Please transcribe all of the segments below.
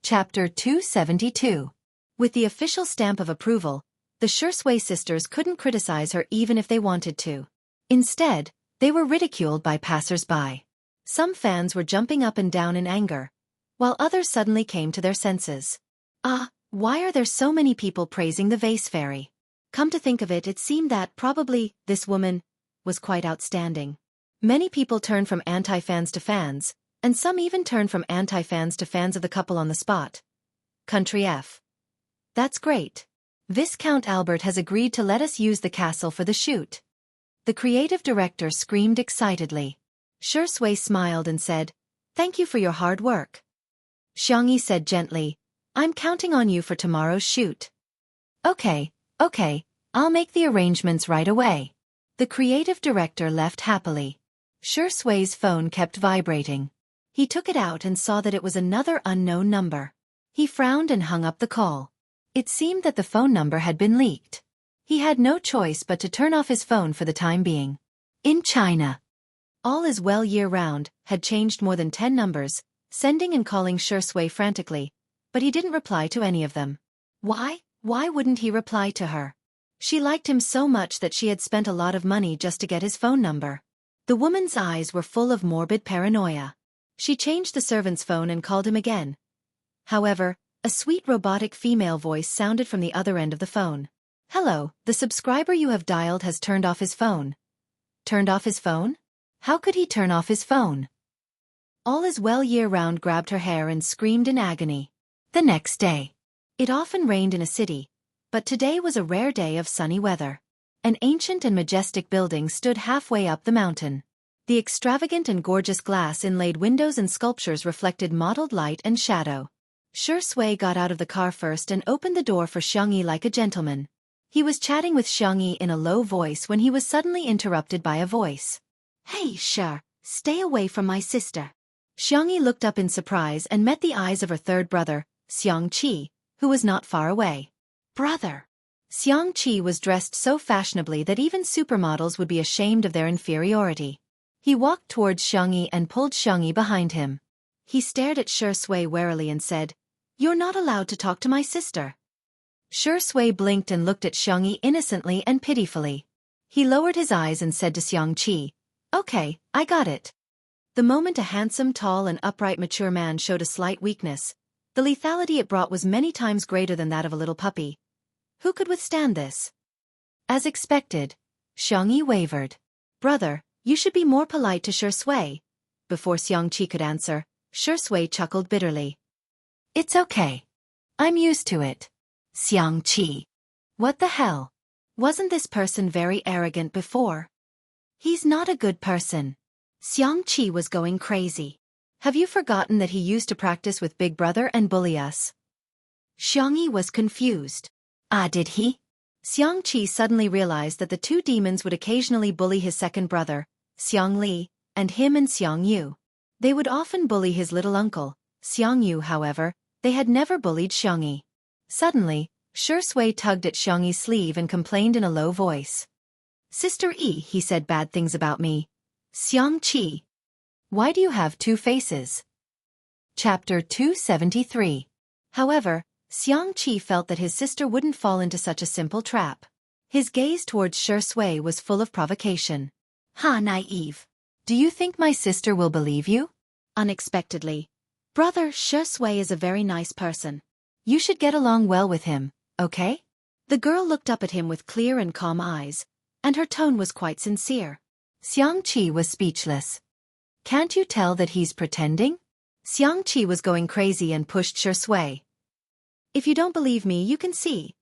Chapter 272. With the official stamp of approval, the Shui sisters couldn't criticize her even if they wanted to. Instead, they were ridiculed by passers-by. Some fans were jumping up and down in anger, while others suddenly came to their senses. Why are there so many people praising the vase fairy? Come to think of it, it seemed that probably this woman was quite outstanding. Many people turned from anti-fans to fans, and some even turned from anti-fans to fans of the couple on the spot. Country F. That's great. Viscount Albert has agreed to let us use the castle for the shoot. The creative director screamed excitedly. Shui smiled and said, "Thank you for your hard work." Xianxia said gently, "I'm counting on you for tomorrow's shoot." Okay, I'll make the arrangements right away." The creative director left happily. Shui's phone kept vibrating. He took it out and saw that it was another unknown number. He frowned and hung up the call. It seemed that the phone number had been leaked. He had no choice but to turn off his phone for the time being. In China, All Is Well year-round had changed more than 10 numbers, sending and calling Shui frantically, but he didn't reply to any of them. Why wouldn't he reply to her? She liked him so much that she had spent a lot of money just to get his phone number. The woman's eyes were full of morbid paranoia. She changed the servant's phone and called him again. However, a sweet robotic female voice sounded from the other end of the phone. "Hello, the subscriber you have dialed has turned off his phone." Turned off his phone? How could he turn off his phone? All Is Well year-round grabbed her hair and screamed in agony. The next day. It often rained in a city, but today was a rare day of sunny weather. An ancient and majestic building stood halfway up the mountain. The extravagant and gorgeous glass-inlaid windows and sculptures reflected mottled light and shadow. Shui got out of the car first and opened the door for Xianxia like a gentleman. He was chatting with Xianxia in a low voice when he was suddenly interrupted by a voice. "Hey, Shui, stay away from my sister." Xianxia looked up in surprise and met the eyes of her third brother, Xianxia, who was not far away. "Brother." Xianxia was dressed so fashionably that even supermodels would be ashamed of their inferiority. He walked towards Xianxia and pulled Xianxia behind him. He stared at Shui warily and said, "You're not allowed to talk to my sister." Shui blinked and looked at Xianxia innocently and pitifully. He lowered his eyes and said to Xianxia, "Okay, I got it." The moment a handsome, tall and upright mature man showed a slight weakness, the lethality it brought was many times greater than that of a little puppy. Who could withstand this? As expected, Xianxia wavered. "Brother, you should be more polite to Shui." Before Xianxia could answer, Shui chuckled bitterly. "It's okay. I'm used to it." Xianxia. What the hell? Wasn't this person very arrogant before? He's not a good person. Xianxia was going crazy. Have you forgotten that he used to practice with Big Brother and bully us? Xianxia was confused. Did he? Xianxia suddenly realized that the two demons would occasionally bully his second brother, Xiangli, and him and Xiangyu. They would often bully his little uncle, Xiangyu. However, they had never bullied Xianxia. Suddenly, Shui tugged at Xiangyi's sleeve and complained in a low voice. "Sister E, he said bad things about me." Xianxia. Why do you have two faces? Chapter 273. However, Xianxia felt that his sister wouldn't fall into such a simple trap. His gaze towards Shui was full of provocation. Naive. Do you think my sister will believe you? Unexpectedly. Brother, Shui is a very nice person. You should get along well with him, okay? The girl looked up at him with clear and calm eyes, and her tone was quite sincere. Xianxia was speechless. Can't you tell that he's pretending? Xianxia was going crazy and pushed Shui. If you don't believe me, you can see.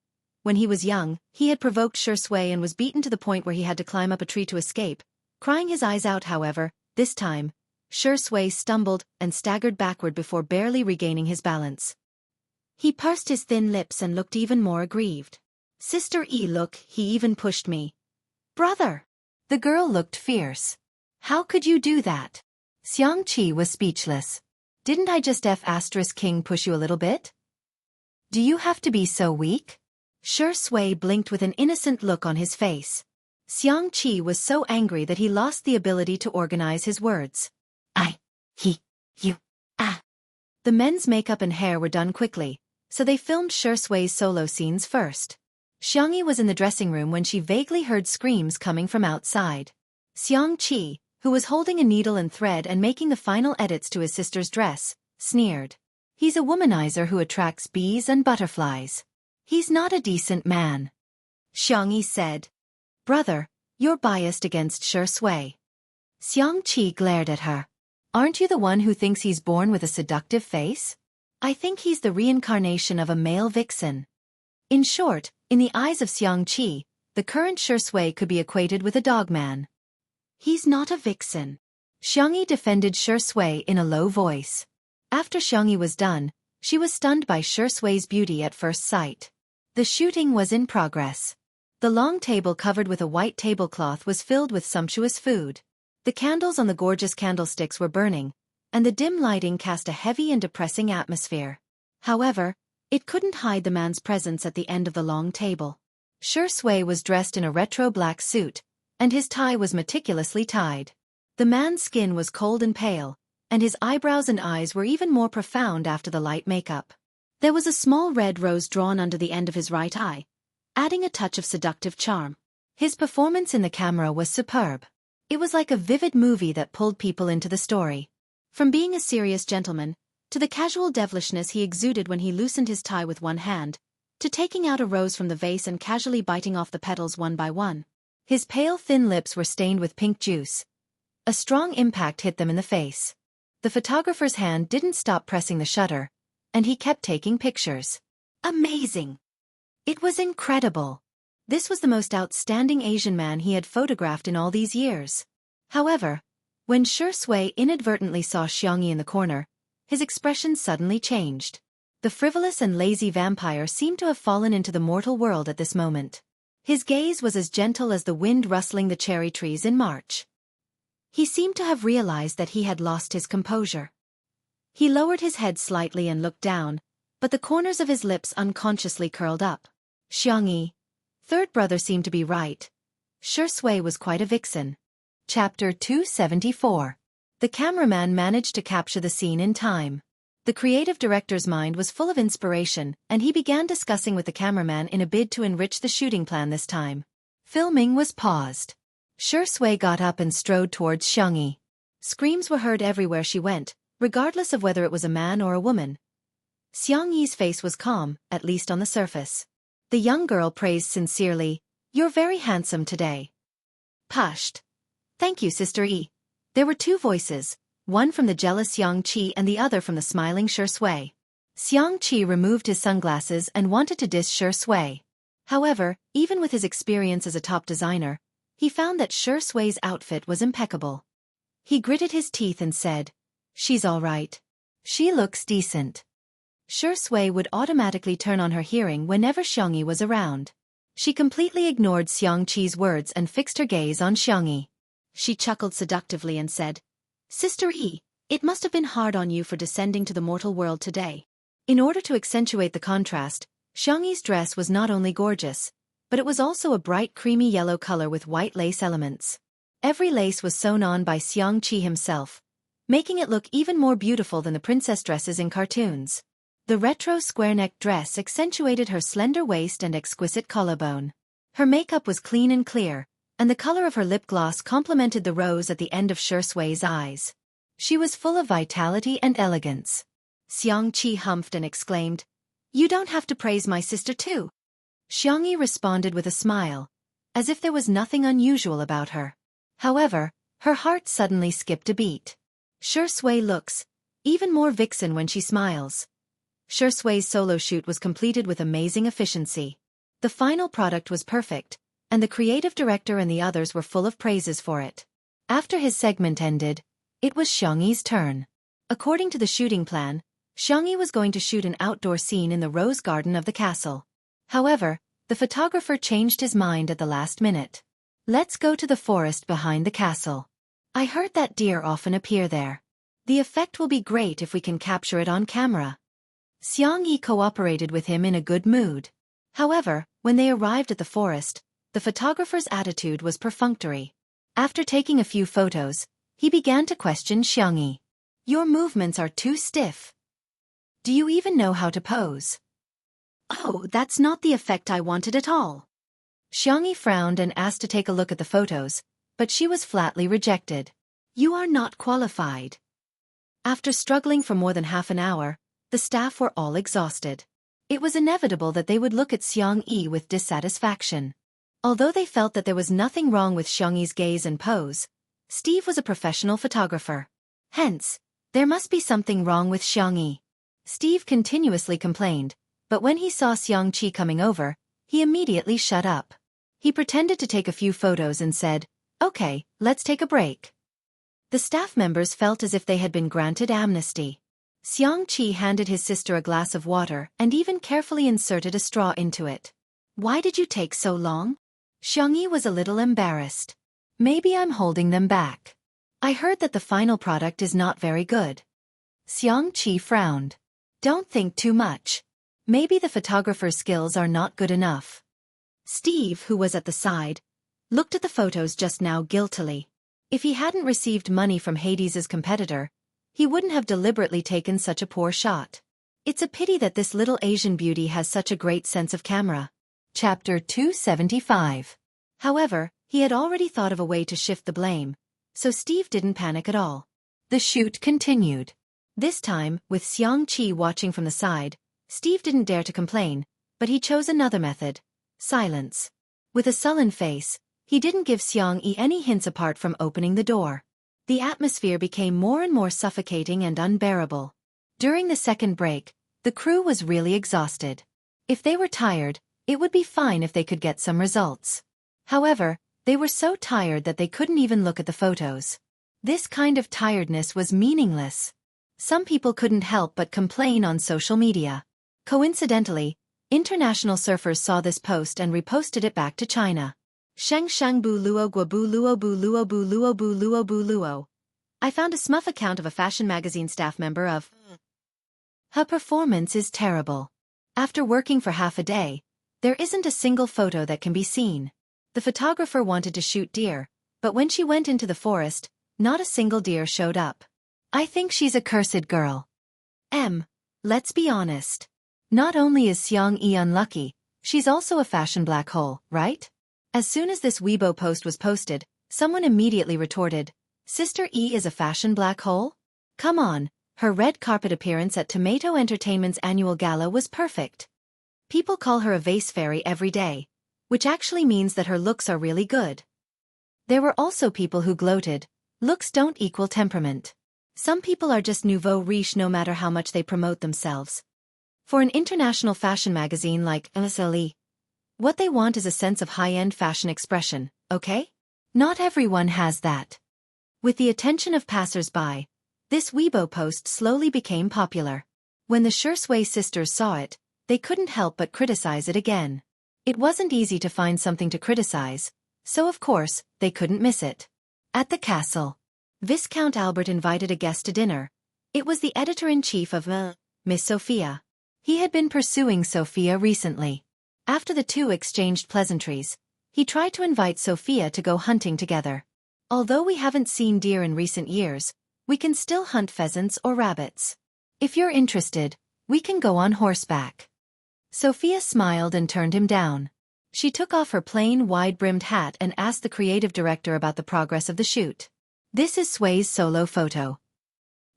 When he was young, he had provoked Shui and was beaten to the point where he had to climb up a tree to escape, crying his eyes out. However, this time, Shui stumbled and staggered backward before barely regaining his balance. He pursed his thin lips and looked even more aggrieved. "Sister E, look, he even pushed me." "Brother!" The girl looked fierce. "How could you do that?" Xianxia was speechless. "Didn't I just King push you a little bit? Do you have to be so weak?" Shui blinked with an innocent look on his face. Xianxia was so angry that he lost the ability to organize his words. "I, he, you, ah." The men's makeup and hair were done quickly, so they filmed Shui's solo scenes first. Xianxia was in the dressing room when she vaguely heard screams coming from outside. Xianxia, who was holding a needle and thread and making the final edits to his sister's dress, sneered. He's a womanizer who attracts bees and butterflies. He's not a decent man. Xianxia said. Brother, you're biased against Shui. Xianxia glared at her. Aren't you the one who thinks he's born with a seductive face? I think he's the reincarnation of a male vixen. In short, in the eyes of Xianxia, the current Shui could be equated with a dogman. He's not a vixen. Xianxia defended Shui in a low voice. After Xianxia was done, she was stunned by Shui's beauty at first sight. The shooting was in progress. The long table covered with a white tablecloth was filled with sumptuous food. The candles on the gorgeous candlesticks were burning, and the dim lighting cast a heavy and depressing atmosphere. However, it couldn't hide the man's presence at the end of the long table. Shui was dressed in a retro black suit, and his tie was meticulously tied. The man's skin was cold and pale, and his eyebrows and eyes were even more profound after the light makeup. There was a small red rose drawn under the end of his right eye, adding a touch of seductive charm. His performance in the camera was superb. It was like a vivid movie that pulled people into the story. From being a serious gentleman, to the casual devilishness he exuded when he loosened his tie with one hand, to taking out a rose from the vase and casually biting off the petals one by one. His pale thin lips were stained with pink juice. A strong impact hit them in the face. The photographer's hand didn't stop pressing the shutter, and he kept taking pictures. Amazing! It was incredible. This was the most outstanding Asian man he had photographed in all these years. However, when Shui inadvertently saw Xianxia in the corner, his expression suddenly changed. The frivolous and lazy vampire seemed to have fallen into the mortal world at this moment. His gaze was as gentle as the wind rustling the cherry trees in March. He seemed to have realized that he had lost his composure. He lowered his head slightly and looked down, but the corners of his lips unconsciously curled up. Xianxia, third brother seemed to be right. Shui was quite a vixen. Chapter 274. The cameraman managed to capture the scene in time. The creative director's mind was full of inspiration, and he began discussing with the cameraman in a bid to enrich the shooting plan this time. Filming was paused. Shui got up and strode towards Xianxia. Screams were heard everywhere she went, regardless of whether it was a man or a woman. Xiangyi's face was calm, at least on the surface. The young girl praised sincerely, "You're very handsome today." Pushed. "Thank you, Sister E." There were two voices, one from the jealous Xianxia and the other from the smiling Shui. Xianxia removed his sunglasses and wanted to diss Shui. However, even with his experience as a top designer, he found that Shui's outfit was impeccable. He gritted his teeth and said, "She's all right. She looks decent." Shui would automatically turn on her hearing whenever Xianxia was around. She completely ignored Xianxi's words and fixed her gaze on Xianxia. She chuckled seductively and said, "Sister E, it must have been hard on you for descending to the mortal world today." In order to accentuate the contrast, Xianxi's dress was not only gorgeous, but it was also a bright creamy yellow color with white lace elements. Every lace was sewn on by Xianxia himself, making it look even more beautiful than the princess dresses in cartoons. The retro square-neck dress accentuated her slender waist and exquisite collarbone. Her makeup was clean and clear, and the color of her lip gloss complemented the rose at the end of Shui's eyes. She was full of vitality and elegance. Xianxia humphed and exclaimed, "You don't have to praise my sister too." Xianxia responded with a smile, as if there was nothing unusual about her. However, her heart suddenly skipped a beat. Shui looks even more vixen when she smiles. Shui's solo shoot was completed with amazing efficiency. The final product was perfect, and the creative director and the others were full of praises for it. After his segment ended, it was Xianxi's turn. According to the shooting plan, Xianxia was going to shoot an outdoor scene in the rose garden of the castle. However, the photographer changed his mind at the last minute. "Let's go to the forest behind the castle. I heard that deer often appear there. The effect will be great if we can capture it on camera." Xianxia cooperated with him in a good mood. However, when they arrived at the forest, the photographer's attitude was perfunctory. After taking a few photos, he began to question Xianxia. "Your movements are too stiff. Do you even know how to pose? Oh, that's not the effect I wanted at all. Xianxia frowned and asked to take a look at the photos, but she was flatly rejected. You are not qualified. After struggling for more than half an hour, the staff were all exhausted. It was inevitable that they would look at Xianxia with dissatisfaction. Although they felt that there was nothing wrong with Xiangxi's gaze and pose, Steve was a professional photographer. Hence, there must be something wrong with Xianxia. Steve continuously complained, but when he saw Xianxia coming over, he immediately shut up. He pretended to take a few photos and said, "Okay, let's take a break." The staff members felt as if they had been granted amnesty. Xianxia handed his sister a glass of water and even carefully inserted a straw into it. Why did you take so long? Xianxia was a little embarrassed. Maybe I'm holding them back. I heard that the final product is not very good. Xianxia frowned. Don't think too much. Maybe the photographer's skills are not good enough. Steve, who was at the side, looked at the photos just now guiltily. If he hadn't received money from Hades's competitor, he wouldn't have deliberately taken such a poor shot. It's a pity that this little Asian beauty has such a great sense of camera. Chapter 275. However, he had already thought of a way to shift the blame, so Steve didn't panic at all. The shoot continued. This time, with Xianxia watching from the side, Steve didn't dare to complain, but he chose another method: silence. With a sullen face, he didn't give Xianxia any hints apart from opening the door. The atmosphere became more and more suffocating and unbearable. During the second break, the crew was really exhausted. If they were tired, it would be fine if they could get some results. However, they were so tired that they couldn't even look at the photos. This kind of tiredness was meaningless. Some people couldn't help but complain on social media. Coincidentally, international surfers saw this post and reposted it back to China. Sheng sheng bu luo gua bu luo bu luo bu luo bu luo bu luo. I found a smurf account of a fashion magazine staff member of. Her performance is terrible. After working for half a day, there isn't a single photo that can be seen. The photographer wanted to shoot deer, but when she went into the forest, not a single deer showed up. I think she's a cursed girl. Let's be honest. Not only is Xianxia unlucky, she's also a fashion black hole, right? As soon as this Weibo post was posted, someone immediately retorted, Sister E is a fashion black hole? Come on, her red carpet appearance at Tomato Entertainment's annual gala was perfect. People call her a vase fairy every day, which actually means that her looks are really good. There were also people who gloated, looks don't equal temperament. Some people are just nouveau riche no matter how much they promote themselves. For an international fashion magazine like SLE, what they want is a sense of high-end fashion expression, okay? Not everyone has that. With the attention of passers-by, this Weibo post slowly became popular. When the Shui sisters saw it, they couldn't help but criticize it again. It wasn't easy to find something to criticize, so of course, they couldn't miss it. At the castle, Viscount Albert invited a guest to dinner. It was the editor-in-chief of Miss Sophia. He had been pursuing Sophia recently. After the two exchanged pleasantries, he tried to invite Sophia to go hunting together. Although we haven't seen deer in recent years, we can still hunt pheasants or rabbits. If you're interested, we can go on horseback. Sophia smiled and turned him down. She took off her plain wide-brimmed hat and asked the creative director about the progress of the shoot. This is Sway's solo photo.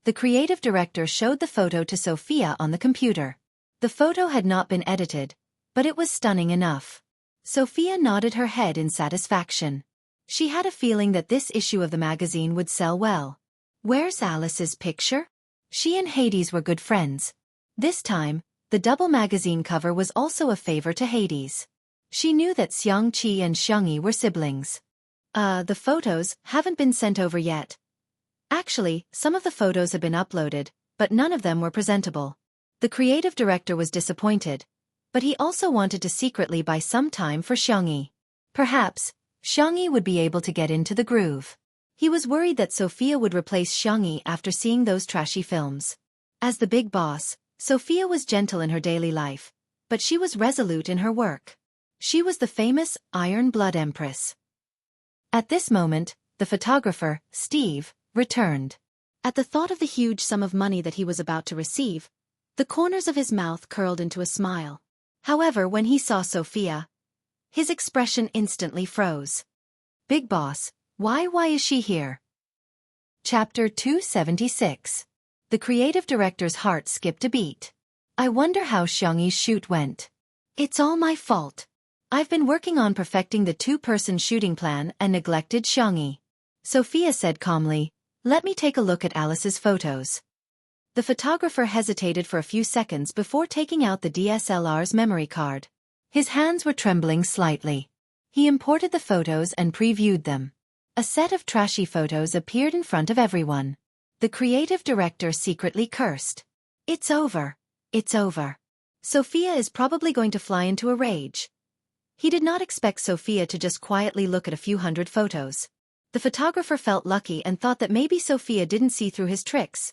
The creative director showed the photo to Sophia on the computer. The photo had not been edited, but it was stunning enough. Sophia nodded her head in satisfaction. She had a feeling that this issue of the magazine would sell well. Where's Alice's picture? She and Hades were good friends. This time, the double magazine cover was also a favor to Hades. She knew that Xianxia and Xianxia were siblings. The photos haven't been sent over yet. Actually, some of the photos had been uploaded, but none of them were presentable. The creative director was disappointed, but he also wanted to secretly buy some time for Xianxia. Perhaps, Xianxia would be able to get into the groove. He was worried that Sophia would replace Xianxia after seeing those trashy films. As the big boss, Sophia was gentle in her daily life, but she was resolute in her work. She was the famous Iron Blood Empress. At this moment, the photographer, Steve, returned. At the thought of the huge sum of money that he was about to receive, The corners of his mouth curled into a smile. However, when he saw Sophia, his expression instantly froze. Big boss, why is she here? Chapter 276. The creative director's heart skipped a beat. I wonder how Xianxi's shoot went. It's all my fault. I've been working on perfecting the two-person shooting plan and neglected Xianxi. Sophia said calmly, let me take a look at Alice's photos. The photographer hesitated for a few seconds before taking out the DSLR's memory card. His hands were trembling slightly. He imported the photos and previewed them. A set of trashy photos appeared in front of everyone. The creative director secretly cursed. It's over. It's over. Sophia is probably going to fly into a rage. He did not expect Sophia to just quietly look at a few hundred photos. The photographer felt lucky and thought that maybe Sophia didn't see through his tricks.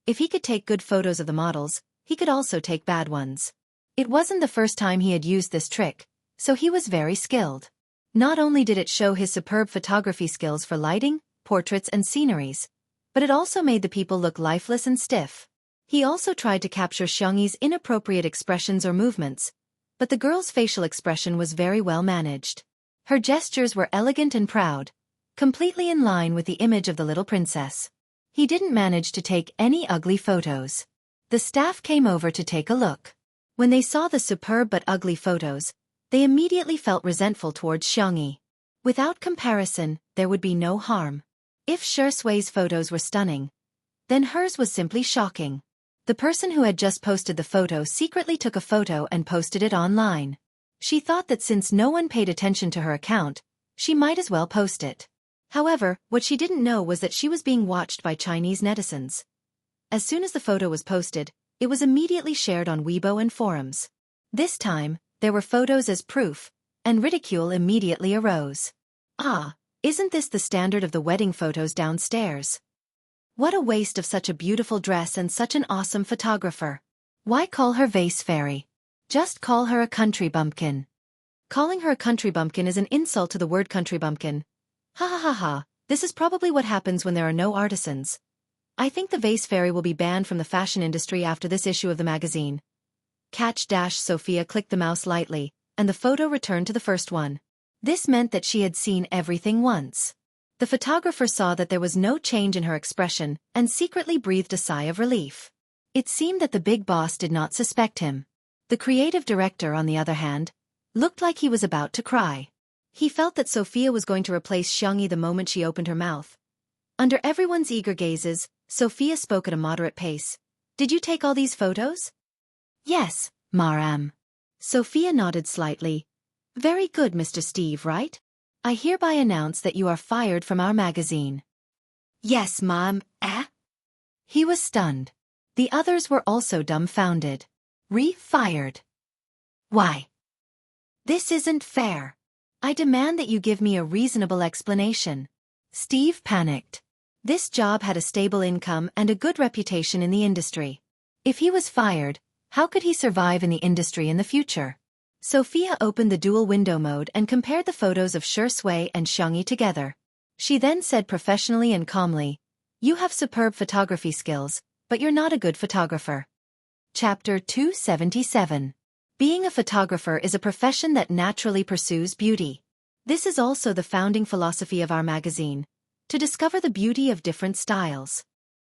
If he could take good photos of the models, he could also take bad ones. It wasn't the first time he had used this trick, so he was very skilled. Not only did it show his superb photography skills for lighting, portraits and sceneries, but it also made the people look lifeless and stiff. He also tried to capture Xianxi's inappropriate expressions or movements, but the girl's facial expression was very well managed. Her gestures were elegant and proud, completely in line with the image of the little princess. He didn't manage to take any ugly photos. The staff came over to take a look. When they saw the superb but ugly photos, they immediately felt resentful towards Xianxi. Without comparison, there would be no harm. If Shui's photos were stunning, then hers was simply shocking. The person who had just posted the photo secretly took a photo and posted it online. She thought that since no one paid attention to her account, she might as well post it. However, what she didn't know was that she was being watched by Chinese netizens. As soon as the photo was posted, it was immediately shared on Weibo and forums. This time, there were photos as proof, and ridicule immediately arose. Ah, isn't this the standard of the wedding photos downstairs? What a waste of such a beautiful dress and such an awesome photographer. Why call her vase fairy? Just call her a country bumpkin. Calling her a country bumpkin is an insult to the word country bumpkin. Ha ha ha ha, this is probably what happens when there are no artisans. I think the vase fairy will be banned from the fashion industry after this issue of the magazine. Sophia clicked the mouse lightly, and the photo returned to the first one. This meant that she had seen everything once. The photographer saw that there was no change in her expression and secretly breathed a sigh of relief. It seemed that the big boss did not suspect him. The creative director, on the other hand, looked like he was about to cry. He felt that Sophia was going to replace Xianxi the moment she opened her mouth. Under everyone's eager gazes, Sophia spoke at a moderate pace. Did you take all these photos? Yes, Maram. Sophia nodded slightly. Very good, Mr. Steve, right? I hereby announce that you are fired from our magazine. Yes, Ma'am, eh? He was stunned. The others were also dumbfounded. Fired. Why? This isn't fair. I demand that you give me a reasonable explanation. Steve panicked. This job had a stable income and a good reputation in the industry. If he was fired, how could he survive in the industry in the future? Sophia opened the dual window mode and compared the photos of Shui and Xianxi together. She then said professionally and calmly, "You have superb photography skills, but you're not a good photographer." Chapter 277. Being a photographer is a profession that naturally pursues beauty. This is also the founding philosophy of our magazine, to discover the beauty of different styles.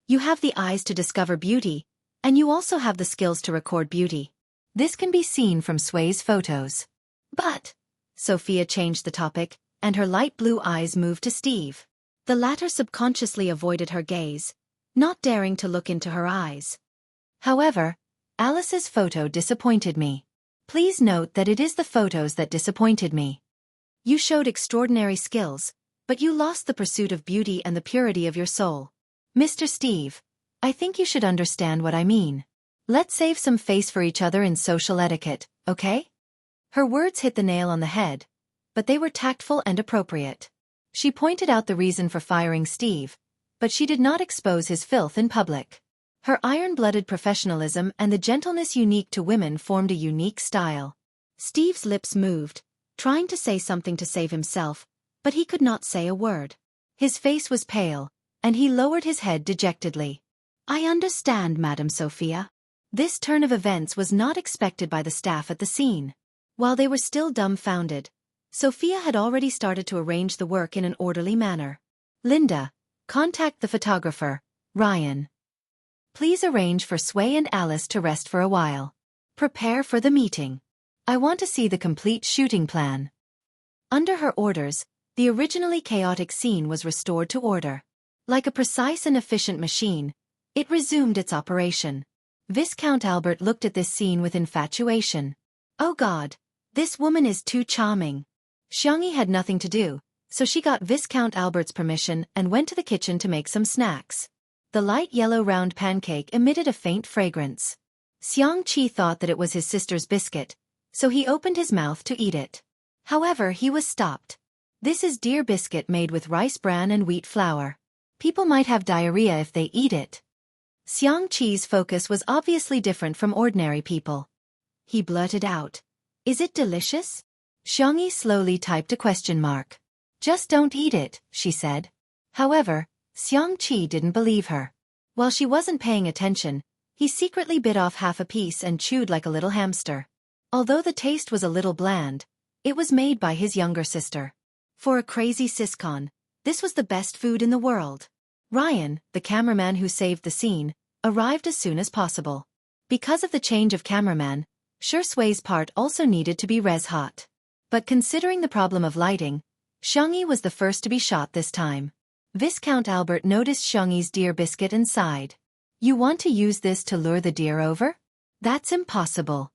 You have the eyes to discover beauty, and you also have the skills to record beauty. This can be seen from Shui's photos. But, Sophia changed the topic, and her light blue eyes moved to Steve. The latter subconsciously avoided her gaze, not daring to look into her eyes. However, Alice's photo disappointed me. Please note that it is the photos that disappointed me. You showed extraordinary skills, but you lost the pursuit of beauty and the purity of your soul. Mr. Steve, I think you should understand what I mean. Let's save some face for each other in social etiquette, okay? Her words hit the nail on the head, but they were tactful and appropriate. She pointed out the reason for firing Steve, but she did not expose his filth in public. Her iron-blooded professionalism and the gentleness unique to women formed a unique style. Steve's lips moved, trying to say something to save himself, but he could not say a word. His face was pale, and he lowered his head dejectedly. I understand, Madam Sophia. This turn of events was not expected by the staff at the scene. While they were still dumbfounded, Sophia had already started to arrange the work in an orderly manner. Linda, contact the photographer, Ryan. Please arrange for Sway and Alice to rest for a while. Prepare for the meeting. I want to see the complete shooting plan. Under her orders, the originally chaotic scene was restored to order. Like a precise and efficient machine, it resumed its operation. Viscount Albert looked at this scene with infatuation. Oh God, this woman is too charming. Xianxia had nothing to do, so she got Viscount Albert's permission and went to the kitchen to make some snacks. The light yellow round pancake emitted a faint fragrance. Xianxia thought that it was his sister's biscuit, so he opened his mouth to eat it. However, he was stopped. This is deer biscuit made with rice bran and wheat flour. People might have diarrhea if they eat it. Xianxia's focus was obviously different from ordinary people. He blurted out, "Is it delicious?" Xianxia slowly typed a question mark. "Just don't eat it," she said. However, Xianxia didn't believe her. While she wasn't paying attention, he secretly bit off half a piece and chewed like a little hamster. Although the taste was a little bland, it was made by his younger sister. For a crazy siscon, this was the best food in the world. Ryan, the cameraman who saved the scene, arrived as soon as possible. Because of the change of cameraman, Sway's part also needed to be res-hot. But considering the problem of lighting, Xianxia was the first to be shot this time. Viscount Albert noticed Xianxia's deer biscuit and sighed. "You want to use this to lure the deer over? That's impossible.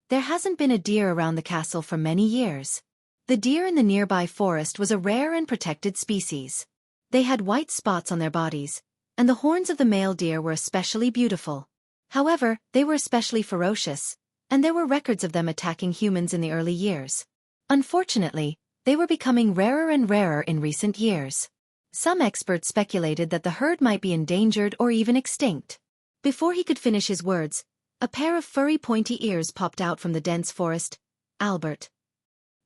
There hasn't been a deer around the castle for many years." The deer in the nearby forest was a rare and protected species. They had white spots on their bodies, and the horns of the male deer were especially beautiful. However, they were especially ferocious, and there were records of them attacking humans in the early years. Unfortunately, they were becoming rarer and rarer in recent years. Some experts speculated that the herd might be endangered or even extinct. Before he could finish his words, a pair of furry pointy ears popped out from the dense forest. "Albert."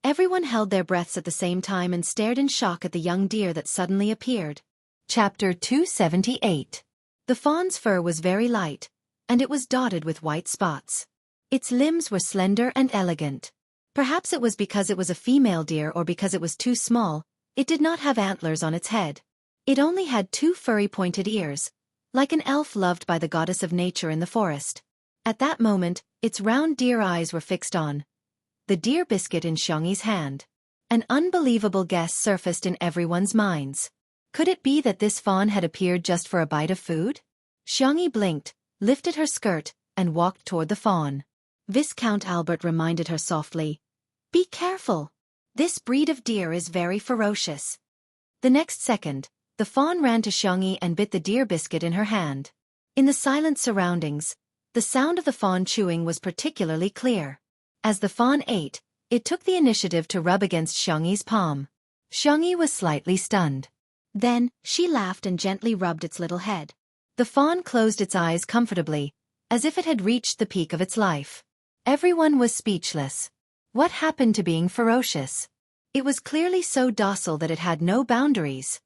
Everyone held their breaths at the same time and stared in shock at the young deer that suddenly appeared. Chapter 278. The fawn's fur was very light, and it was dotted with white spots. Its limbs were slender and elegant. Perhaps it was because it was a female deer or because it was too small, it did not have antlers on its head. It only had two furry pointed ears, like an elf loved by the goddess of nature in the forest. At that moment, its round deer eyes were fixed on the deer biscuit in Xianxia's hand. An unbelievable guess surfaced in everyone's minds. Could it be that this fawn had appeared just for a bite of food? Xianxia blinked, lifted her skirt, and walked toward the fawn. Viscount Albert reminded her softly, "Be careful. This breed of deer is very ferocious." The next second, the fawn ran to Xianxia and bit the deer biscuit in her hand. In the silent surroundings, the sound of the fawn chewing was particularly clear. As the fawn ate, it took the initiative to rub against Xianxia's palm. Xianxia was slightly stunned. Then, she laughed and gently rubbed its little head. The fawn closed its eyes comfortably, as if it had reached the peak of its life. Everyone was speechless. What happened to being ferocious? It was clearly so docile that it had no boundaries.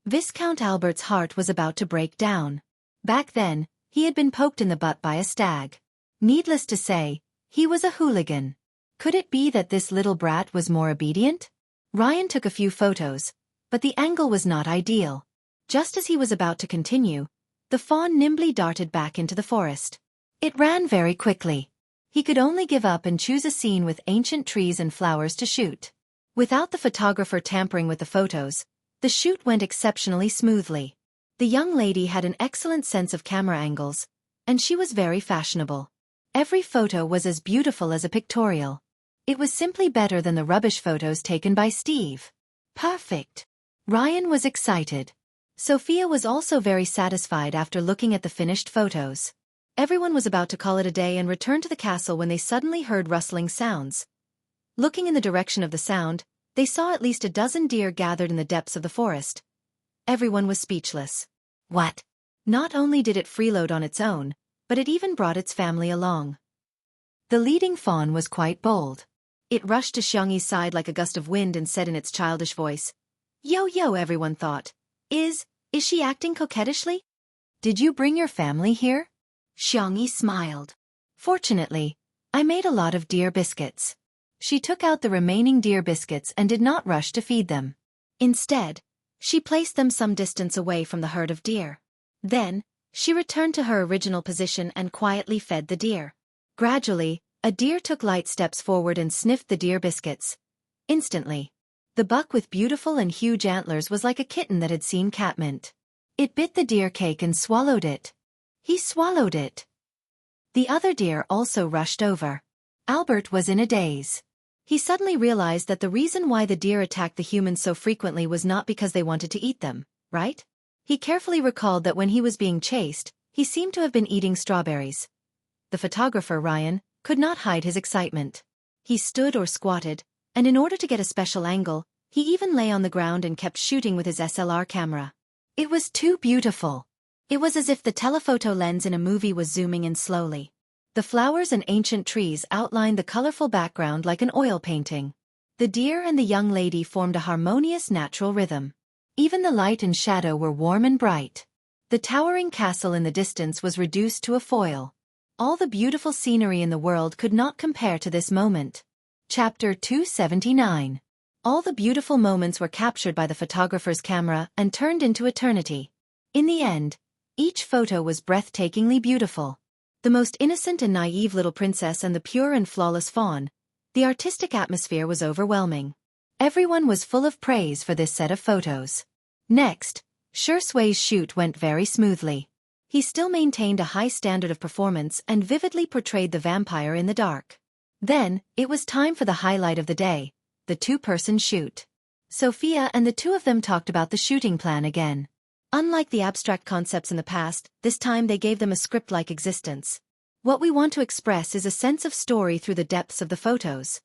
Viscount Albert's heart was about to break down. Back then, he had been poked in the butt by a stag. Needless to say, he was a hooligan. Could it be that this little brat was more obedient? Ryan took a few photos, but the angle was not ideal. Just as he was about to continue, the fawn nimbly darted back into the forest. It ran very quickly. He could only give up and choose a scene with ancient trees and flowers to shoot. Without the photographer tampering with the photos, the shoot went exceptionally smoothly. The young lady had an excellent sense of camera angles, and she was very fashionable. Every photo was as beautiful as a pictorial. It was simply better than the rubbish photos taken by Steve. Perfect. Ryan was excited. Sophia was also very satisfied after looking at the finished photos. Everyone was about to call it a day and return to the castle when they suddenly heard rustling sounds. Looking in the direction of the sound, they saw at least a dozen deer gathered in the depths of the forest. Everyone was speechless. What? Not only did it freeload on its own, but it even brought its family along. The leading fawn was quite bold. It rushed to Xianxia's side like a gust of wind and said in its childish voice, "Yo, everyone thought. Is she acting coquettishly? Did you bring your family here?" Xiangyi smiled. Fortunately, I made a lot of deer biscuits. She took out the remaining deer biscuits and did not rush to feed them. Instead, she placed them some distance away from the herd of deer. Then, she returned to her original position and quietly fed the deer. Gradually, a deer took light steps forward and sniffed the deer biscuits. Instantly, the buck with beautiful and huge antlers was like a kitten that had seen catmint. It bit the deer cake and swallowed it. He swallowed it. The other deer also rushed over. Albert was in a daze. He suddenly realized that the reason why the deer attacked the humans so frequently was not because they wanted to eat them, right? He carefully recalled that when he was being chased, he seemed to have been eating strawberries. The photographer, Ryan, could not hide his excitement. He stood or squatted, and in order to get a special angle, he even lay on the ground and kept shooting with his SLR camera. It was too beautiful. It was as if the telephoto lens in a movie was zooming in slowly. The flowers and ancient trees outlined the colorful background like an oil painting. The deer and the young lady formed a harmonious natural rhythm. Even the light and shadow were warm and bright. The towering castle in the distance was reduced to a foil. All the beautiful scenery in the world could not compare to this moment. Chapter 279. All the beautiful moments were captured by the photographer's camera and turned into eternity. In the end, each photo was breathtakingly beautiful. The most innocent and naive little princess and the pure and flawless fawn. The artistic atmosphere was overwhelming. Everyone was full of praise for this set of photos. Next, Shui's shoot went very smoothly. He still maintained a high standard of performance and vividly portrayed the vampire in the dark. Then, it was time for the highlight of the day, the two-person shoot. Sophia and the two of them talked about the shooting plan again. Unlike the abstract concepts in the past, this time they gave them a script-like existence. What we want to express is a sense of story through the depths of the photos.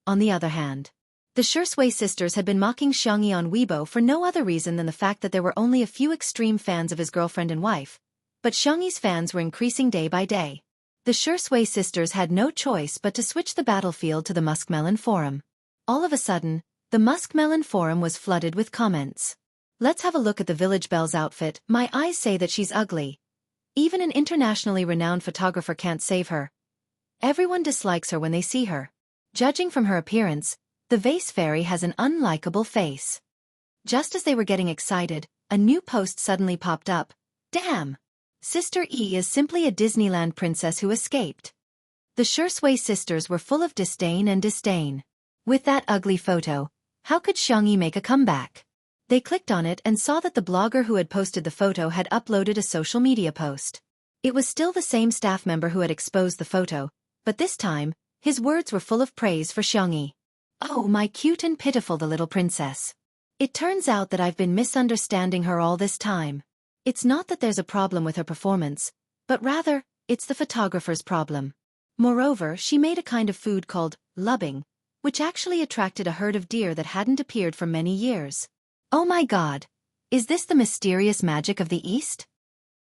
On the other hand, the Shui sisters had been mocking Xianxia on Weibo for no other reason than the fact that there were only a few extreme fans of his girlfriend and wife, but Xiangxi's fans were increasing day by day. The Shui sisters had no choice but to switch the battlefield to the Muskmelon forum. All of a sudden, the Muskmelon forum was flooded with comments. Let's have a look at the village belle's outfit. My eyes say that she's ugly. Even an internationally renowned photographer can't save her. Everyone dislikes her when they see her. Judging from her appearance, the vase fairy has an unlikable face. Just as they were getting excited, a new post suddenly popped up. Damn! Sister E is simply a Disneyland princess who escaped. The Shui sisters were full of disdain and disdain. With that ugly photo, how could Xiangxia make a comeback? They clicked on it and saw that the blogger who had posted the photo had uploaded a social media post. It was still the same staff member who had exposed the photo, but this time, his words were full of praise for Xiangxia. Oh, my cute and pitiful the little princess. It turns out that I've been misunderstanding her all this time. It's not that there's a problem with her performance, but rather, it's the photographer's problem. Moreover, she made a kind of food called lubbing, which actually attracted a herd of deer that hadn't appeared for many years. Oh my god! Is this the mysterious magic of the East?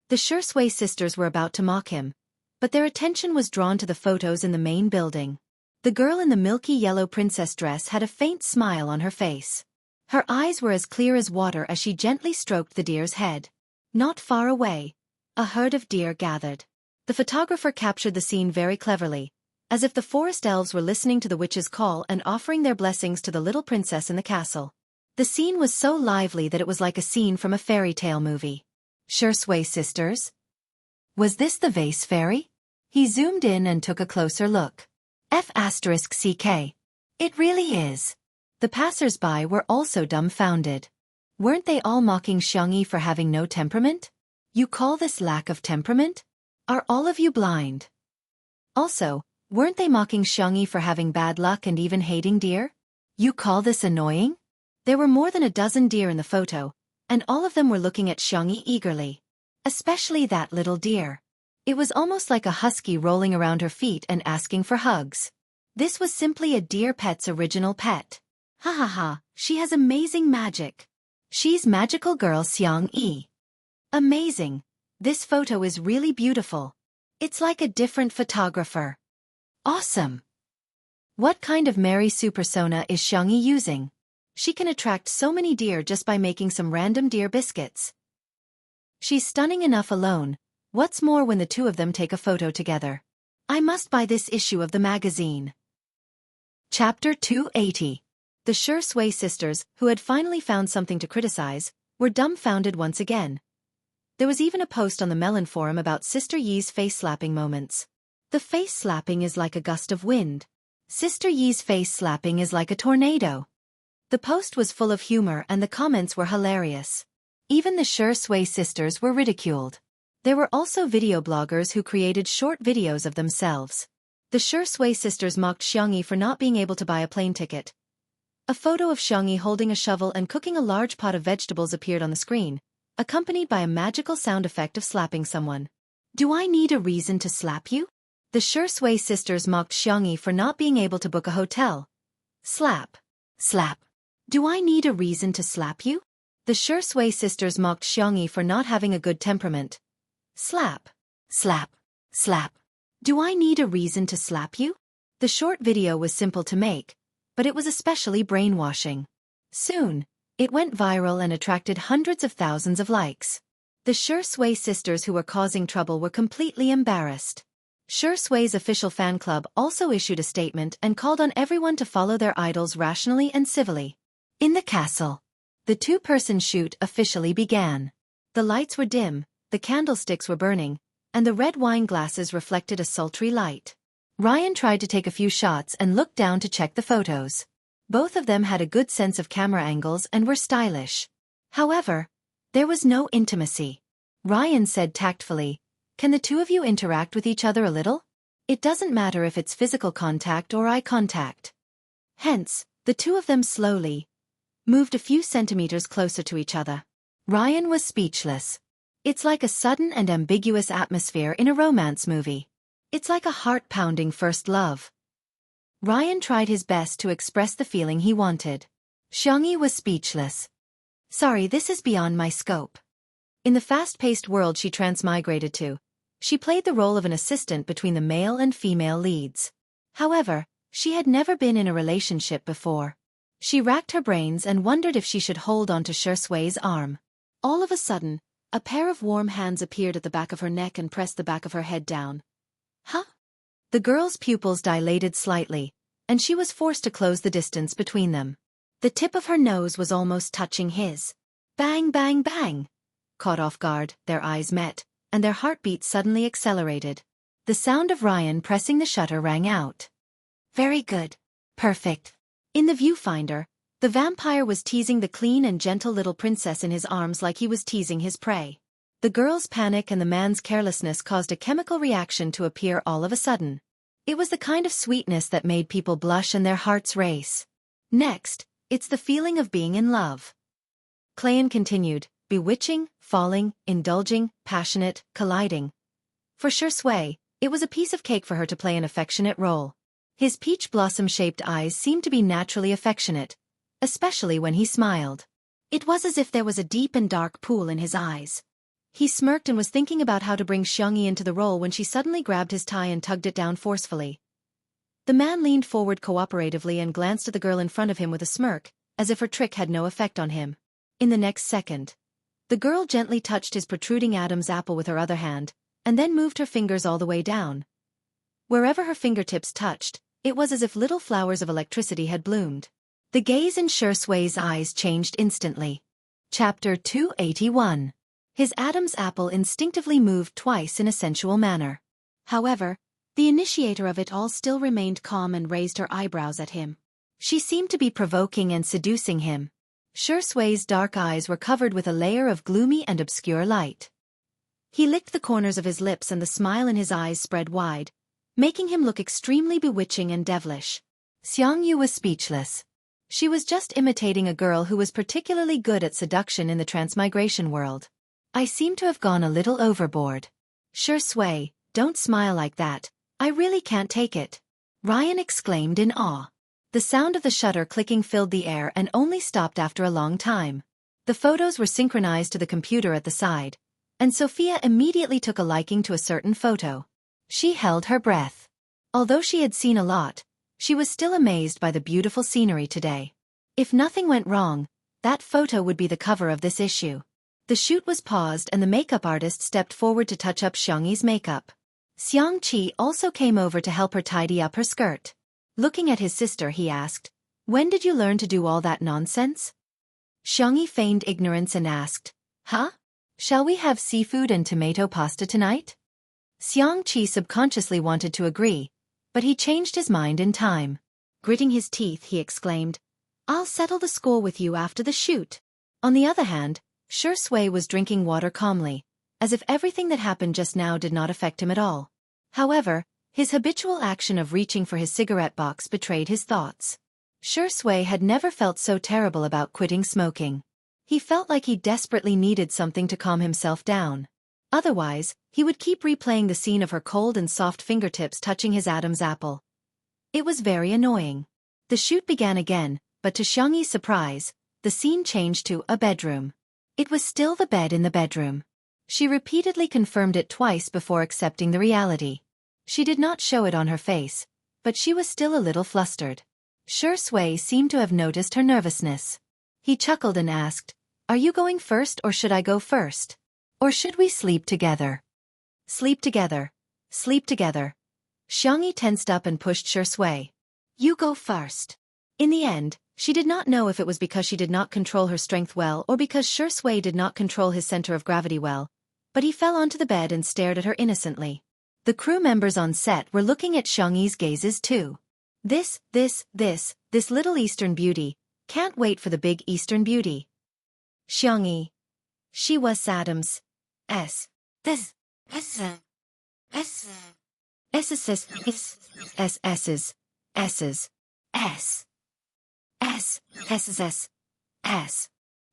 The Shui sisters were about to mock him, but their attention was drawn to the photos in the main building. The girl in the milky yellow princess dress had a faint smile on her face. Her eyes were as clear as water as she gently stroked the deer's head. Not far away, a herd of deer gathered. The photographer captured the scene very cleverly, as if the forest elves were listening to the witch's call and offering their blessings to the little princess in the castle. The scene was so lively that it was like a scene from a fairy tale movie. Shui sisters? Was this the vase fairy? He zoomed in and took a closer look. F***CK. It really is. The passers-by were also dumbfounded. Weren't they all mocking Xiangxia for having no temperament? You call this lack of temperament? Are all of you blind? Also, weren't they mocking Xiangxia for having bad luck and even hating deer? You call this annoying? There were more than a dozen deer in the photo, and all of them were looking at Xiangxia eagerly. Especially that little deer. It was almost like a husky rolling around her feet and asking for hugs. This was simply a deer pet's original pet. Ha ha ha, she has amazing magic. She's magical girl Xiangxia. Amazing. This photo is really beautiful. It's like a different photographer. Awesome. What kind of Mary Sue persona is Xiangxia using? She can attract so many deer just by making some random deer biscuits. She's stunning enough alone, What's more when the two of them take a photo together? I must buy this issue of the magazine. Chapter 280. The Shui sisters, who had finally found something to criticize, were dumbfounded once again. There was even a post on the Melon forum about Sister Yi's face-slapping moments. The face-slapping is like a gust of wind. Sister Yi's face-slapping is like a tornado. The post was full of humor and the comments were hilarious. Even the Shui sisters were ridiculed. There were also video bloggers who created short videos of themselves. The Shui sisters mocked Xianxia for not being able to buy a plane ticket. A photo of Xianxia holding a shovel and cooking a large pot of vegetables appeared on the screen, accompanied by a magical sound effect of slapping someone. Do I need a reason to slap you? The Shui sisters mocked Xianxia for not being able to book a hotel. Slap. Slap. Do I need a reason to slap you? The Shui sisters mocked Xianxia for not having a good temperament. Slap. Slap. Slap. Do I need a reason to slap you? The short video was simple to make, but it was especially brainwashing. Soon, it went viral and attracted hundreds of thousands of likes. The Shui sisters who were causing trouble were completely embarrassed. Shui's official fan club also issued a statement and called on everyone to follow their idols rationally and civilly. In the castle, the two-person shoot officially began. The lights were dim, the candlesticks were burning, and the red wine glasses reflected a sultry light. Ryan tried to take a few shots and looked down to check the photos. Both of them had a good sense of camera angles and were stylish. However, there was no intimacy. Ryan said tactfully, "Can the two of you interact with each other a little? It doesn't matter if it's physical contact or eye contact." Hence, the two of them slowly moved a few centimeters closer to each other. Ryan was speechless. It's like a sudden and ambiguous atmosphere in a romance movie. It's like a heart-pounding first love. Ryan tried his best to express the feeling he wanted. Xianxia was speechless. "Sorry, this is beyond my scope." In the fast-paced world she transmigrated to, she played the role of an assistant between the male and female leads. However, she had never been in a relationship before. She racked her brains and wondered if she should hold on to Shui's arm. All of a sudden, a pair of warm hands appeared at the back of her neck and pressed the back of her head down. Huh? The girl's pupils dilated slightly, and she was forced to close the distance between them. The tip of her nose was almost touching his. Bang, bang, bang. Caught off guard, their eyes met, and their heartbeats suddenly accelerated. The sound of Ryan pressing the shutter rang out. Very good. Perfect. In the viewfinder, the vampire was teasing the clean and gentle little princess in his arms like he was teasing his prey. The girl's panic and the man's carelessness caused a chemical reaction to appear all of a sudden. It was the kind of sweetness that made people blush and their hearts race. Next, it's the feeling of being in love. Clayan continued, bewitching, falling, indulging, passionate, colliding. For Shui, it was a piece of cake for her to play an affectionate role. His peach blossom-shaped eyes seemed to be naturally affectionate, especially when he smiled. It was as if there was a deep and dark pool in his eyes. He smirked and was thinking about how to bring Xianxia into the role when she suddenly grabbed his tie and tugged it down forcefully. The man leaned forward cooperatively and glanced at the girl in front of him with a smirk, as if her trick had no effect on him. In the next second, the girl gently touched his protruding Adam's apple with her other hand, and then moved her fingers all the way down. Wherever her fingertips touched, it was as if little flowers of electricity had bloomed. The gaze in Shui's eyes changed instantly. Chapter 281. His Adam's apple instinctively moved twice in a sensual manner. However, the initiator of it all still remained calm and raised her eyebrows at him. She seemed to be provoking and seducing him. Shui's dark eyes were covered with a layer of gloomy and obscure light. He licked the corners of his lips and the smile in his eyes spread wide, making him look extremely bewitching and devilish. Xianxia was speechless. She was just imitating a girl who was particularly good at seduction in the transmigration world. I seem to have gone a little overboard. Shui, don't smile like that, I really can't take it. Ryan exclaimed in awe. The sound of the shutter clicking filled the air and only stopped after a long time. The photos were synchronized to the computer at the side, and Sophia immediately took a liking to a certain photo. She held her breath. Although she had seen a lot, she was still amazed by the beautiful scenery today. If nothing went wrong, that photo would be the cover of this issue. The shoot was paused and the makeup artist stepped forward to touch up Xiangyi's makeup. Xianxia also came over to help her tidy up her skirt. Looking at his sister, he asked, "When did you learn to do all that nonsense?" Xiangyi feigned ignorance and asked, "Huh? Shall we have seafood and tomato pasta tonight?" Xianxia subconsciously wanted to agree, but he changed his mind in time. Gritting his teeth, he exclaimed, "I'll settle the score with you after the shoot." On the other hand, Shui was drinking water calmly, as if everything that happened just now did not affect him at all. However, his habitual action of reaching for his cigarette box betrayed his thoughts. Shui had never felt so terrible about quitting smoking. He felt like he desperately needed something to calm himself down. Otherwise, he would keep replaying the scene of her cold and soft fingertips touching his Adam's apple. It was very annoying. The shoot began again, but to Xiangyi's surprise, the scene changed to a bedroom. It was still the bed in the bedroom. She repeatedly confirmed it twice before accepting the reality. She did not show it on her face, but she was still a little flustered. Shui seemed to have noticed her nervousness. He chuckled and asked, "Are you going first or should I go first? Or should we sleep together?" "Sleep together. Sleep together." Xiangyi tensed up and pushed Shui. "You go first." In the end, she did not know if it was because she did not control her strength well or because Shui did not control his center of gravity well, but he fell onto the bed and stared at her innocently. The crew members on set were looking at Xiangyi's gazes too. This little Eastern beauty, can't wait for the big Eastern beauty. Xiangyi. She was Adam's. S's.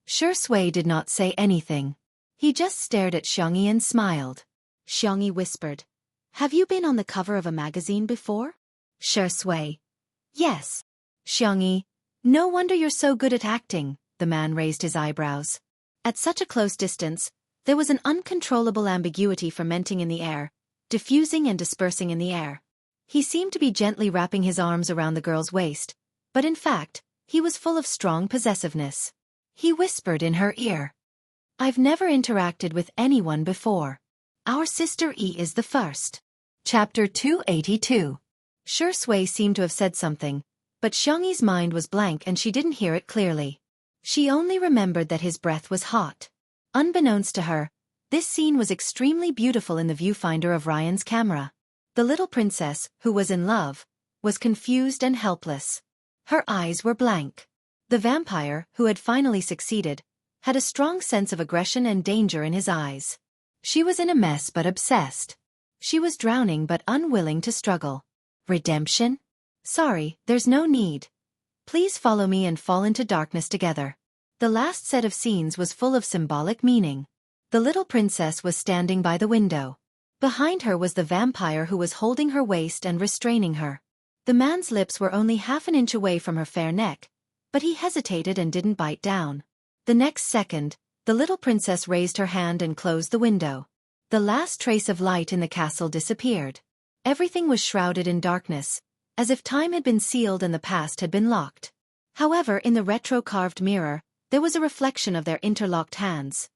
Shui did not say anything. He just stared at Xiangyi and smiled. Xiangyi whispered, "Have you been on the cover of a magazine before?" Shui. "Yes." Xiangyi. "No wonder you're so good at acting." The man raised his eyebrows. At such a close distance, there was an uncontrollable ambiguity fermenting in the air, diffusing and dispersing in the air. He seemed to be gently wrapping his arms around the girl's waist, but in fact, he was full of strong possessiveness. He whispered in her ear, "I've never interacted with anyone before. Our sister E is the first." Chapter 282. Shui seemed to have said something, but Xiangyi's mind was blank and she didn't hear it clearly. She only remembered that his breath was hot. Unbeknownst to her, this scene was extremely beautiful in the viewfinder of Ryan's camera. The little princess, who was in love, was confused and helpless. Her eyes were blank. The vampire, who had finally succeeded, had a strong sense of aggression and danger in his eyes. She was in a mess but obsessed. She was drowning but unwilling to struggle. Redemption? Sorry, there's no need. Please follow me and fall into darkness together. The last set of scenes was full of symbolic meaning. The little princess was standing by the window. Behind her was the vampire who was holding her waist and restraining her. The man's lips were only half an inch away from her fair neck, but he hesitated and didn't bite down. The next second, the little princess raised her hand and closed the window. The last trace of light in the castle disappeared. Everything was shrouded in darkness, as if time had been sealed and the past had been locked. However, in the retro-carved mirror, there was a reflection of their interlocked hands.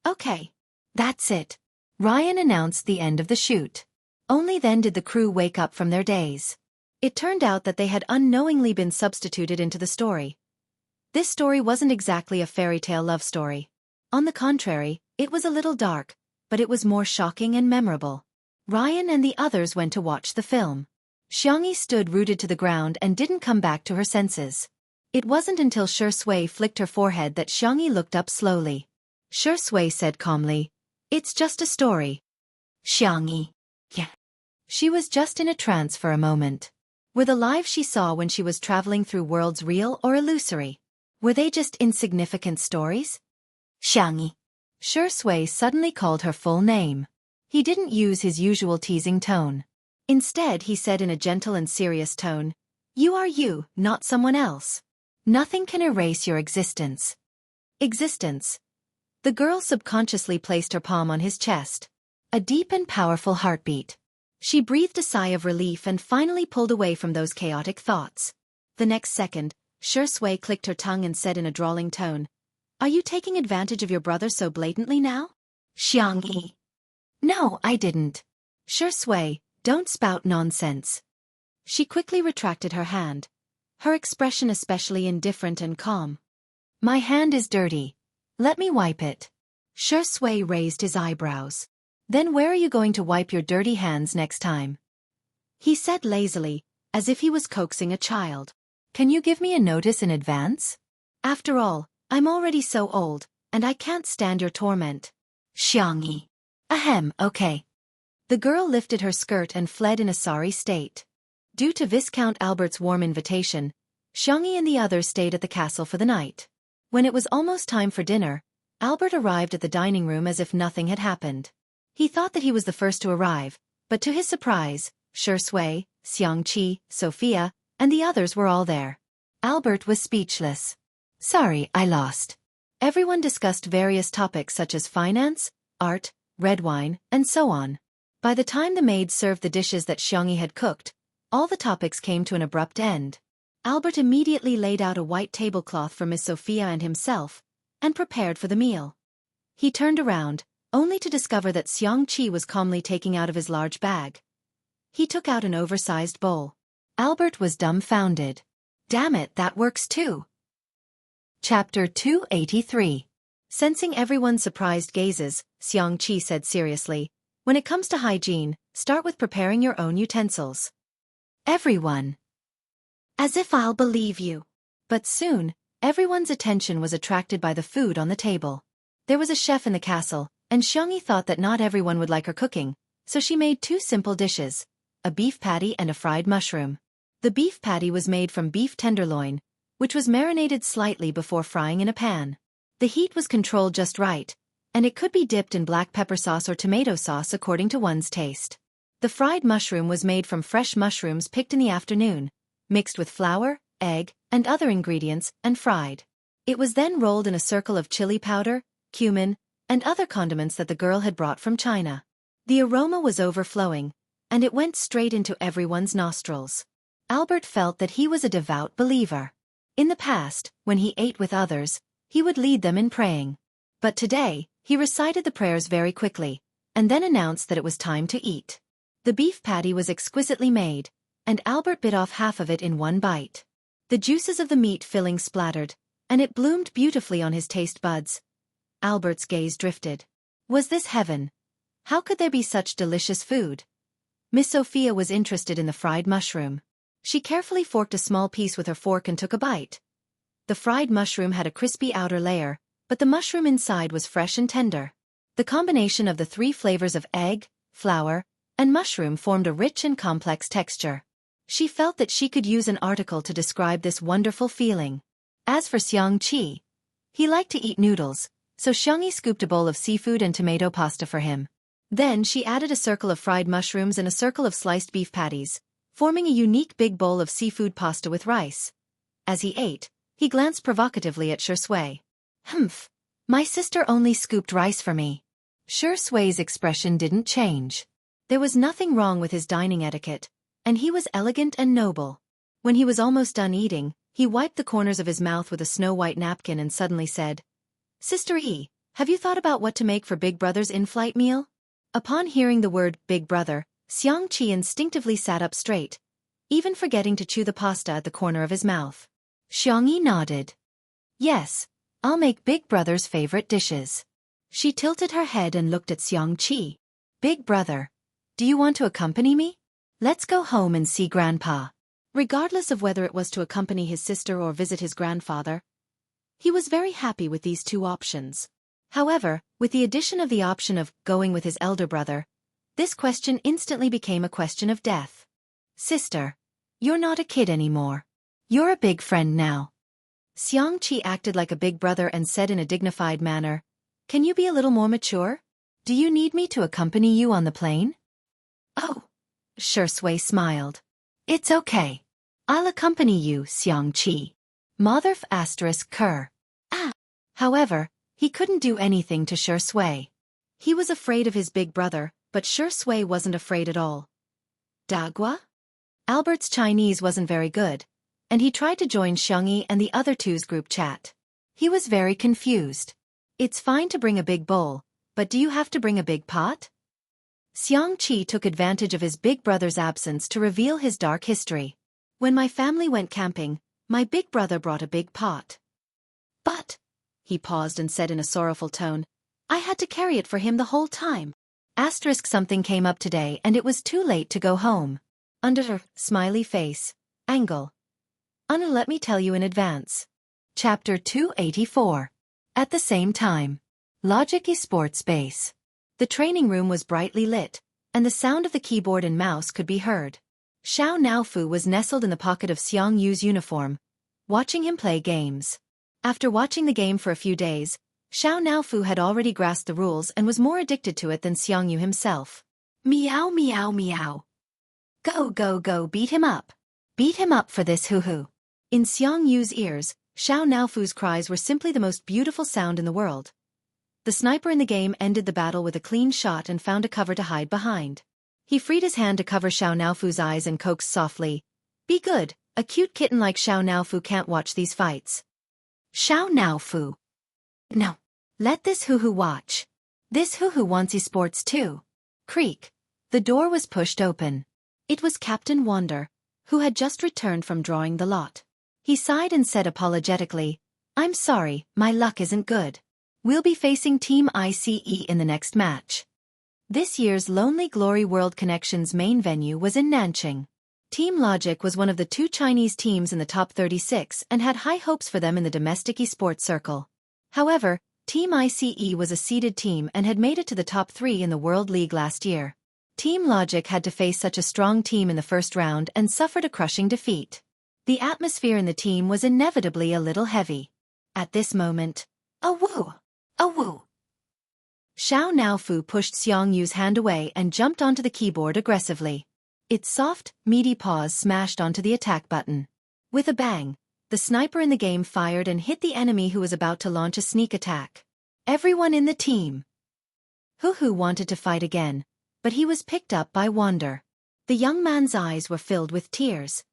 "Okay. That's it." Ryan announced the end of the shoot. Only then did the crew wake up from their daze. It turned out that they had unknowingly been substituted into the story. This story wasn't exactly a fairy tale love story. On the contrary, it was a little dark, but it was more shocking and memorable. Ryan and the others went to watch the film. Xiangyi stood rooted to the ground and didn't come back to her senses. It wasn't until Shui flicked her forehead that Xiangyi looked up slowly. Shui said calmly, "It's just a story." Xiangyi. Yeah. She was just in a trance for a moment. Were the lives she saw when she was traveling through worlds real or illusory? Were they just insignificant stories? Xiangyi. Shui suddenly called her full name. He didn't use his usual teasing tone. Instead, he said in a gentle and serious tone, "You are you, not someone else. Nothing can erase your existence." Existence. The girl subconsciously placed her palm on his chest. A deep and powerful heartbeat. She breathed a sigh of relief and finally pulled away from those chaotic thoughts. The next second, Shui clicked her tongue and said in a drawling tone, Are you taking advantage of your brother so blatantly now? Xianxia. No, I didn't. Shui, don't spout nonsense. She quickly retracted her hand, her expression especially indifferent and calm. My hand is dirty. Let me wipe it. Shui raised his eyebrows. Then where are you going to wipe your dirty hands next time? He said lazily, as if he was coaxing a child. Can you give me a notice in advance? After all, I'm already so old, and I can't stand your torment. Xianxia. Ahem, okay. The girl lifted her skirt and fled in a sorry state. Due to Viscount Albert's warm invitation, Xianxia and the others stayed at the castle for the night. When it was almost time for dinner, Albert arrived at the dining room as if nothing had happened. He thought that he was the first to arrive, but to his surprise, Shui, Xianxia, Sophia, and the others were all there. Albert was speechless. Sorry, I lost. Everyone discussed various topics such as finance, art, red wine, and so on. By the time the maids served the dishes that Xianxia had cooked, all the topics came to an abrupt end. Albert immediately laid out a white tablecloth for Miss Sophia and himself, and prepared for the meal. He turned around, only to discover that Xianxia was calmly taking out of his large bag. He took out an oversized bowl. Albert was dumbfounded. Damn it, that works too. Chapter 283. Sensing everyone's surprised gazes, Xianxia said seriously, when it comes to hygiene, start with preparing your own utensils. Everyone. As if I'll believe you. But soon, everyone's attention was attracted by the food on the table. There was a chef in the castle, and Xianxia thought that not everyone would like her cooking, so she made two simple dishes, a beef patty and a fried mushroom. The beef patty was made from beef tenderloin, which was marinated slightly before frying in a pan. The heat was controlled just right, and it could be dipped in black pepper sauce or tomato sauce according to one's taste. The fried mushroom was made from fresh mushrooms picked in the afternoon, mixed with flour, egg, and other ingredients, and fried. It was then rolled in a circle of chili powder, cumin, and other condiments that the girl had brought from China. The aroma was overflowing, and it went straight into everyone's nostrils. Albert felt that he was a devout believer. In the past, when he ate with others, he would lead them in praying. But today, he recited the prayers very quickly, and then announced that it was time to eat. The beef patty was exquisitely made, and Albert bit off half of it in one bite. The juices of the meat filling splattered, and it bloomed beautifully on his taste buds. Albert's gaze drifted. Was this heaven? How could there be such delicious food? Miss Sophia was interested in the fried mushroom. She carefully forked a small piece with her fork and took a bite. The fried mushroom had a crispy outer layer, but the mushroom inside was fresh and tender. The combination of the three flavors of egg, flour, and mushroom formed a rich and complex texture. She felt that she could use an article to describe this wonderful feeling. As for Xianxia, he liked to eat noodles, so Xianxia scooped a bowl of seafood and tomato pasta for him. Then she added a circle of fried mushrooms and a circle of sliced beef patties, forming a unique big bowl of seafood pasta with rice. As he ate, he glanced provocatively at Shui. Humph, my sister only scooped rice for me. Shui's expression didn't change. There was nothing wrong with his dining etiquette, and he was elegant and noble. When he was almost done eating, he wiped the corners of his mouth with a snow-white napkin and suddenly said, Sister E, have you thought about what to make for Big Brother's in-flight meal? Upon hearing the word Big Brother, Xianxia instinctively sat up straight, even forgetting to chew the pasta at the corner of his mouth. Xianxia nodded. Yes, I'll make Big Brother's favorite dishes. She tilted her head and looked at Xianxia. Big Brother, do you want to accompany me? Let's go home and see Grandpa. Regardless of whether it was to accompany his sister or visit his grandfather, he was very happy with these two options. However, with the addition of the option of going with his elder brother, this question instantly became a question of death. Sister, you're not a kid anymore. You're a big friend now. Xianxia acted like a big brother and said in a dignified manner, Can you be a little more mature? Do you need me to accompany you on the plane? Oh. Shui smiled. It's okay. I'll accompany you, Xianxia. Motherf ***. However, he couldn't do anything to Shui. He was afraid of his big brother, but Shui wasn't afraid at all. Dagua? Albert's Chinese wasn't very good, and he tried to join Xianxia and the other two's group chat. He was very confused. It's fine to bring a big bowl, but do you have to bring a big pot? Xianxia took advantage of his big brother's absence to reveal his dark history. When my family went camping, my big brother brought a big pot. But, he paused and said in a sorrowful tone, I had to carry it for him the whole time. Something came up today and it was too late to go home. Under her smiley face, angle. Let me tell you in advance. Chapter 284. At the same time. Logic Esports Base. The training room was brightly lit, and the sound of the keyboard and mouse could be heard. Xiao Naofu was nestled in the pocket of Xiangyu's uniform, watching him play games. After watching the game for a few days, Xiao Naofu had already grasped the rules and was more addicted to it than Xiangyu himself. Meow meow meow. Go go go, beat him up. Beat him up for this hoo-hoo. In Xiangyu's ears, Xiao Naofu's cries were simply the most beautiful sound in the world. The sniper in the game ended the battle with a clean shot and found a cover to hide behind. He freed his hand to cover Xiao Naofu's eyes and coaxed softly, Be good, a cute kitten like Xiao Naofu can't watch these fights. Xiao Naofu. No. Let this hoo-hoo watch. This hoo-hoo wants esports too. Creak. The door was pushed open. It was Captain Wander, who had just returned from drawing the lot. He sighed and said apologetically, I'm sorry, my luck isn't good. We'll be facing Team ICE in the next match. This year's Lonely Glory World Connections main venue was in Nanqing. Team Logic was one of the 2 Chinese teams in the top 36 and had high hopes for them in the domestic esports circle. However, Team ICE was a seeded team and had made it to the top 3 in the World League last year. Team Logic had to face such a strong team in the first round and suffered a crushing defeat. The atmosphere in the team was inevitably a little heavy. At this moment, a woo! A woo! Xiao Naofu pushed Xiangyu's hand away and jumped onto the keyboard aggressively. Its soft, meaty paws smashed onto the attack button. With a bang, the sniper in the game fired and hit the enemy who was about to launch a sneak attack. Everyone in the team. Hoo-hoo wanted to fight again, but he was picked up by Wander. The young man's eyes were filled with tears.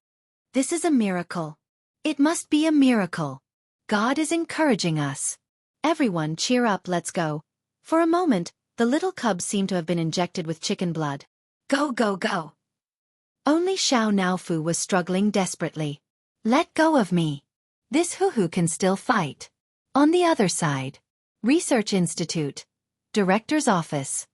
This is a miracle. It must be a miracle. God is encouraging us. Everyone cheer up, let's go. For a moment, the little cub seemed to have been injected with chicken blood. Go go go. Only Xiao Naofu was struggling desperately. Let go of me. This hoo-hoo can still fight. On the other side. Research Institute. Director's Office.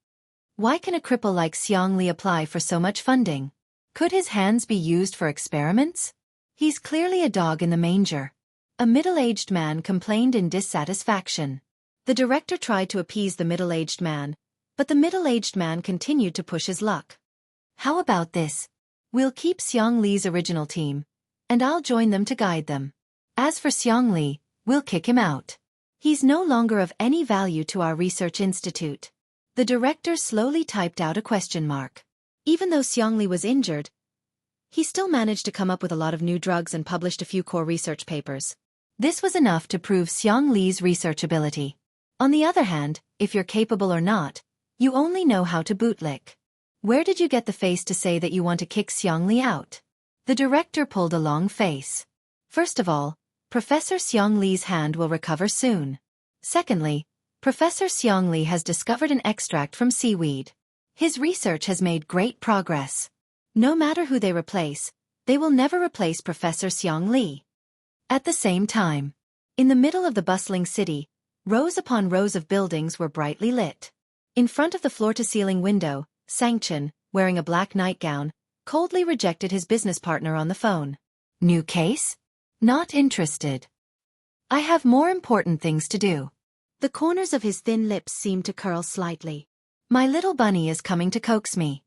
Why can a cripple like Xiangli apply for so much funding? Could his hands be used for experiments? He's clearly a dog in the manger. A middle-aged man complained in dissatisfaction. The director tried to appease the middle-aged man, but the middle-aged man continued to push his luck. How about this? We'll keep Xiangli's original team, and I'll join them to guide them. As for Xiangli, we'll kick him out. He's no longer of any value to our research institute. The director slowly typed out a question mark. Even though Xiangli was injured, he still managed to come up with a lot of new drugs and published a few core research papers. This was enough to prove Xiangli's research ability. On the other hand, if you're capable or not, you only know how to bootlick. Where did you get the face to say that you want to kick Xiangli out? The director pulled a long face. First of all, Professor Xiangli's hand will recover soon. Secondly, Professor Xiangli has discovered an extract from seaweed. His research has made great progress. No matter who they replace, they will never replace Professor Xiangli. At the same time, in the middle of the bustling city, rows upon rows of buildings were brightly lit. In front of the floor-to-ceiling window, Xianxia, wearing a black nightgown, coldly rejected his business partner on the phone. New case? Not interested. I have more important things to do. The corners of his thin lips seemed to curl slightly. My little bunny is coming to coax me.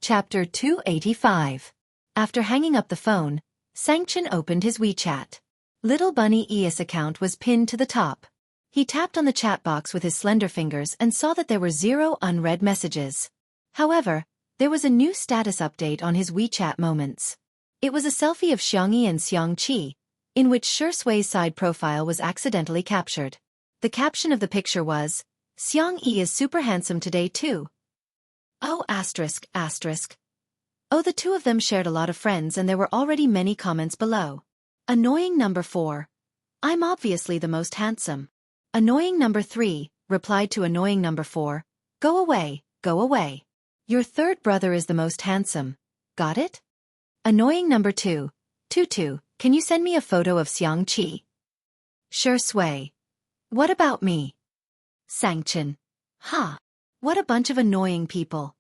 Chapter 285. After hanging up the phone, Xianxia opened his WeChat. Little Bunny ES account was pinned to the top. He tapped on the chat box with his slender fingers and saw that there were 0 unread messages. However, there was a new status update on his WeChat moments. It was a selfie of Xiangyi and Xianxia, in which Shui's side profile was accidentally captured. The caption of the picture was, Xiangyi is super handsome today too. Oh asterisk. Oh, the two of them shared a lot of friends and there were already many comments below. Annoying number 4. I'm obviously the most handsome. Annoying number 3 replied to annoying number 4, go away, go away. Your third brother is the most handsome. Got it? Annoying number 2, Tutu, can you send me a photo of Xianxia? Sure sway. What about me? Xianxia. Ha! What a bunch of annoying people.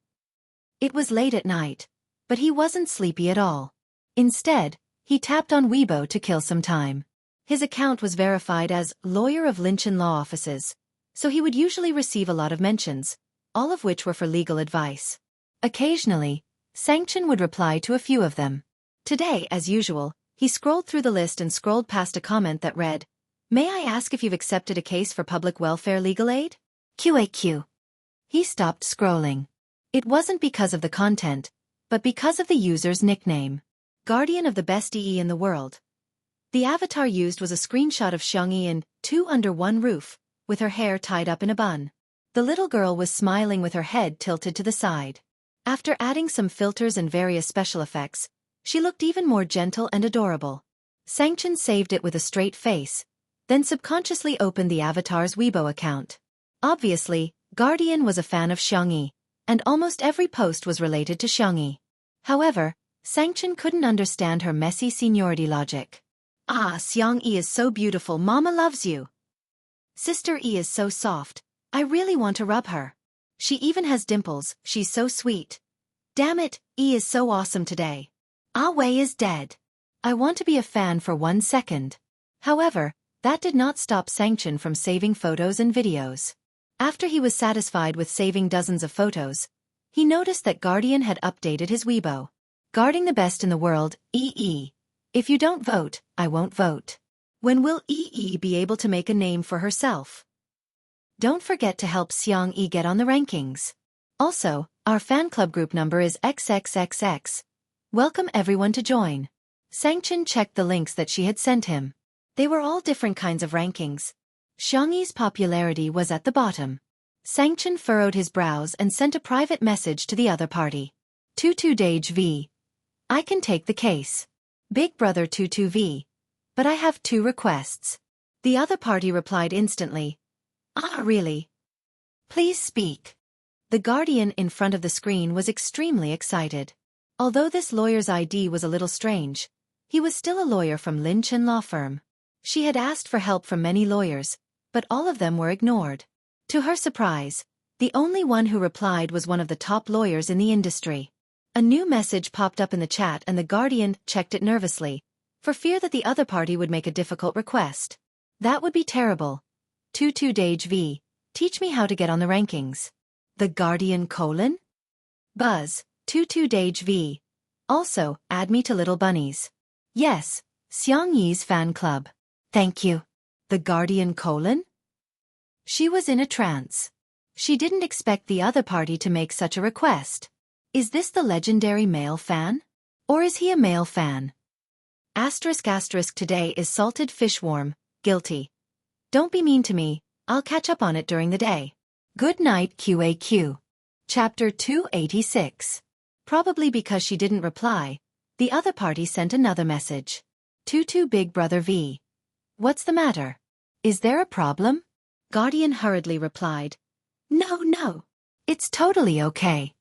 It was late at night, but he wasn't sleepy at all. Instead, he tapped on Weibo to kill some time. His account was verified as lawyer of Linchin law offices, so he would usually receive a lot of mentions, all of which were for legal advice. Occasionally, Xianxia would reply to a few of them. Today, as usual, he scrolled through the list and scrolled past a comment that read, "May I ask if you've accepted a case for public welfare legal aid?" QAQ. He stopped scrolling. It wasn't because of the content, but because of the user's nickname. Guardian of the best EE in the world. The avatar used was a screenshot of Xianxia in Two Under One Roof, with her hair tied up in a bun. The little girl was smiling with her head tilted to the side. After adding some filters and various special effects, she looked even more gentle and adorable. Xianxia saved it with a straight face, then subconsciously opened the avatar's Weibo account. Obviously, Guardian was a fan of Xianxia, and almost every post was related to Xianxia. However, Xianxia couldn't understand her messy seniority logic. Ah, Xianxia is so beautiful, Mama loves you. Sister E is so soft, I really want to rub her. She even has dimples, she's so sweet. Damn it, E is so awesome today. Ah Wei is dead. I want to be a fan for 1 second. However, that did not stop Xianxia from saving photos and videos. After he was satisfied with saving dozens of photos, he noticed that Guardian had updated his Weibo. Guarding the best in the world, EE. If you don't vote, I won't vote. When will EE be able to make a name for herself? Don't forget to help Xianxia get on the rankings. Also, our fan club group number is XXXX. Welcome everyone to join. Xianxia checked the links that she had sent him. They were all different kinds of rankings. Xianxia's popularity was at the bottom. Xianxia furrowed his brows and sent a private message to the other party. Tutu Dage V. I can take the case. Big brother Tutu V. But I have 2 requests. The other party replied instantly. Ah really? Please speak. The guardian in front of the screen was extremely excited. Although this lawyer's ID was a little strange, he was still a lawyer from Linchin law firm. She had asked for help from many lawyers, but all of them were ignored. To her surprise, the only one who replied was one of the top lawyers in the industry. A new message popped up in the chat and the guardian checked it nervously, for fear that the other party would make a difficult request. That would be terrible. Tutu Dage V. Teach me how to get on the rankings. The guardian : Buzz, Tutu Dage V. Also, add me to Little Bunnies. Yes, Xianxia's fan club. Thank you. The guardian : She was in a trance. She didn't expect the other party to make such a request. Is this the legendary male fan? Or is he a male fan? Asterisk asterisk today is salted fish warm, guilty. Don't be mean to me, I'll catch up on it during the day. Good night QAQ. Chapter 286. Probably because she didn't reply, the other party sent another message. Tutu Big Brother V. What's the matter? Is there a problem? Guardian hurriedly replied. No. It's totally okay.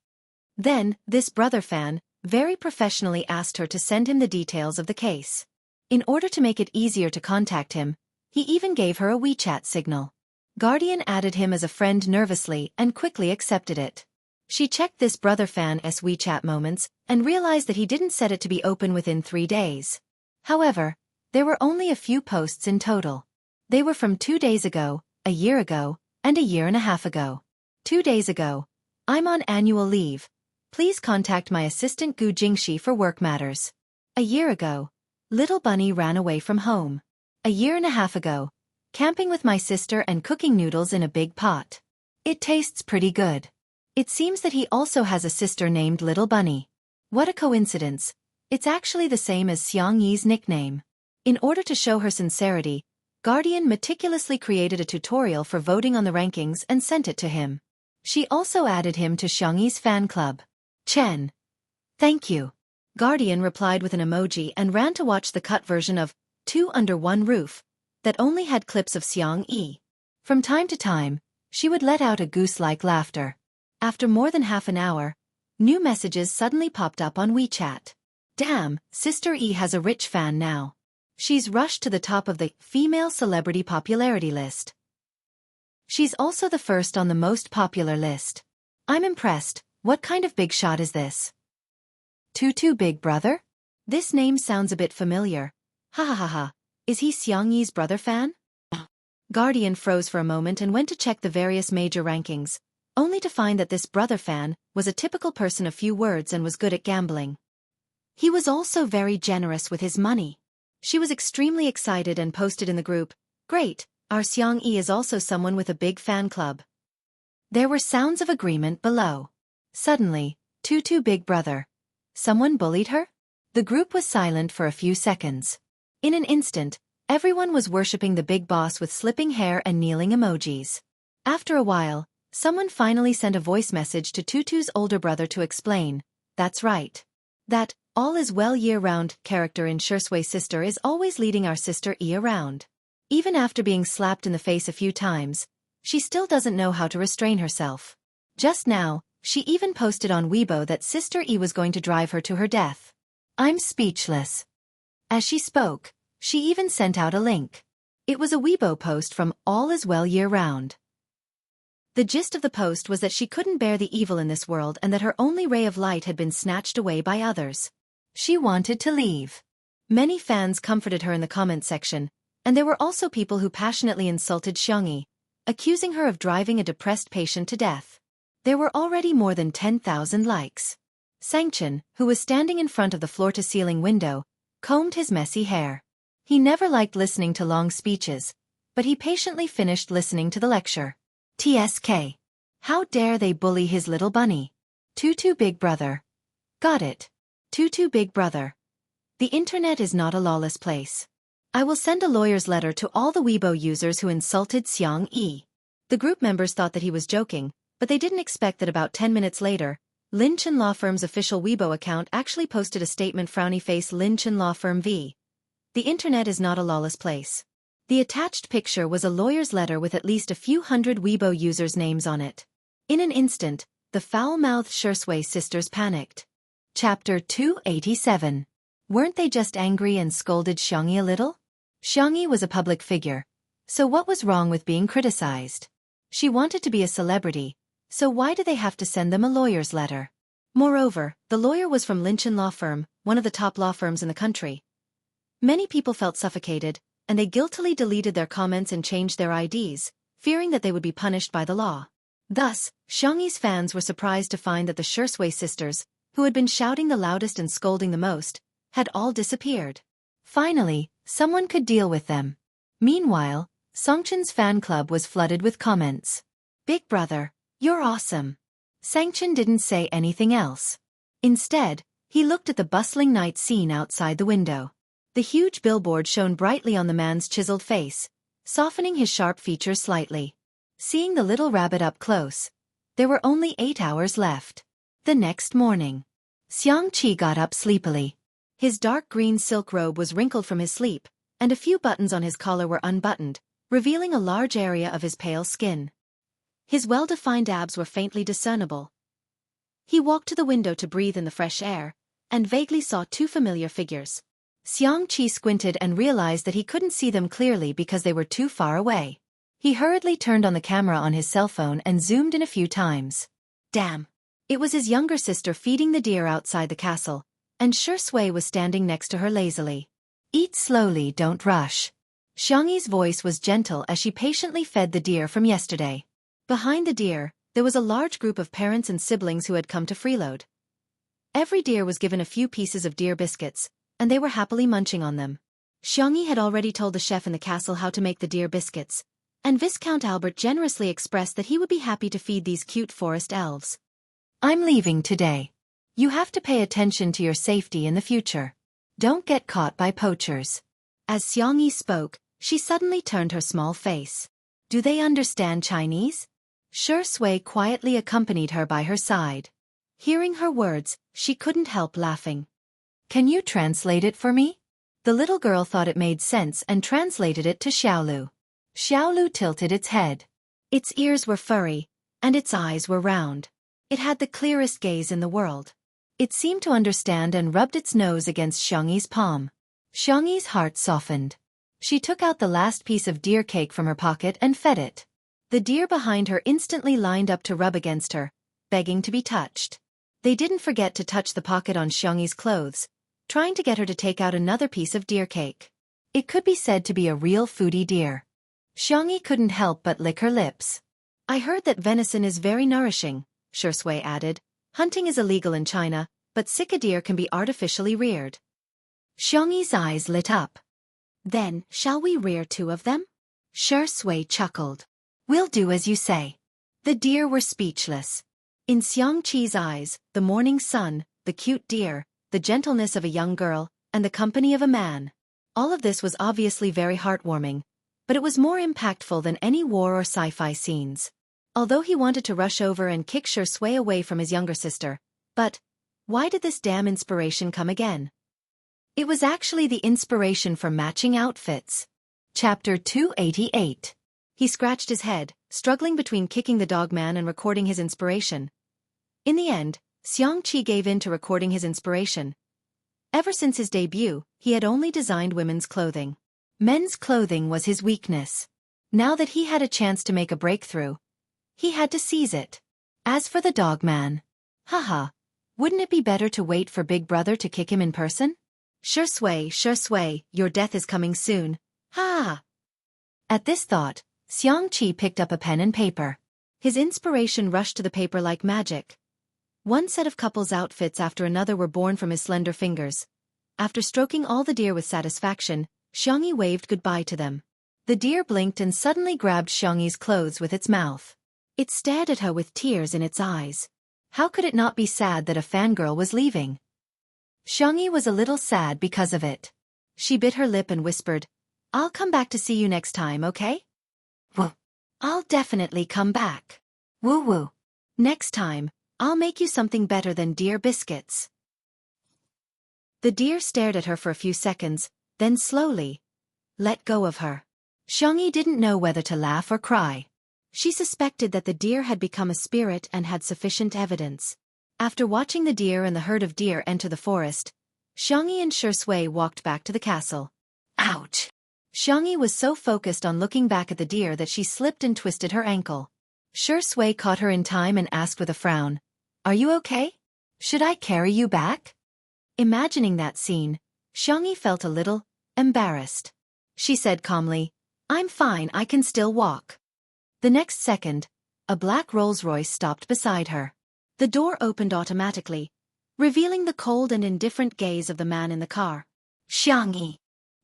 Then, this brother fan, very professionally asked her to send him the details of the case. In order to make it easier to contact him, he even gave her a WeChat signal. Guardian added him as a friend nervously and quickly accepted it. She checked this brother fan's WeChat moments and realized that he didn't set it to be open within 3 days. However, there were only a few posts in total. They were from 2 days ago, a year ago, and a year and a half ago. 2 days ago. I'm on annual leave. Please contact my assistant Gu Jingxi for work matters. A year ago. Little Bunny ran away from home. A year and a half ago. Camping with my sister and cooking noodles in a big pot. It tastes pretty good. It seems that he also has a sister named Little Bunny. What a coincidence. It's actually the same as Xianxia's nickname. In order to show her sincerity, Guardian meticulously created a tutorial for voting on the rankings and sent it to him. She also added him to Xianxia's fan club. Chen. Thank you. Guardian replied with an emoji and ran to watch the cut version of Two Under One Roof, that only had clips of Xianxia. From time to time, she would let out a goose-like laughter. After more than half an hour, new messages suddenly popped up on WeChat. Damn, Sister E has a rich fan now. She's rushed to the top of the female celebrity popularity list. She's also the first on the most popular list. I'm impressed. What kind of big shot is this? Tutu Big Brother? This name sounds a bit familiar. Ha ha ha ha. Is he Xiangyi's brother fan? Guardian froze for a moment and went to check the various major rankings, only to find that this brother fan was a typical person of few words and was good at gambling. He was also very generous with his money. She was extremely excited and posted in the group, "Great, our Xiangyi is also someone with a big fan club." There were sounds of agreement below. Suddenly, Tutu Big Brother. Someone bullied her? The group was silent for a few seconds. In an instant, everyone was worshipping the big boss with slipping hair and kneeling emojis. After a while, someone finally sent a voice message to Tutu's older brother to explain, "That's right. That all is well year-round character in Xiangshia's sister is always leading our sister E around. Even after being slapped in the face a few times, she still doesn't know how to restrain herself. Just now, she even posted on Weibo that Sister E was going to drive her to her death. I'm speechless." As she spoke, she even sent out a link. It was a Weibo post from All Is Well Year Round. The gist of the post was that she couldn't bear the evil in this world and that her only ray of light had been snatched away by others. She wanted to leave. Many fans comforted her in the comment section, and there were also people who passionately insulted Xiangyi, accusing her of driving a depressed patient to death. There were already more than 10,000 likes. Xianxia, who was standing in front of the floor-to-ceiling window, combed his messy hair. He never liked listening to long speeches, but he patiently finished listening to the lecture. TSK. How dare they bully his little bunny? Tutu Big Brother. Got it. Tutu Big Brother. The internet is not a lawless place. I will send a lawyer's letter to all the Weibo users who insulted Xiangyi. The group members thought that he was joking, but they didn't expect that about 10 minutes later, Lin Chen Law Firm's official Weibo account actually posted a statement frowny face Lin Chen Law Firm v. The internet is not a lawless place. The attached picture was a lawyer's letter with at least a few hundred Weibo users' names on it. In an instant, the foul-mouthed Xiangshui sisters panicked. Chapter 287. Weren't they just angry and scolded Xiangyi a little? Xiangyi was a public figure, so what was wrong with being criticized? She wanted to be a celebrity, so why do they have to send them a lawyer's letter? Moreover, the lawyer was from Lin Chen Law Firm, one of the top law firms in the country. Many people felt suffocated, and they guiltily deleted their comments and changed their IDs, fearing that they would be punished by the law. Thus, Xiangyi's fans were surprised to find that the Xiangshui sisters, who had been shouting the loudest and scolding the most, had all disappeared. Finally, someone could deal with them. Meanwhile, Songchen's fan club was flooded with comments. "Big Brother, you're awesome." Sangchen didn't say anything else. Instead, he looked at the bustling night scene outside the window. The huge billboard shone brightly on the man's chiseled face, softening his sharp features slightly. Seeing the little rabbit up close, there were only 8 hours left. The next morning, Xiangqi got up sleepily. His dark green silk robe was wrinkled from his sleep, and a few buttons on his collar were unbuttoned, revealing a large area of his pale skin. His well-defined abs were faintly discernible. He walked to the window to breathe in the fresh air, and vaguely saw 2 familiar figures. Xiangqi squinted and realized that he couldn't see them clearly because they were too far away. He hurriedly turned on the camera on his cell phone and zoomed in a few times. Damn! It was his younger sister feeding the deer outside the castle, and Xiangshui was standing next to her lazily. "Eat slowly, don't rush." Xiangyi's voice was gentle as she patiently fed the deer from yesterday. Behind the deer, there was a large group of parents and siblings who had come to freeload. Every deer was given a few pieces of deer biscuits, and they were happily munching on them. Xiangyi had already told the chef in the castle how to make the deer biscuits, and Viscount Albert generously expressed that he would be happy to feed these cute forest elves. "I'm leaving today. You have to pay attention to your safety in the future. Don't get caught by poachers." As Xiangyi spoke, she suddenly turned her small face. "Do they understand Chinese?" Xiangshui quietly accompanied her by her side. Hearing her words, she couldn't help laughing. "Can you translate it for me?" The little girl thought it made sense and translated it to Xiaolu. Xiaolu tilted its head. Its ears were furry, and its eyes were round. It had the clearest gaze in the world. It seemed to understand and rubbed its nose against Xiangyi's palm. Xiangyi's heart softened. She took out the last piece of deer cake from her pocket and fed it. The deer behind her instantly lined up to rub against her, begging to be touched. They didn't forget to touch the pocket on Xiangyi's clothes, trying to get her to take out another piece of deer cake. It could be said to be a real foodie deer. Xiangyi couldn't help but lick her lips. I heard that venison is very nourishing, Shui added. Hunting is illegal in China, but sika deer can be artificially reared. Xiangyi's eyes lit up. Then, shall we rear 2 of them? Shui chuckled. We'll do as you say. The deer were speechless. In Xiangqi's eyes, the morning sun, the cute deer, the gentleness of a young girl, and the company of a man. All of this was obviously very heartwarming, but it was more impactful than any war or sci-fi scenes. Although he wanted to rush over and kick Shui away from his younger sister, but why did this damn inspiration come again? It was actually the inspiration for matching outfits. Chapter 288. He scratched his head, struggling between kicking the dogman and recording his inspiration. In the end, Xiangqi gave in to recording his inspiration. Ever since his debut, he had only designed women's clothing. Men's clothing was his weakness. Now that he had a chance to make a breakthrough, he had to seize it. As for the dogman, haha, wouldn't it be better to wait for Big Brother to kick him in person? Shui, your death is coming soon. Ha! At this thought, Xiangqi picked up a pen and paper. His inspiration rushed to the paper like magic. One set of couples' outfits after another were born from his slender fingers. After stroking all the deer with satisfaction, Xiangyi waved goodbye to them. The deer blinked and suddenly grabbed Xiangyi's clothes with its mouth. It stared at her with tears in its eyes. How could it not be sad that a fangirl was leaving? Xiangyi was a little sad because of it. She bit her lip and whispered, I'll come back to see you next time, okay? Woo. I'll definitely come back. Woo woo. Next time, I'll make you something better than deer biscuits. The deer stared at her for a few seconds, then slowly let go of her. Xiangyi didn't know whether to laugh or cry. She suspected that the deer had become a spirit and had sufficient evidence. After watching the deer and the herd of deer enter the forest, Xiangyi and Shui walked back to the castle. Ouch! Xiangyi was so focused on looking back at the deer that she slipped and twisted her ankle. Shui caught her in time and asked with a frown, Are you okay? Should I carry you back? Imagining that scene, Xiangyi felt a little embarrassed. She said calmly, I'm fine, I can still walk. The next second, a black Rolls-Royce stopped beside her. The door opened automatically, revealing the cold and indifferent gaze of the man in the car. Xiangyi.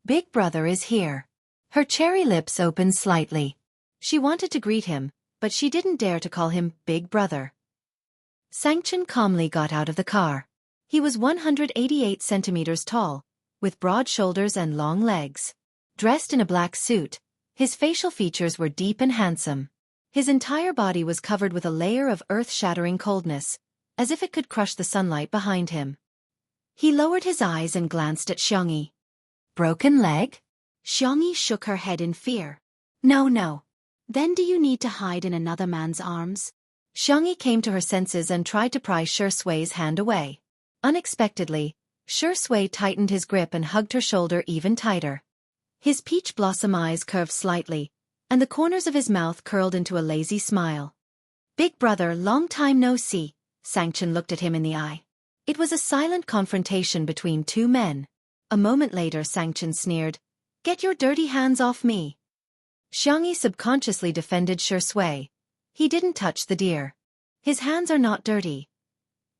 Big Brother is here. Her cherry lips opened slightly. She wanted to greet him, but she didn't dare to call him Big Brother. Xianxia calmly got out of the car. He was 188 centimeters tall, with broad shoulders and long legs. Dressed in a black suit, his facial features were deep and handsome. His entire body was covered with a layer of earth-shattering coldness, as if it could crush the sunlight behind him. He lowered his eyes and glanced at Xiangyi. Broken leg? Xiangyi shook her head in fear. No. Then do you need to hide in another man's arms? Xiangyi came to her senses and tried to pry Shui's hand away. Unexpectedly, Shui tightened his grip and hugged her shoulder even tighter. His peach blossom eyes curved slightly, and the corners of his mouth curled into a lazy smile. Big Brother, long time no see, Xianxia looked at him in the eye. It was a silent confrontation between 2 men. A moment later Xianxia sneered, Get your dirty hands off me. Xiangyi subconsciously defended Shui. He didn't touch the deer. His hands are not dirty.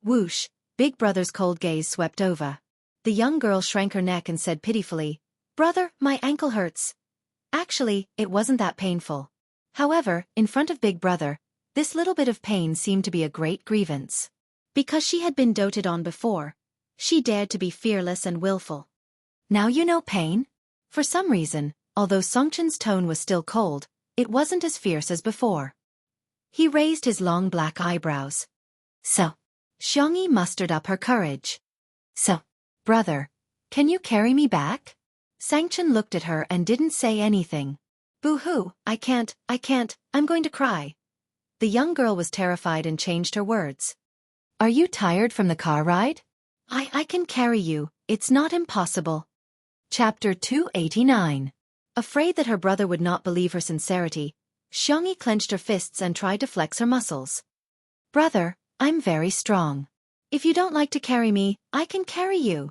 Whoosh, Big Brother's cold gaze swept over. The young girl shrank her neck and said pitifully, Brother, my ankle hurts. Actually, it wasn't that painful. However, in front of Big Brother, this little bit of pain seemed to be a great grievance. Because she had been doted on before, she dared to be fearless and willful. Now you know pain? For some reason, although Xianxia's tone was still cold, it wasn't as fierce as before. He raised his long black eyebrows. So, Xiangyi mustered up her courage. So, brother, can you carry me back? Xianxia looked at her and didn't say anything. Boo-hoo, I can't, I'm going to cry. The young girl was terrified and changed her words. Are you tired from the car ride? I can carry you, it's not impossible. Chapter 289. Afraid that her brother would not believe her sincerity, Xianxia clenched her fists and tried to flex her muscles. Brother, I'm very strong. If you don't like to carry me, I can carry you.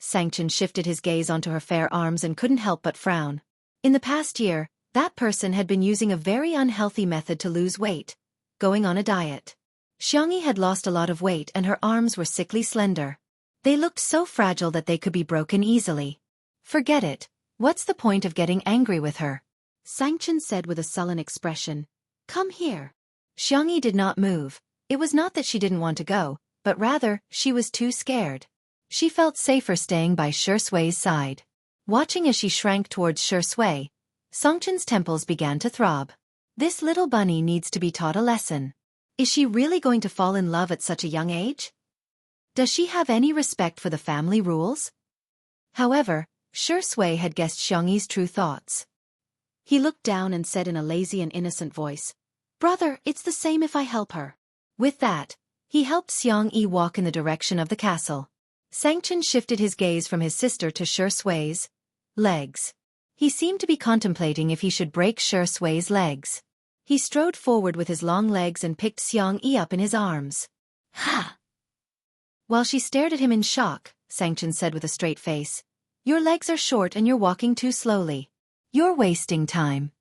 Xianxia shifted his gaze onto her fair arms and couldn't help but frown. In the past year, that person had been using a very unhealthy method to lose weight, going on a diet. Xianxia had lost a lot of weight and her arms were sickly slender. They looked so fragile that they could be broken easily. Forget it, what's the point of getting angry with her? Xianxia said with a sullen expression. Come here. Xianxia did not move. It was not that she didn't want to go, but rather, she was too scared. She felt safer staying by Shui's side. Watching as she shrank towards Shui, Xianxia's temples began to throb. This little bunny needs to be taught a lesson. Is she really going to fall in love at such a young age? Does she have any respect for the family rules? However, Shui had guessed Xianxia's true thoughts. He looked down and said in a lazy and innocent voice, Brother, it's the same if I help her. With that, he helped Xianxia walk in the direction of the castle. Xianxia shifted his gaze from his sister to Shui's legs. He seemed to be contemplating if he should break Shui's legs. He strode forward with his long legs and picked Xianxia up in his arms. Ha! While she stared at him in shock, Xianxia said with a straight face, Your legs are short and you're walking too slowly. You're wasting time.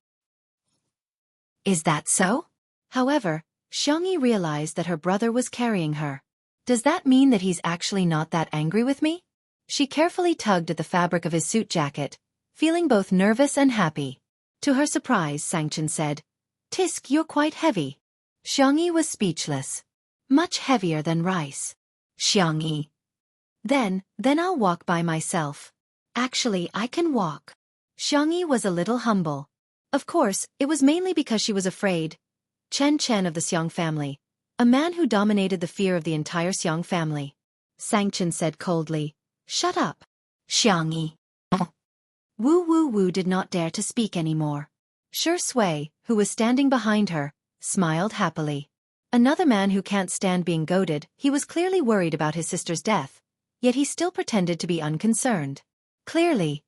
Is that so? However, Xianxia realized that her brother was carrying her. Does that mean that he's actually not that angry with me? She carefully tugged at the fabric of his suit jacket, feeling both nervous and happy. To her surprise, Xianxia said, Tisk, you're quite heavy. Xianxia was speechless. Much heavier than rice. Xianxia. Then I'll walk by myself. Actually, I can walk. Xianxia was a little humble. Of course, it was mainly because she was afraid. Chen of the Xiang family, a man who dominated the fear of the entire Xiang family. Xianxia said coldly, Shut up. Xianxia. Wu did not dare to speak anymore. Shui, who was standing behind her, smiled happily. Another man who can't stand being goaded, he was clearly worried about his sister's death, yet he still pretended to be unconcerned. Clearly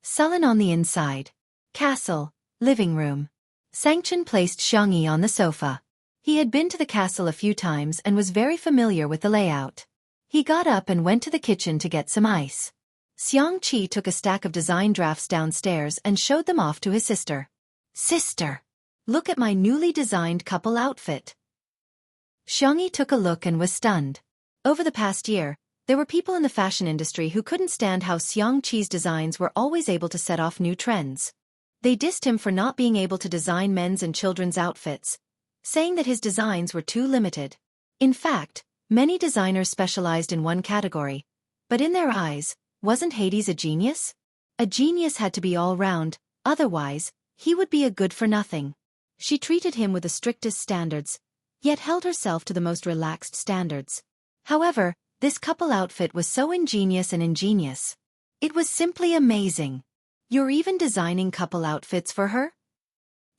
sullen on the inside. Castle, living room. Xianxia placed Xianxia on the sofa. He had been to the castle a few times and was very familiar with the layout. He got up and went to the kitchen to get some ice. Xianxia took a stack of design drafts downstairs and showed them off to his sister. Sister, look at my newly designed couple outfit. Xianxia took a look and was stunned. Over the past year, there were people in the fashion industry who couldn't stand how Xianxia's designs were always able to set off new trends. They dissed him for not being able to design men's and children's outfits, saying that his designs were too limited. In fact, many designers specialized in one category, but in their eyes, wasn't Hades a genius? A genius had to be all-round, otherwise, he would be a good-for-nothing. She treated him with the strictest standards, yet held herself to the most relaxed standards. However, this couple outfit was so ingenious and ingenious. It was simply amazing. You're even designing couple outfits for her?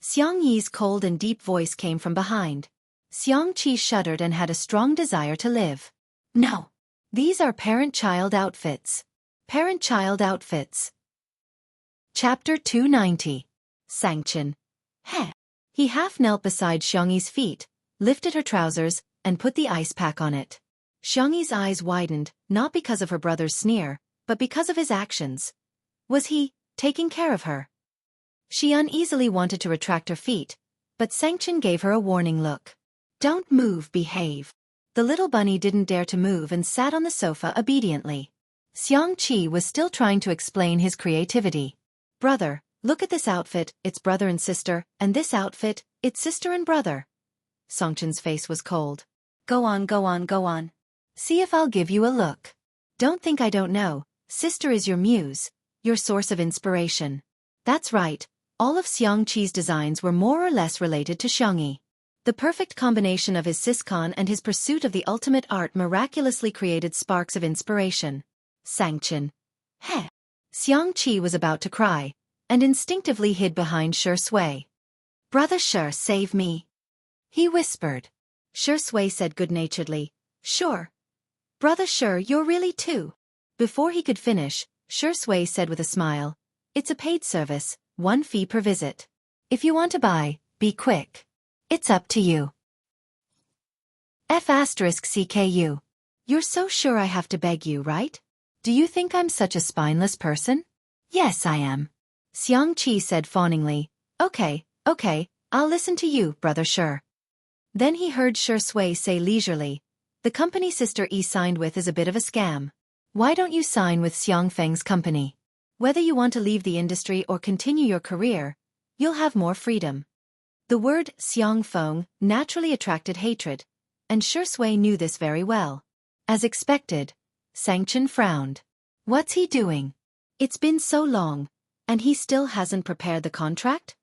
Xianxia's cold and deep voice came from behind. Xianxia shuddered and had a strong desire to live. No. These are parent-child outfits. Parent-child outfits. Chapter 290. Xianxia. Heh. He half knelt beside Xianxia's feet, lifted her trousers, and put the ice pack on it. Xianxia's eyes widened, not because of her brother's sneer, but because of his actions. Was he taking care of her? She uneasily wanted to retract her feet, but Xianxia gave her a warning look. Don't move, behave. The little bunny didn't dare to move and sat on the sofa obediently. Xianxia was still trying to explain his creativity. Brother, look at this outfit, it's brother and sister, and this outfit, it's sister and brother. Xianxia's face was cold. Go on. See if I'll give you a look. Don't think I don't know, sister is your muse, your source of inspiration. That's right, all of Xianxia's designs were more or less related to Xianxia. The perfect combination of his siscon and his pursuit of the ultimate art miraculously created sparks of inspiration. Xianxia. Heh. Xianxia was about to cry, and instinctively hid behind Shui. "Brother Shui, save me," he whispered. Shui said good-naturedly, "Sure. Brother Shui, you're really too." Before he could finish, Shui said with a smile, "It's a paid service, 1 fee per visit. If you want to buy, be quick. It's up to you." F***CKU. You're so sure I have to beg you, right? Do you think I'm such a spineless person? Yes, I am. Xianxia said fawningly, Okay, I'll listen to you, Brother Shui. Then he heard Shui say leisurely, "The company Sister E signed with is a bit of a scam. Why don't you sign with Xiangfeng's company? Whether you want to leave the industry or continue your career, you'll have more freedom." The word Xiangfeng naturally attracted hatred, and Shui knew this very well. As expected, Xianxia frowned. What's he doing? It's been so long, and he still hasn't prepared the contract?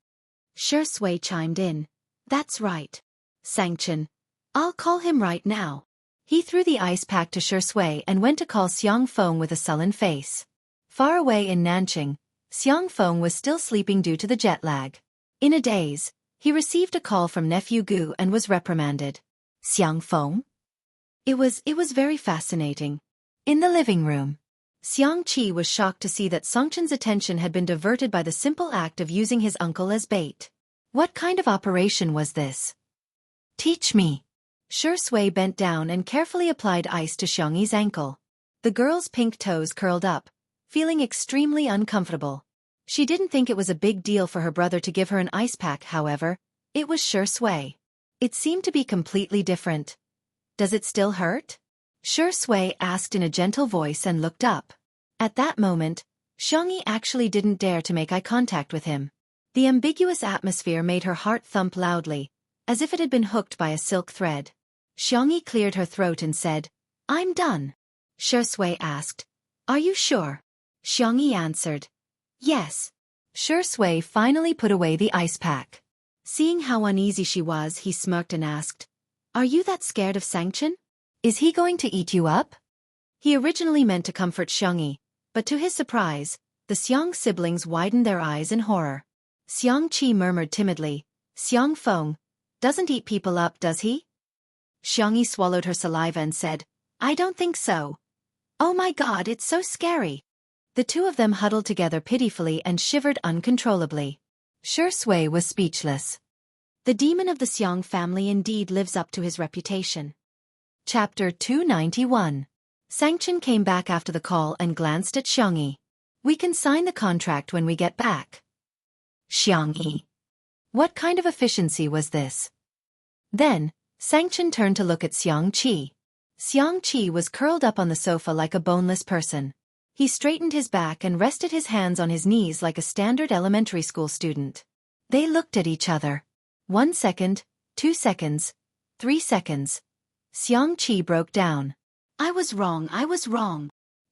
Shui chimed in. That's right. Xianxia. I'll call him right now. He threw the ice pack to Shui and went to call Xiangfeng with a sullen face. Far away in Nanqing, Xiangfeng was still sleeping due to the jet lag. In a daze, he received a call from nephew Gu and was reprimanded. Xiangfeng? It was very fascinating. In the living room, Xianxia was shocked to see that Songchen's attention had been diverted by the simple act of using his uncle as bait. What kind of operation was this? Teach me. Shui bent down and carefully applied ice to Xiangyi's ankle. The girl's pink toes curled up, feeling extremely uncomfortable. She didn't think it was a big deal for her brother to give her an ice pack, however. It was Shui. It seemed to be completely different. Does it still hurt? Shui asked in a gentle voice and looked up. At that moment, Xiangyi actually didn't dare to make eye contact with him. The ambiguous atmosphere made her heart thump loudly, as if it had been hooked by a silk thread. Xiangyi cleared her throat and said, "I'm done." Shui asked, "Are you sure?" Xiangyi answered, "Yes." Shui finally put away the ice pack. Seeing how uneasy she was, he smirked and asked, "Are you that scared of Xianxia? Is he going to eat you up?" He originally meant to comfort Xiangyi, but to his surprise, the Xiang siblings widened their eyes in horror. Xiangqi murmured timidly, "Xiangfeng doesn't eat people up, does he?" Xiangyi swallowed her saliva and said, "I don't think so. Oh my God, it's so scary." The two of them huddled together pitifully and shivered uncontrollably. Shui was speechless. The demon of the Xiang family indeed lives up to his reputation. Chapter 291. Xianxia came back after the call and glanced at Xiangyi. "We can sign the contract when we get back." Xiangyi. What kind of efficiency was this? Then, Xianxia turned to look at Xiangqi. Xiangqi was curled up on the sofa like a boneless person. He straightened his back and rested his hands on his knees like a standard elementary school student. They looked at each other. 1 second, 2 seconds, 3 seconds. Xiangqi broke down. I was wrong.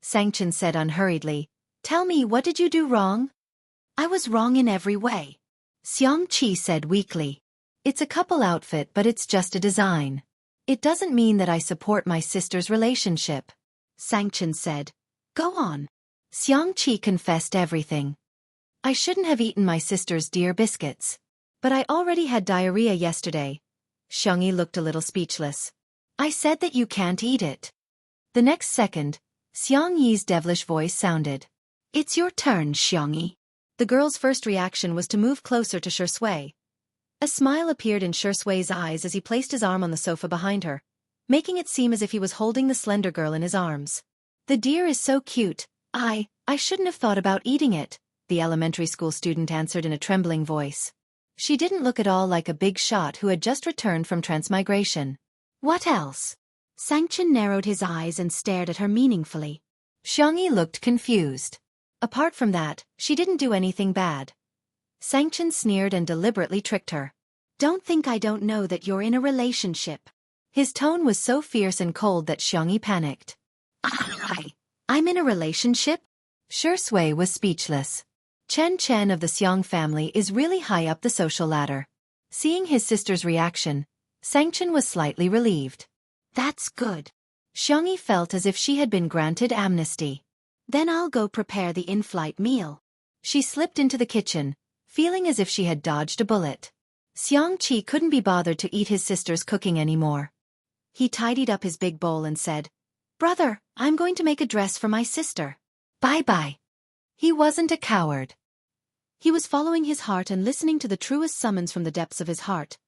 Xianxia said unhurriedly. "Tell me, what did you do wrong?" "I was wrong in every way," Xiangqi said weakly. "It's a couple outfit, but it's just a design. It doesn't mean that I support my sister's relationship," Xianxia said. "Go on." Xiangqi confessed everything. "I shouldn't have eaten my sister's dear biscuits. But I already had diarrhea yesterday." Xiangyi looked a little speechless. "I said that you can't eat it." The next second, Xiangyi's devilish voice sounded. "It's your turn, Xiangyi." The girl's first reaction was to move closer to Shui. A smile appeared in Shui's eyes as he placed his arm on the sofa behind her, making it seem as if he was holding the slender girl in his arms. "The deer is so cute. I shouldn't have thought about eating it," the elementary school student answered in a trembling voice. She didn't look at all like a big shot who had just returned from transmigration. "What else?" Xianxia narrowed his eyes and stared at her meaningfully. Xiangyi looked confused. Apart from that, she didn't do anything bad. Xianxia sneered and deliberately tricked her. "Don't think I don't know that you're in a relationship." His tone was so fierce and cold that Xiangyi panicked. I'm in a relationship?" Shui was speechless. Chen of the Xiang family is really high up the social ladder. Seeing his sister's reaction, Xianxia was slightly relieved. "That's good." Xiangyi felt as if she had been granted amnesty. Then I'll go prepare the in-flight meal. She slipped into the kitchen, feeling as if she had dodged a bullet. Xianxia couldn't be bothered to eat his sister's cooking anymore. He tidied up his big bowl and said, "Brother, I'm going to make a dress for my sister. Bye-bye." He wasn't a coward. He was following his heart and listening to the truest summons from the depths of his heart.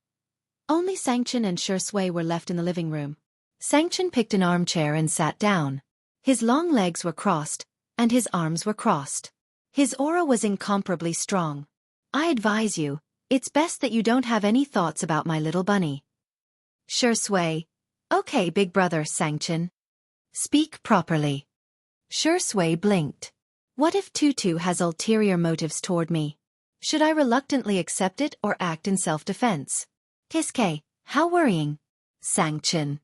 Only Xianxia and Shui were left in the living room. Xianxia picked an armchair and sat down. His long legs were crossed, and his arms were crossed. His aura was incomparably strong. "I advise you, it's best that you don't have any thoughts about my little bunny." Shui. "Okay, big brother Xianxia. Speak properly." Shui blinked. "What if Tutu has ulterior motives toward me? Should I reluctantly accept it or act in self-defense? Kiske, how worrying." Xianxia.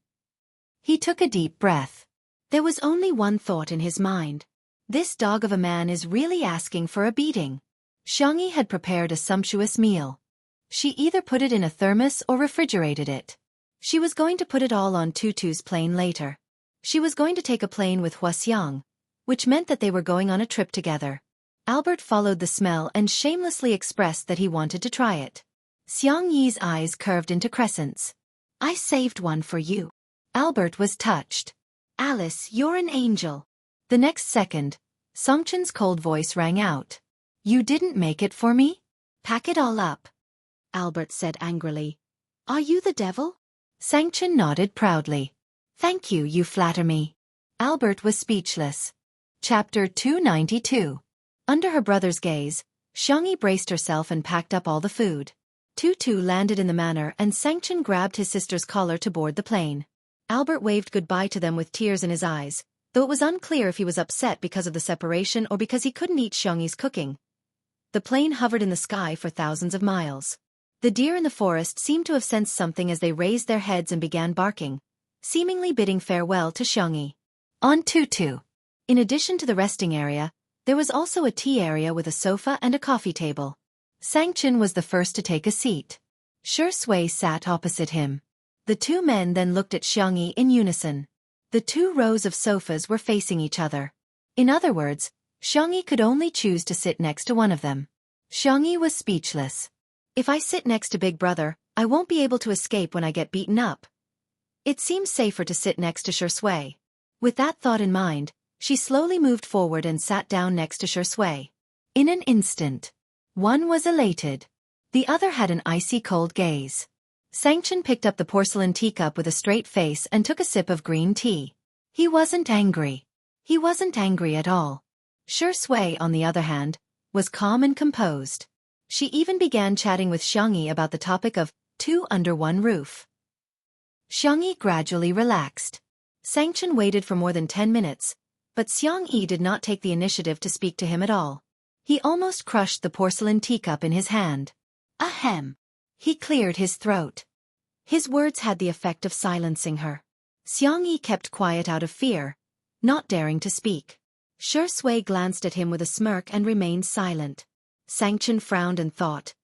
He took a deep breath. There was only one thought in his mind. This dog of a man is really asking for a beating. Xianxia had prepared a sumptuous meal. She either put it in a thermos or refrigerated it. She was going to put it all on Tutu's plane later. She was going to take a plane with Wuxia, which meant that they were going on a trip together. Albert followed the smell and shamelessly expressed that he wanted to try it. Xiangyi's eyes curved into crescents. "I saved one for you." Albert was touched. "Alice, you're an angel." The next second, Songchen's cold voice rang out. "You didn't make it for me? Pack it all up." Albert said angrily. "Are you the devil?" Songchen nodded proudly. "Thank you, you flatter me." Albert was speechless. Chapter 292. Under her brother's gaze, Xiangyi braced herself and packed up all the food. Tutu landed in the manor and Songchen grabbed his sister's collar to board the plane. Albert waved goodbye to them with tears in his eyes, though it was unclear if he was upset because of the separation or because he couldn't eat Xiangyi's cooking. The plane hovered in the sky for thousands of miles. The deer in the forest seemed to have sensed something as they raised their heads and began barking, seemingly bidding farewell to Xiangyi. On Tutu. In addition to the resting area, there was also a tea area with a sofa and a coffee table. Songchen was the first to take a seat. Shui sat opposite him. The two men then looked at Xiangyi in unison. The two rows of sofas were facing each other. In other words, Xiangyi could only choose to sit next to one of them. Xiangyi was speechless. "If I sit next to Big Brother, I won't be able to escape when I get beaten up. It seems safer to sit next to Shui." With that thought in mind, she slowly moved forward and sat down next to Shui. In an instant, one was elated. The other had an icy cold gaze. Songchen picked up the porcelain teacup with a straight face and took a sip of green tea. He wasn't angry. He wasn't angry at all. Shui, on the other hand, was calm and composed. She even began chatting with Xiangyi about the topic of two under one roof. Xiangyi gradually relaxed. Songchen waited for more than 10 minutes, but Xiangyi did not take the initiative to speak to him at all. He almost crushed the porcelain teacup in his hand. Ahem. He cleared his throat. His words had the effect of silencing her. Xiangyi kept quiet out of fear, not daring to speak. Shui glanced at him with a smirk and remained silent. Songchen frowned and thought,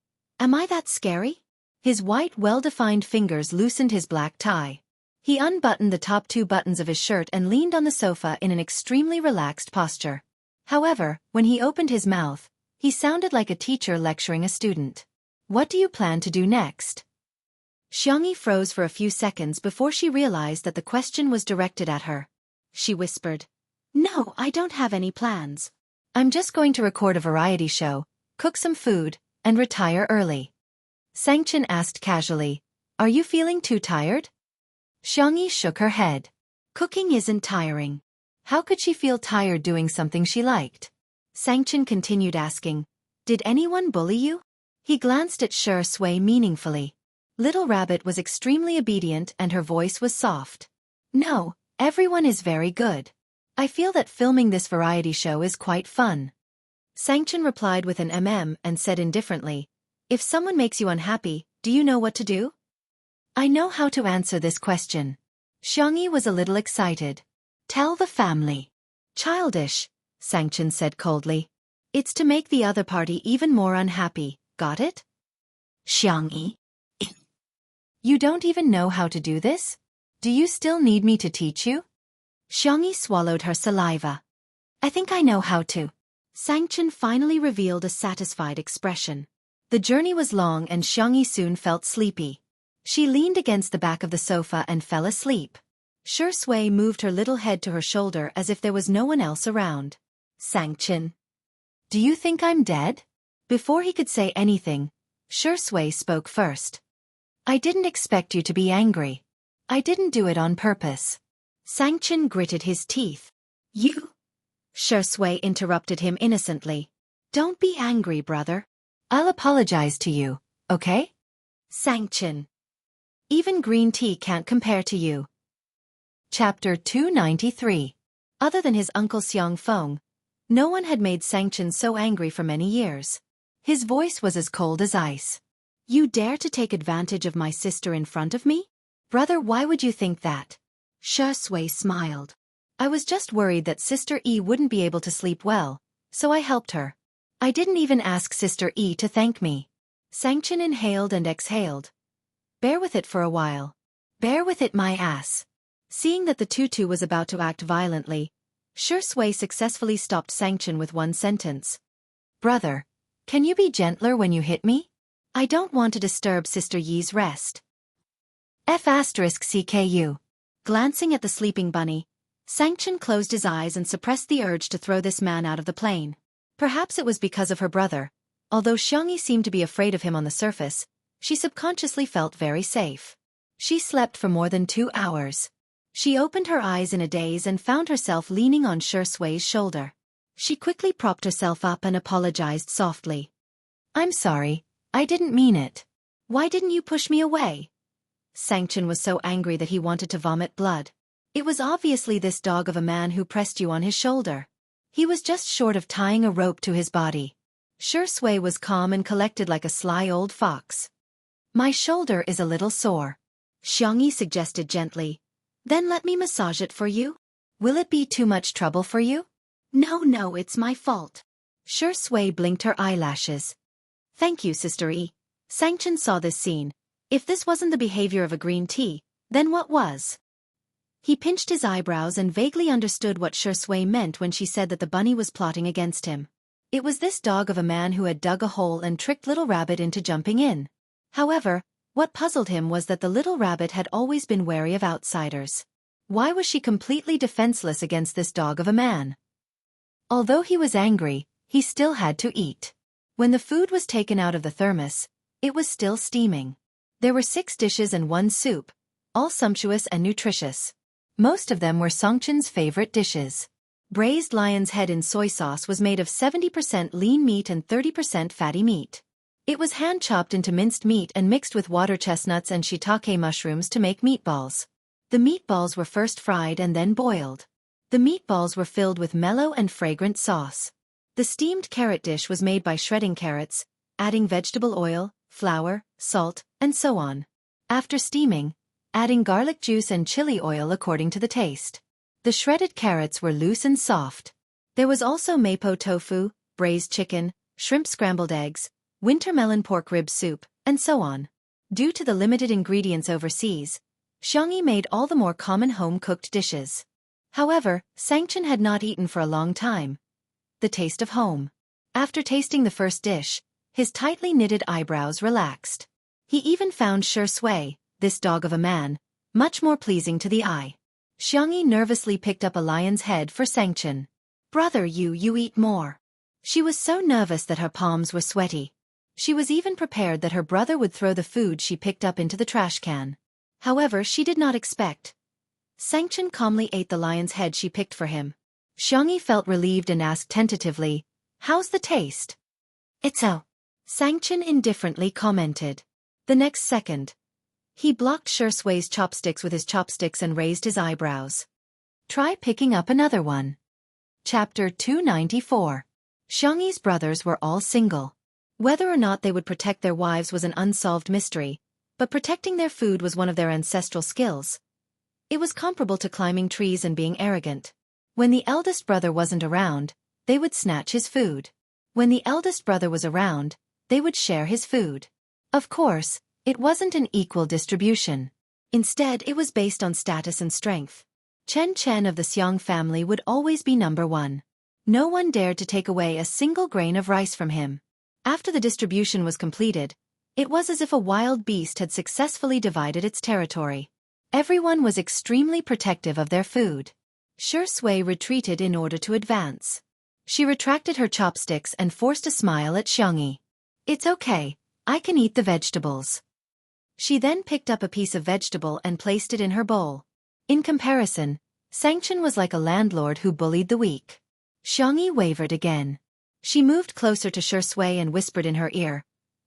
"Am I that scary?" His white, well-defined fingers loosened his black tie. He unbuttoned the top 2 buttons of his shirt and leaned on the sofa in an extremely relaxed posture. However, when he opened his mouth, he sounded like a teacher lecturing a student. "What do you plan to do next?" Xiangyi froze for a few seconds before she realized that the question was directed at her. She whispered, "No, I don't have any plans. I'm just going to record a variety show, cook some food, and retire early." Songchen asked casually, "Are you feeling too tired?" Xiangyi shook her head. Cooking isn't tiring. How could she feel tired doing something she liked? Songchen continued asking, "Did anyone bully you?" He glanced at Shui meaningfully. Little Rabbit was extremely obedient and her voice was soft. "No, everyone is very good. I feel that filming this variety show is quite fun." Songchen replied with an and said indifferently, "If someone makes you unhappy, do you know what to do?" "I know how to answer this question." Xiangyi was a little excited. "Tell the family." "Childish," Songchen said coldly. "It's to make the other party even more unhappy, got it?" Xiangyi. "You don't even know how to do this? Do you still need me to teach you?" Xiangyi swallowed her saliva. I think I know how to. Xianxia finally revealed a satisfied expression. The journey was long and Xianxia soon felt sleepy. She leaned against the back of the sofa and fell asleep. Shui moved her little head to her shoulder as if there was no one else around. Xianxia, do you think I'm dead? Before he could say anything, Shui spoke first. I didn't expect you to be angry. I didn't do it on purpose. Xianxia gritted his teeth. You? Shui interrupted him innocently. Don't be angry, brother. I'll apologize to you, okay? Xianxia. Even green tea can't compare to you. Chapter 293. Other than his uncle Xiangfeng, no one had made Xianxia so angry for many years. His voice was as cold as ice. You dare to take advantage of my sister in front of me? Brother, why would you think that? Shui smiled. I was just worried that Sister E wouldn't be able to sleep well, so I helped her. I didn't even ask Sister E to thank me. Xianxia inhaled and exhaled. Bear with it for a while. Bear with it, my ass. Seeing that the tutu was about to act violently, Shui successfully stopped Xianxia with one sentence. Brother, can you be gentler when you hit me? I don't want to disturb Sister Yi's rest. F***CKU. Glancing at the sleeping bunny, Xianxia closed his eyes and suppressed the urge to throw this man out of the plane. Perhaps it was because of her brother. Although Xiangxia seemed to be afraid of him on the surface, she subconsciously felt very safe. She slept for more than 2 hours. She opened her eyes in a daze and found herself leaning on Shui's shoulder. She quickly propped herself up and apologized softly. I'm sorry, I didn't mean it. Why didn't you push me away? Xianxia was so angry that he wanted to vomit blood. It was obviously this dog of a man who pressed you on his shoulder. He was just short of tying a rope to his body. Shui was calm and collected like a sly old fox. My shoulder is a little sore. Xiangxia suggested gently. Then let me massage it for you. Will it be too much trouble for you? No, it's my fault. Shui blinked her eyelashes. Thank you, Sister E. Xianxia saw this scene. If this wasn't the behavior of a green tea, then what was? He pinched his eyebrows and vaguely understood what Shui meant when she said that the bunny was plotting against him. It was this dog of a man who had dug a hole and tricked Little Rabbit into jumping in. However, what puzzled him was that the little rabbit had always been wary of outsiders. Why was she completely defenseless against this dog of a man? Although he was angry, he still had to eat. When the food was taken out of the thermos, it was still steaming. There were 6 dishes and 1 soup, all sumptuous and nutritious. Most of them were Xianxia's favorite dishes. Braised lion's head in soy sauce was made of 70% lean meat and 30% fatty meat. It was hand-chopped into minced meat and mixed with water chestnuts and shiitake mushrooms to make meatballs. The meatballs were first fried and then boiled. The meatballs were filled with mellow and fragrant sauce. The steamed carrot dish was made by shredding carrots, adding vegetable oil, flour, salt, and so on. After steaming, adding garlic juice and chili oil according to the taste. The shredded carrots were loose and soft. There was also mapo tofu, braised chicken, shrimp scrambled eggs, winter melon pork rib soup, and so on. Due to the limited ingredients overseas, Xiangxia made all the more common home-cooked dishes. However, Xianxia had not eaten for a long time. The taste of home. After tasting the first dish, his tightly knitted eyebrows relaxed. He even found Shui, this dog of a man, much more pleasing to the eye. Xiangxia nervously picked up a lion's head for Xianxia. Brother, you eat more. She was so nervous that her palms were sweaty. She was even prepared that her brother would throw the food she picked up into the trash can. However, she did not expect. Xianxia calmly ate the lion's head she picked for him. Xiangxia felt relieved and asked tentatively, "How's the taste?" "It's oh." Xianxia indifferently commented. The next second, he blocked Shui's chopsticks with his chopsticks and raised his eyebrows. Try picking up another one. Chapter 294. Xiangxi's brothers were all single. Whether or not they would protect their wives was an unsolved mystery, but protecting their food was one of their ancestral skills. It was comparable to climbing trees and being arrogant. When the eldest brother wasn't around, they would snatch his food. When the eldest brother was around, they would share his food. Of course, it wasn't an equal distribution. Instead, it was based on status and strength. Chen of the Xiang family would always be number 1. No one dared to take away a single grain of rice from him. After the distribution was completed, it was as if a wild beast had successfully divided its territory. Everyone was extremely protective of their food. Shui retreated in order to advance. She retracted her chopsticks and forced a smile at Xianxia. It's okay, I can eat the vegetables. She then picked up a piece of vegetable and placed it in her bowl. In comparison, Xianxia was like a landlord who bullied the weak. Xianxia wavered again. She moved closer to Shui and whispered in her ear,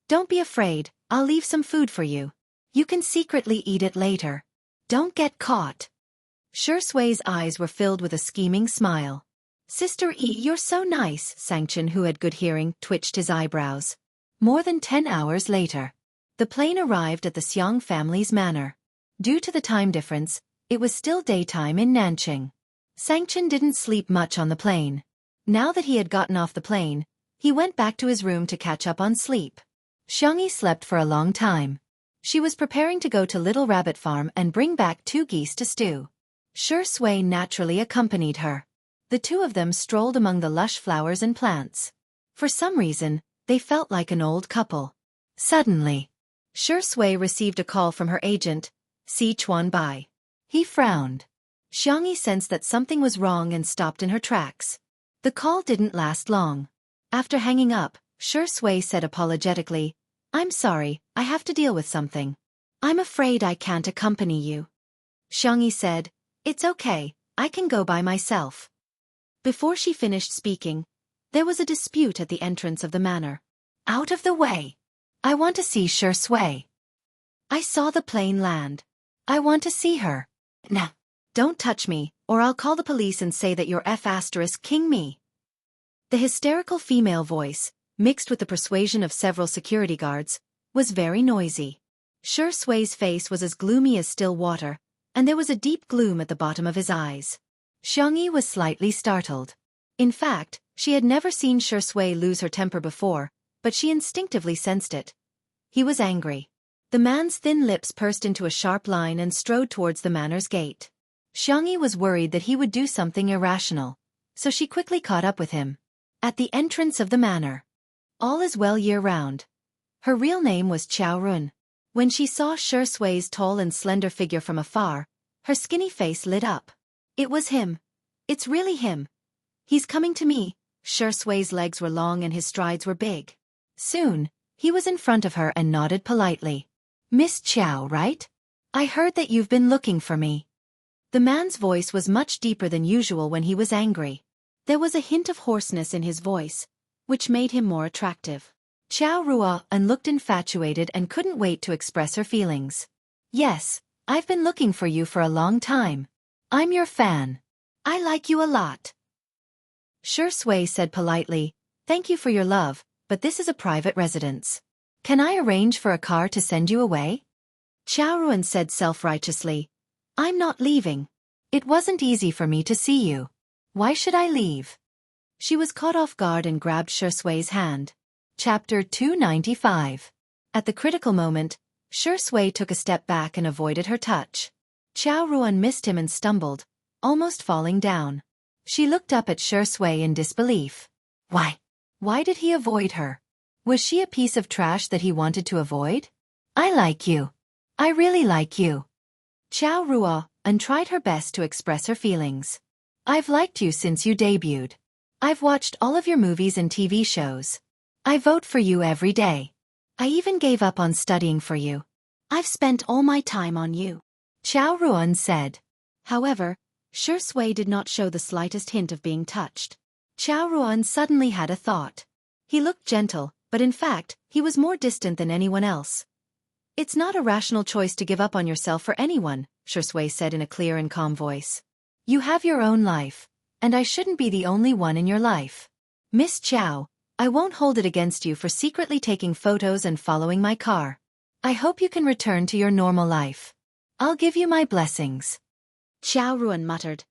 "Don't be afraid, I'll leave some food for you. You can secretly eat it later. Don't get caught." Shui's eyes were filled with a scheming smile. "Sister E, you're so nice." Xianxia, who had good hearing, twitched his eyebrows. More than 10 hours later, the plane arrived at the Xiang family's manor. Due to the time difference, it was still daytime in Nanqing. Xianxia didn't sleep much on the plane. Now that he had gotten off the plane, he went back to his room to catch up on sleep. Xianxia slept for a long time. She was preparing to go to Little Rabbit Farm and bring back 2 geese to stew. Shui naturally accompanied her. The two of them strolled among the lush flowers and plants. For some reason, they felt like an old couple. Suddenly, Shui received a call from her agent, Si Chuanbai. He frowned. Xianxia sensed that something was wrong and stopped in her tracks. The call didn't last long. After hanging up, Shui said apologetically, "I'm sorry, I have to deal with something. I'm afraid I can't accompany you." Xianxia said, "It's okay, I can go by myself." Before she finished speaking, there was a dispute at the entrance of the manor. "Out of the way! I want to see Shui. I saw the plane land. I want to see her. Nah, don't touch me, or I'll call the police and say that you're King me." The hysterical female voice, mixed with the persuasion of several security guards, was very noisy. Shui's face was as gloomy as still water, and there was a deep gloom at the bottom of his eyes. Xianxia was slightly startled. In fact, she had never seen Shui lose her temper before, but she instinctively sensed it. He was angry. The man's thin lips pursed into a sharp line and strode towards the manor's gate. Xianxia was worried that he would do something irrational, so she quickly caught up with him. At the entrance of the manor. All is well year-round. Her real name was Qiao Run. When she saw Shui's tall and slender figure from afar, her skinny face lit up. It was him. It's really him. He's coming to me. Shui's legs were long and his strides were big. Soon, he was in front of her and nodded politely. "Miss Qiao, right? I heard that you've been looking for me." The man's voice was much deeper than usual when he was angry. There was a hint of hoarseness in his voice, which made him more attractive. Qiao Rua looked infatuated and couldn't wait to express her feelings. "Yes, I've been looking for you for a long time. I'm your fan. I like you a lot." Shui said politely, "Thank you for your love, but this is a private residence. Can I arrange for a car to send you away?" Qiao Ruan said self-righteously, "I'm not leaving. It wasn't easy for me to see you. Why should I leave?" She was caught off guard and grabbed Shui's hand. Chapter 295. At the critical moment, Shui took a step back and avoided her touch. Qiao Ruan missed him and stumbled, almost falling down. She looked up at Shui in disbelief. Why did he avoid her? Was she a piece of trash that he wanted to avoid? "I like you. I really like you." Qiao Rua tried her best to express her feelings. "I've liked you since you debuted. I've watched all of your movies and TV shows. I vote for you every day. I even gave up on studying for you. I've spent all my time on you," Qiao Ruan said. However, Shui did not show the slightest hint of being touched. Qiao Ruan suddenly had a thought. He looked gentle, but in fact, he was more distant than anyone else. "It's not a rational choice to give up on yourself for anyone," Shui said in a clear and calm voice. "You have your own life, and I shouldn't be the only one in your life. Miss Qiao, I won't hold it against you for secretly taking photos and following my car. I hope you can return to your normal life. I'll give you my blessings." Qiao Ruan muttered,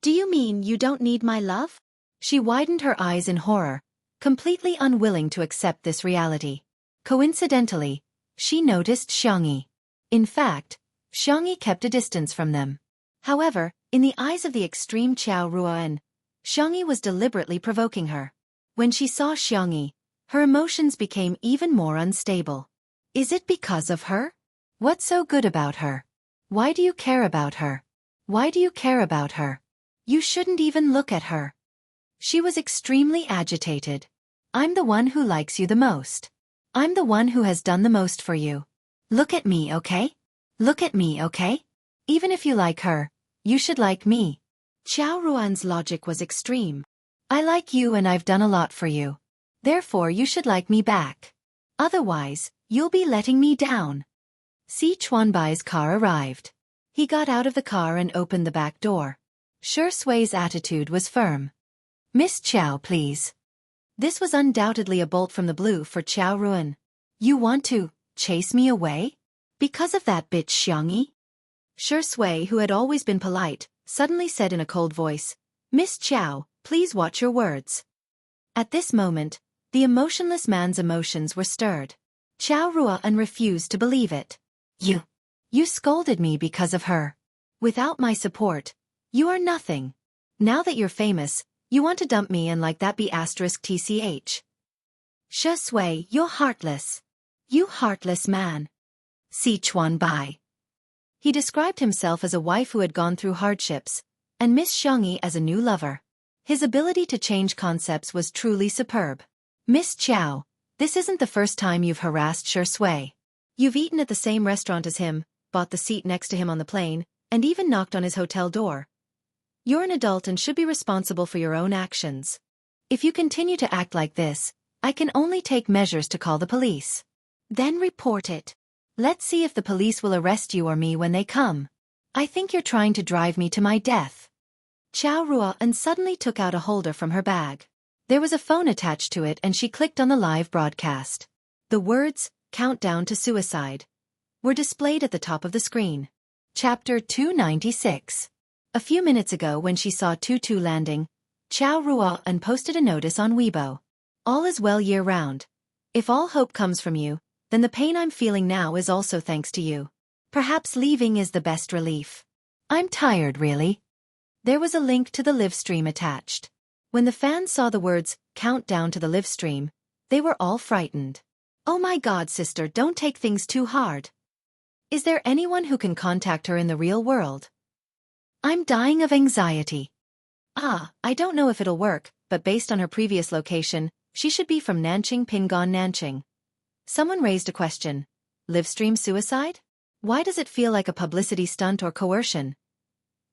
"Do you mean you don't need my love?" She widened her eyes in horror, completely unwilling to accept this reality. Coincidentally, she noticed Xianxia. In fact, Xianxia kept a distance from them. However, in the eyes of the extreme Qiao Ruan, Xiangxi was deliberately provoking her. When she saw Xiangxi, her emotions became even more unstable. Is it because of her? What's so good about her? Why do you care about her? Why do you care about her? You shouldn't even look at her. She was extremely agitated. I'm the one who likes you the most. I'm the one who has done the most for you. Look at me, okay? Look at me, okay? Even if you like her, you should like me. Qiao Ruan's logic was extreme. I like you and I've done a lot for you. Therefore you should like me back. Otherwise, you'll be letting me down. Si Chuanbai's car arrived. He got out of the car and opened the back door. Shi Sui's attitude was firm. Miss Qiao, please. This was undoubtedly a bolt from the blue for Qiao Ruan. You want to chase me away? Because of that bitch Xiangxi? Shi Sui, who had always been polite, suddenly said in a cold voice, Miss Qiao, please watch your words. At this moment, the emotionless man's emotions were stirred. Qiao Ruan refused to believe it. You scolded me because of her. Without my support, you are nothing. Now that you're famous, you want to dump me and like that be*tch. Shi Sui, you're heartless. You heartless man. Si Chuanbai. He described himself as a wife who had gone through hardships, and Miss Xiangxi as a new lover. His ability to change concepts was truly superb. Miss Qiao, this isn't the first time you've harassed Shi Sui. You've eaten at the same restaurant as him, bought the seat next to him on the plane, and even knocked on his hotel door. You're an adult and should be responsible for your own actions. If you continue to act like this, I can only take measures to call the police. Then report it. Let's see if the police will arrest you or me when they come. I think you're trying to drive me to my death. Qiao Ruan suddenly took out a holder from her bag. There was a phone attached to it and she clicked on the live broadcast. The words, Countdown to Suicide, were displayed at the top of the screen. Chapter 296. A few minutes ago when she saw Tutu landing, Qiao Ruan posted a notice on Weibo. All is well year-round. If all hope comes from you, then the pain I'm feeling now is also thanks to you. Perhaps leaving is the best relief. I'm tired, really. There was a link to the live stream attached. When the fans saw the words, Countdown to the live stream, they were all frightened. Oh my God, sister, don't take things too hard. Is there anyone who can contact her in the real world? I'm dying of anxiety. I don't know if it'll work, but based on her previous location, she should be from Nanqing Pingon Nanqing. Someone raised a question. Livestream suicide? Why does it feel like a publicity stunt or coercion?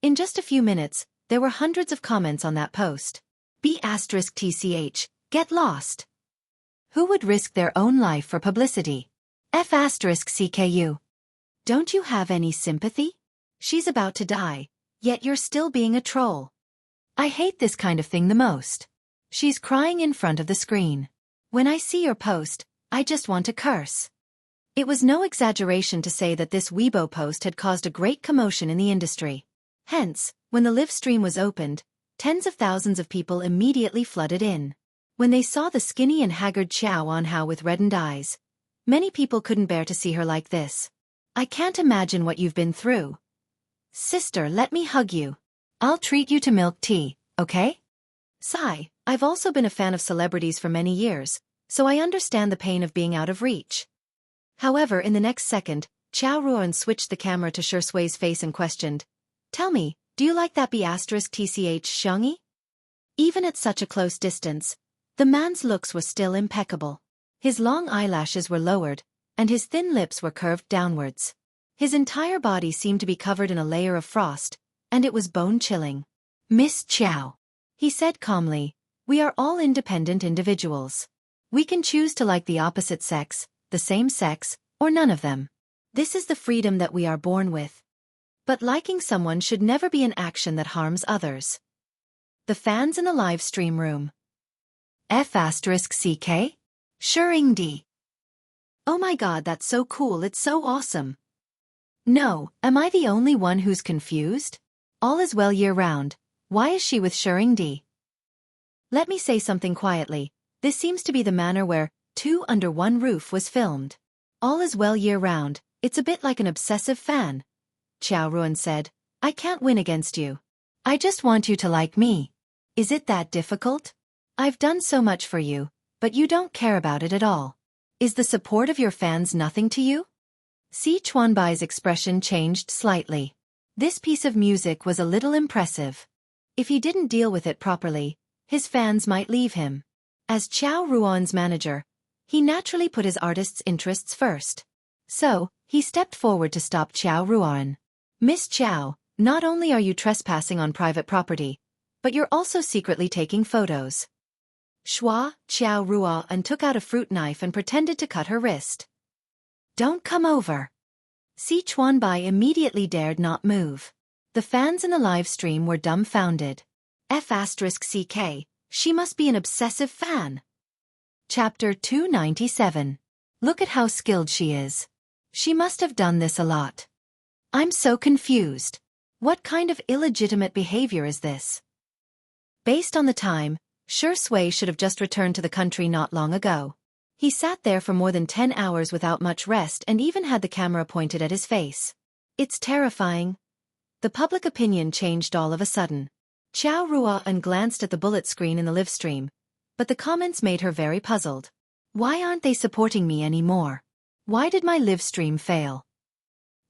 In just a few minutes, there were hundreds of comments on that post. B*tch, get lost. Who would risk their own life for publicity? F*CKU. Don't you have any sympathy? She's about to die, yet you're still being a troll. I hate this kind of thing the most. She's crying in front of the screen. When I see your post, I just want to curse. It was no exaggeration to say that this Weibo post had caused a great commotion in the industry. Hence, when the live stream was opened, tens of thousands of people immediately flooded in. When they saw the skinny and haggard Qiao Anhao with reddened eyes, many people couldn't bear to see her like this. I can't imagine what you've been through. Sister, let me hug you. I'll treat you to milk tea, okay? Sigh, I've also been a fan of celebrities for many years, so I understand the pain of being out of reach. However, in the next second, Qiao Ruan switched the camera to Shi Sui's face and questioned, Tell me, do you like that B*tch Xiangxi? Even at such a close distance, the man's looks were still impeccable. His long eyelashes were lowered, and his thin lips were curved downwards. His entire body seemed to be covered in a layer of frost, and it was bone-chilling. Miss Qiao, he said calmly, we are all independent individuals. We can choose to like the opposite sex, the same sex, or none of them. This is the freedom that we are born with. But liking someone should never be an action that harms others. The fans in the live stream room. F*CK? Shengdi. Oh my God, that's so cool, it's so awesome. No, am I the only one who's confused? All is well year-round. Why is she with Shengdi? Let me say something quietly. This seems to be the manner where Two Under One Roof was filmed. All is well year-round. It's a bit like an obsessive fan. Qiao Ruan said, I can't win against you. I just want you to like me. Is it that difficult? I've done so much for you, but you don't care about it at all. Is the support of your fans nothing to you? Si Chuanbai's expression changed slightly. This piece of music was a little impressive. If he didn't deal with it properly, his fans might leave him. As Qiao Ruan's manager, he naturally put his artist's interests first. So, he stepped forward to stop Qiao Ruan. Miss Qiao, not only are you trespassing on private property, but you're also secretly taking photos. Shua Qiao Ruan took out a fruit knife and pretended to cut her wrist. Don't come over. Si Chuanbai immediately dared not move. The fans in the live stream were dumbfounded. F*CK, she must be an obsessive fan. Chapter 297. Look at how skilled she is. She must have done this a lot. I'm so confused. What kind of illegitimate behavior is this? Based on the time, Shui should have just returned to the country not long ago. He sat there for more than 10 hours without much rest and even had the camera pointed at his face. It's terrifying. The public opinion changed all of a sudden. Qiao Ruan glanced at the bullet screen in the live stream, but the comments made her very puzzled. Why aren't they supporting me anymore? Why did my live stream fail?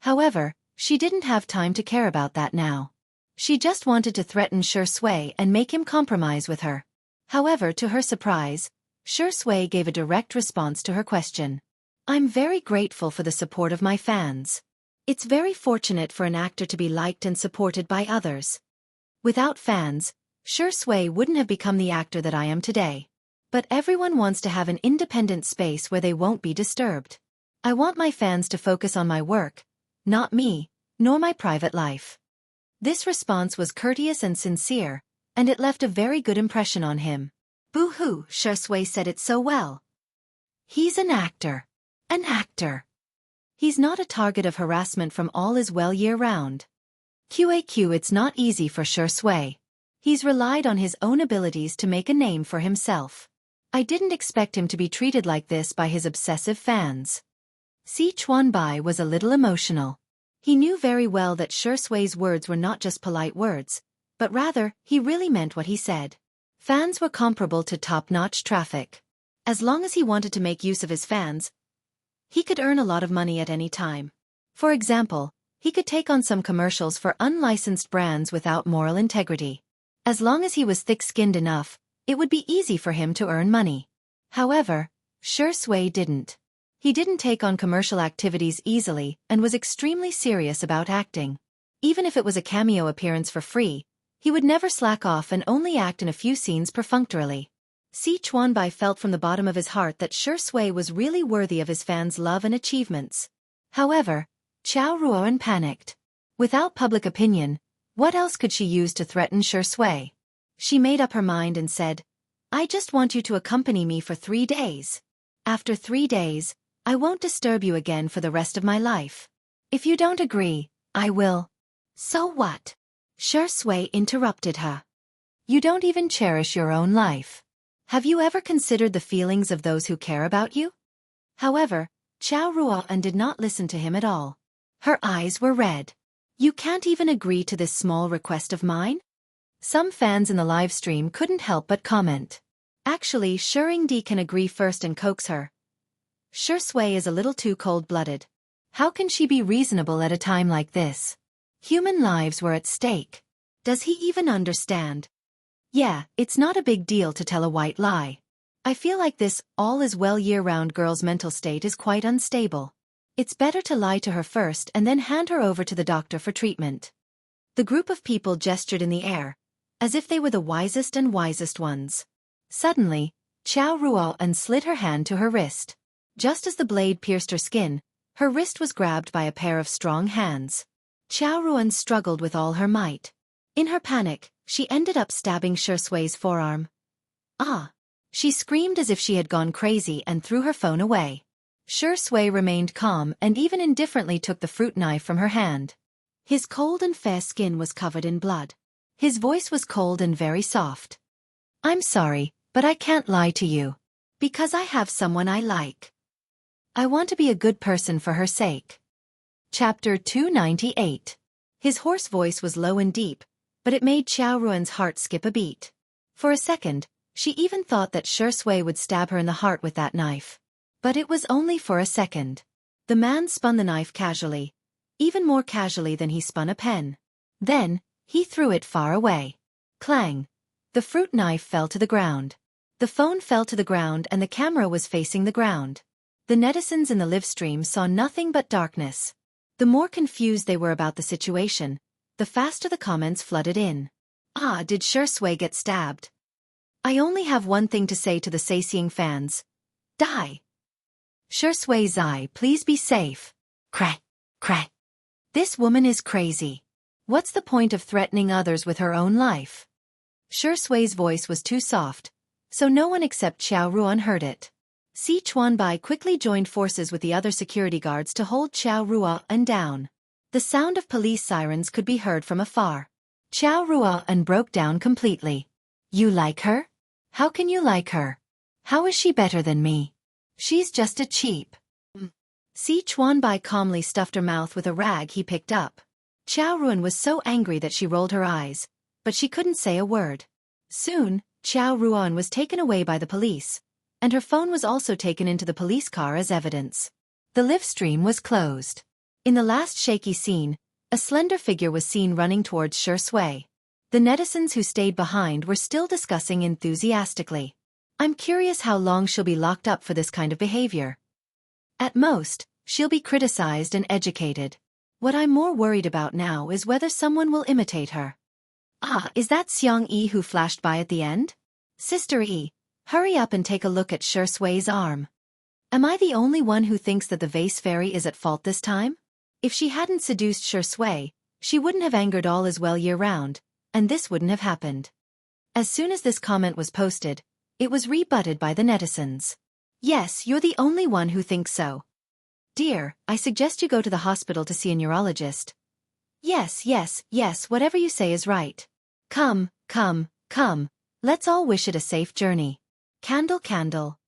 However, she didn't have time to care about that now. She just wanted to threaten Shui and make him compromise with her. However, to her surprise, Shui gave a direct response to her question. I'm very grateful for the support of my fans. It's very fortunate for an actor to be liked and supported by others. Without fans, Shui wouldn't have become the actor that I am today. But everyone wants to have an independent space where they won't be disturbed. I want my fans to focus on my work, not me, nor my private life. This response was courteous and sincere, and it left a very good impression on him. Boo-hoo, Shui said it so well. He's an actor. An actor. He's not a target of harassment from all is well year-round. QAQ, it's not easy for Shui. He's relied on his own abilities to make a name for himself. I didn't expect him to be treated like this by his obsessive fans. Si Chuanbai was a little emotional. He knew very well that Shui's words were not just polite words, but rather, he really meant what he said. Fans were comparable to top-notch traffic. As long as he wanted to make use of his fans, he could earn a lot of money at any time. For example, he could take on some commercials for unlicensed brands without moral integrity. As long as he was thick-skinned enough, it would be easy for him to earn money. However, Shui didn't. He didn't take on commercial activities easily and was extremely serious about acting. Even if it was a cameo appearance for free, he would never slack off and only act in a few scenes perfunctorily. Si Chuanbai felt from the bottom of his heart that Shui was really worthy of his fans' love and achievements. However, Qiao Ruan panicked. Without public opinion, what else could she use to threaten Shui? She made up her mind and said, I just want you to accompany me for 3 days. After 3 days, I won't disturb you again for the rest of my life. If you don't agree, I will. So what? Shui interrupted her. You don't even cherish your own life. Have you ever considered the feelings of those who care about you? However, Qiao Ruan did not listen to him at all. Her eyes were red. You can't even agree to this small request of mine? Some fans in the live stream couldn't help but comment. Actually, Shuringdi can agree first and coax her. Shui is a little too cold-blooded. How can she be reasonable at a time like this? Human lives were at stake. Does he even understand? Yeah, it's not a big deal to tell a white lie. I feel like this all-is-well year-round girl's mental state is quite unstable. It's better to lie to her first and then hand her over to the doctor for treatment. The group of people gestured in the air, as if they were the wisest and wisest ones. Suddenly, Qiao Ruan slid her hand to her wrist. Just as the blade pierced her skin, her wrist was grabbed by a pair of strong hands. Qiao Ruan struggled with all her might. In her panic, she ended up stabbing Shui's forearm. Ah! She screamed as if she had gone crazy and threw her phone away. Shui remained calm and even indifferently took the fruit knife from her hand. His cold and fair skin was covered in blood. His voice was cold and very soft. I'm sorry, but I can't lie to you. Because I have someone I like. I want to be a good person for her sake. Chapter 298. His hoarse voice was low and deep, but it made Qiao Ruan's heart skip a beat. For a second, she even thought that Shui would stab her in the heart with that knife. But it was only for a second. The man spun the knife casually, even more casually than he spun a pen. Then, he threw it far away. Clang! The fruit knife fell to the ground. The phone fell to the ground and the camera was facing the ground. The netizens in the live stream saw nothing but darkness. The more confused they were about the situation, the faster the comments flooded in. Ah, did Shui get stabbed? I only have one thing to say to the Saising fans. Die! Shui Zai, please be safe. Crack, crack. This woman is crazy. What's the point of threatening others with her own life? Shui's voice was too soft, so no one except Xiao Ruan heard it. Si Chuanbai quickly joined forces with the other security guards to hold Xiao Ruan down. The sound of police sirens could be heard from afar. Xiao Ruan broke down completely. You like her? How can you like her? How is she better than me? She's just a cheap. Si Chuanbai calmly stuffed her mouth with a rag he picked up. Xiao Ruan was so angry that she rolled her eyes, but she couldn't say a word. Soon, Xiao Ruan was taken away by the police, and her phone was also taken into the police car as evidence. The live stream was closed. In the last shaky scene, a slender figure was seen running towards Shui. The netizens who stayed behind were still discussing enthusiastically. I'm curious how long she'll be locked up for this kind of behavior. At most, she'll be criticized and educated. What I'm more worried about now is whether someone will imitate her. Ah, is that Xianxia who flashed by at the end? Sister E, hurry up and take a look at Shui's arm. Am I the only one who thinks that the vase fairy is at fault this time? If she hadn't seduced Shui, she wouldn't have angered all as well year-round, and this wouldn't have happened. As soon as this comment was posted, it was rebutted by the netizens. Yes, you're the only one who thinks so. Dear, I suggest you go to the hospital to see a neurologist. Yes, whatever you say is right. Come, let's all wish it a safe journey. Candle, candle.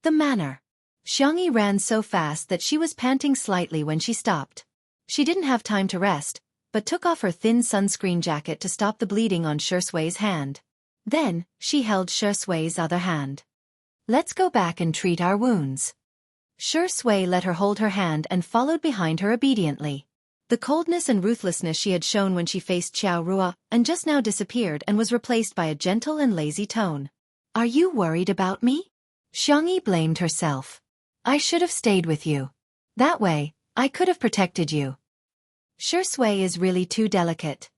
The manor. Xianxia ran so fast that she was panting slightly when she stopped. She didn't have time to rest, but took off her thin sunscreen jacket to stop the bleeding on Shui's hand. Then, she held Shui's other hand. Let's go back and treat our wounds. Shui let her hold her hand and followed behind her obediently. The coldness and ruthlessness she had shown when she faced Xiao Ruan just now disappeared and was replaced by a gentle and lazy tone. Are you worried about me? Xianxia blamed herself. I should have stayed with you. That way, I could have protected you. Shui is really too delicate.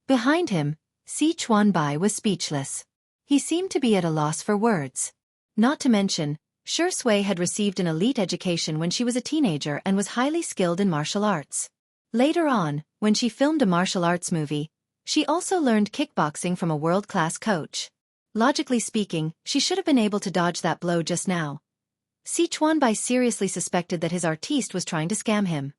Behind him, Si Chuanbai was speechless. He seemed to be at a loss for words. Not to mention, Shui had received an elite education when she was a teenager and was highly skilled in martial arts. Later on, when she filmed a martial arts movie, she also learned kickboxing from a world-class coach. Logically speaking, she should have been able to dodge that blow just now. Si Chuanbai seriously suspected that his artiste was trying to scam him.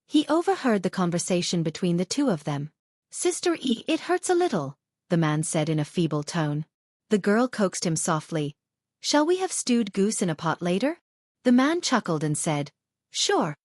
He overheard the conversation between the two of them. Sister E, it hurts a little, the man said in a feeble tone. The girl coaxed him softly. Shall we have stewed goose in a pot later? The man chuckled and said, Sure.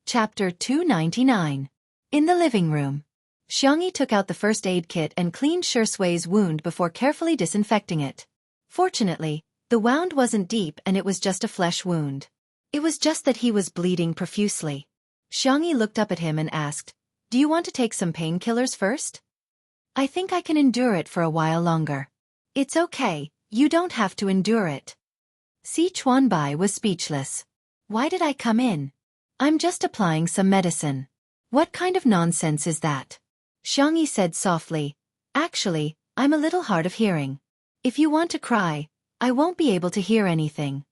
Chapter 299. In the living room. Xianxia took out the first aid kit and cleaned Shui's wound before carefully disinfecting it. Fortunately, the wound wasn't deep and it was just a flesh wound. It was just that he was bleeding profusely. Xianxia looked up at him and asked, Do you want to take some painkillers first? I think I can endure it for a while longer. It's okay, you don't have to endure it. Si Chuanbai was speechless. Why did I come in? I'm just applying some medicine. What kind of nonsense is that? Xianxia said softly, Actually, I'm a little hard of hearing. If you want to cry, I won't be able to hear anything.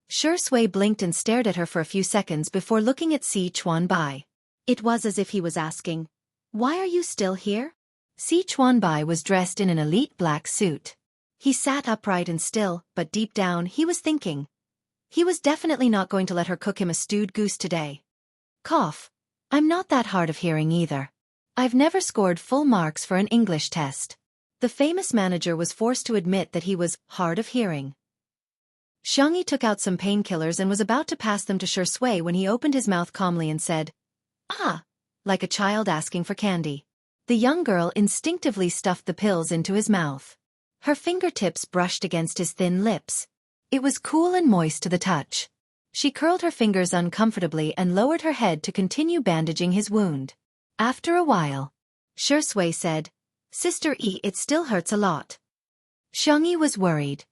Shui blinked and stared at her for a few seconds before looking at Si Chuanbai. It was as if he was asking, Why are you still here? Si Chuanbai was dressed in an elite black suit. He sat upright and still, but deep down he was thinking. He was definitely not going to let her cook him a stewed goose today. Cough. I'm not that hard of hearing either. I've never scored full marks for an English test. The famous manager was forced to admit that he was hard of hearing. Xianxia took out some painkillers and was about to pass them to Shui when he opened his mouth calmly and said, Ah! Like a child asking for candy. The young girl instinctively stuffed the pills into his mouth. Her fingertips brushed against his thin lips. It was cool and moist to the touch. She curled her fingers uncomfortably and lowered her head to continue bandaging his wound. After a while, Xianxia said, "Sister E, it still hurts a lot." Xiangyu was worried.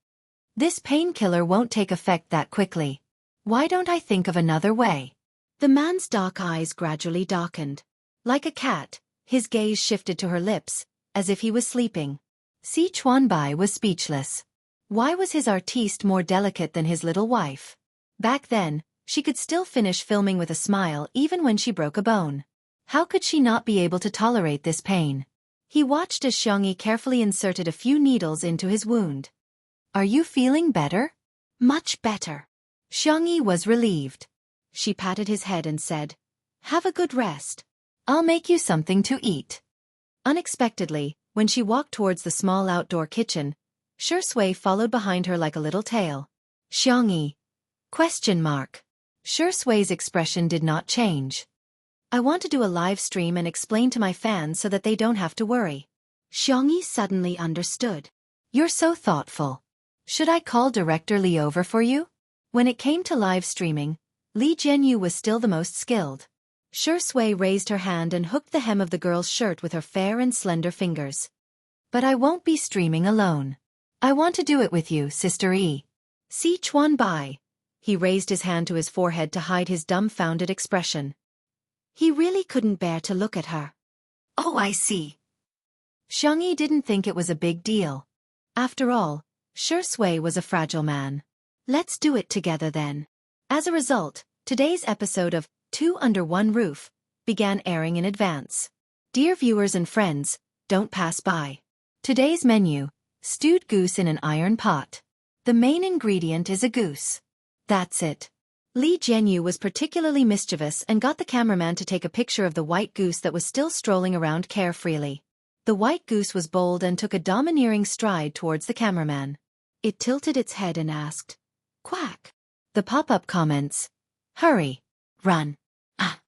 "This painkiller won't take effect that quickly. Why don't I think of another way?" The man's dark eyes gradually darkened. Like a cat, his gaze shifted to her lips, as if he was sleeping. Si Chuanbai was speechless. Why was his artiste more delicate than his little wife? Back then, she could still finish filming with a smile even when she broke a bone. How could she not be able to tolerate this pain? He watched as Xiangyi carefully inserted a few needles into his wound. "Are you feeling better?" "Much better." Xiangyi was relieved. She patted his head and said, "Have a good rest. I'll make you something to eat." Unexpectedly, when she walked towards the small outdoor kitchen, Xianxia followed behind her like a little tail. "Xiangyi?" Xianxia's expression did not change. "I want to do a live stream and explain to my fans so that they don't have to worry." Xiangyi suddenly understood. "You're so thoughtful. Should I call Director Li over for you?" When it came to live streaming, Li Jianyu was still the most skilled. Xianxia raised her hand and hooked the hem of the girl's shirt with her fair and slender fingers. "But I won't be streaming alone. I want to do it with you, Sister E." Si Chuanbai. He raised his hand to his forehead to hide his dumbfounded expression. He really couldn't bear to look at her. "Oh, I see." Xiangyi didn't think it was a big deal. After all, Xianxia was a fragile man. "Let's do it together then." As a result, today's episode of Two Under One Roof began airing in advance. Dear viewers and friends, don't pass by. Today's menu: stewed goose in an iron pot. The main ingredient is a goose. That's it. Li Jianyu was particularly mischievous and got the cameraman to take a picture of the white goose that was still strolling around carefreely. The white goose was bold and took a domineering stride towards the cameraman. It tilted its head and asked, "Quack." The pop-up comments: "Hurry. Run. Ah.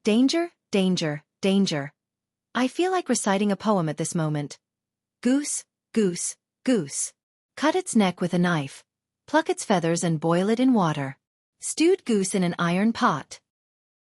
Danger, danger, danger." I feel like reciting a poem at this moment. Goose, goose, goose. Cut its neck with a knife. Pluck its feathers and boil it in water. Stewed goose in an iron pot.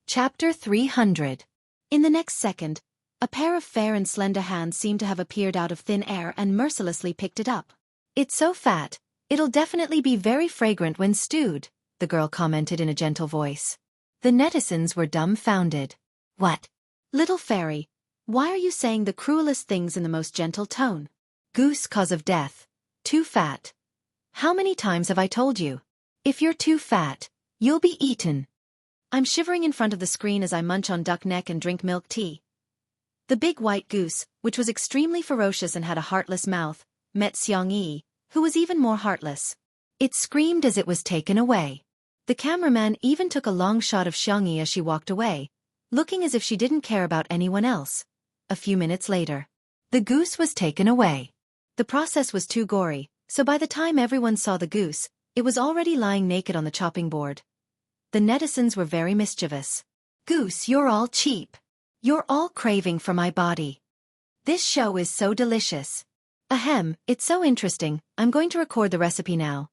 Chapter 300. In the next second, a pair of fair and slender hands seemed to have appeared out of thin air and mercilessly picked it up. "It's so fat, it'll definitely be very fragrant when stewed," the girl commented in a gentle voice. The netizens were dumbfounded. "What? Little fairy, why are you saying the cruelest things in the most gentle tone? Goose cause of death. Too fat. How many times have I told you? If you're too fat, you'll be eaten." I'm shivering in front of the screen as I munch on duck neck and drink milk tea. The big white goose, which was extremely ferocious and had a heartless mouth, met Xiangyi, who was even more heartless. It screamed as it was taken away. The cameraman even took a long shot of Xiangyi as she walked away, looking as if she didn't care about anyone else. A few minutes later, the goose was taken away. The process was too gory, so by the time everyone saw the goose, it was already lying naked on the chopping board. The netizens were very mischievous. "Goose, you're all cheap. You're all craving for my body. This show is so delicious. Ahem, it's so interesting, I'm going to record the recipe now."